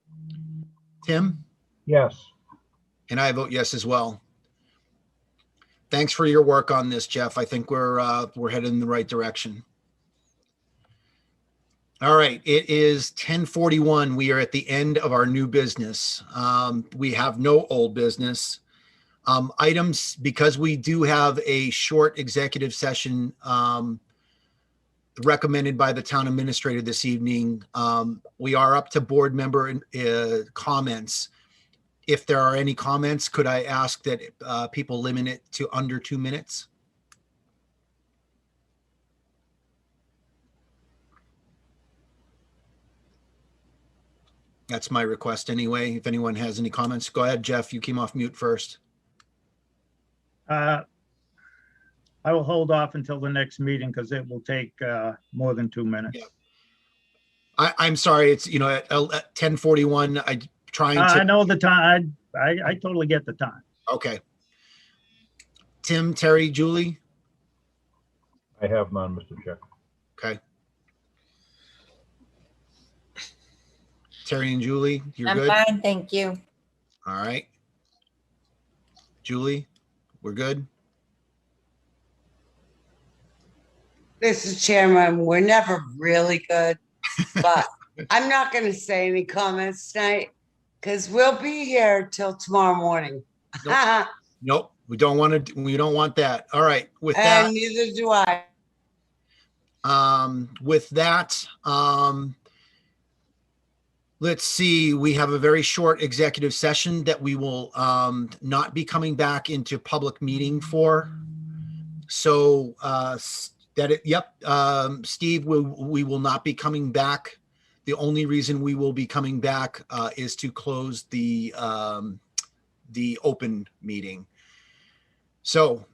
A: Tim?
Q: Yes.
A: And I vote yes as well. Thanks for your work on this, Jeff. I think we're headed in the right direction. All right, it is 10:41. We are at the end of our new business. We have no old business. Items, because we do have a short executive session recommended by the town administrator this evening. We are up to board member comments. If there are any comments, could I ask that people limit it to under 2 minutes? That's my request anyway. If anyone has any comments, go ahead, Jeff. You came off mute first.
F: I will hold off until the next meeting because it will take more than 2 minutes.
A: Yeah. I'm sorry. It's, you know, at 10:41, I trying to.
F: I know the time. I totally get the time.
A: Okay. Tim, Terry, Julie?
Q: I have none, Mr. Chair.
A: Okay. Terry and Julie, you're
E: I'm
A: good?
E: fine, thank you.
A: All right. Julie, we're good?
L: Mr. Chairman, we're never really good, but I'm not going to say any comments tonight because we'll be here till tomorrow morning.
A: Nope, we don't want to. We don't want that. All right. With
L: And
A: that,
L: neither do I.
A: with that, let's see. We have a very short executive session that we will not be coming back into public meeting for. So Steve, we will not be coming back. The only reason we will be coming back is to close the open meeting. So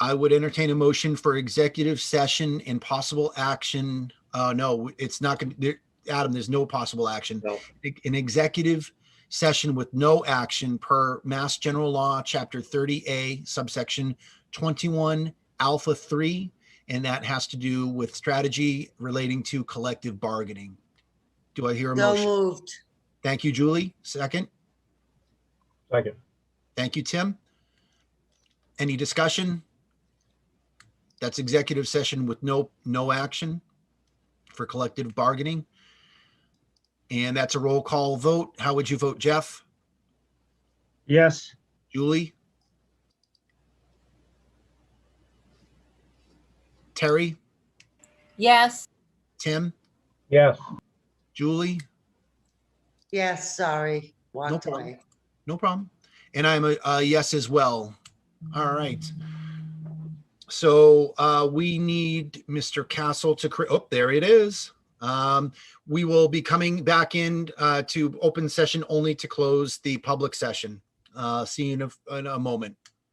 A: I would entertain a motion for executive session and possible action. No, it's not going to, Adam, there's no possible action.
G: No.
A: An executive session with no action per Mass General Law, Chapter 30A, subsection 21 Alpha 3, and that has to do with strategy relating to collective bargaining. Do I hear a
L: So
A: motion?
L: moved.
A: Thank you, Julie. Second.
Q: Second.
A: Thank you, Tim. Any discussion? That's executive session with no action for collective bargaining. And that's a roll call vote. How would you vote, Jeff?
F: Yes.
A: Julie? Terry,
E: Yes.
A: Tim,
Q: Yes.
A: Julie,
L: Yes, sorry,
A: no
L: walked
A: problem.
L: away.
A: No problem. And I'm a yes as well. All right. So we need Mr. Castle to, oh, there it is. We will be coming back in to open session only to close the public session. See you in a moment.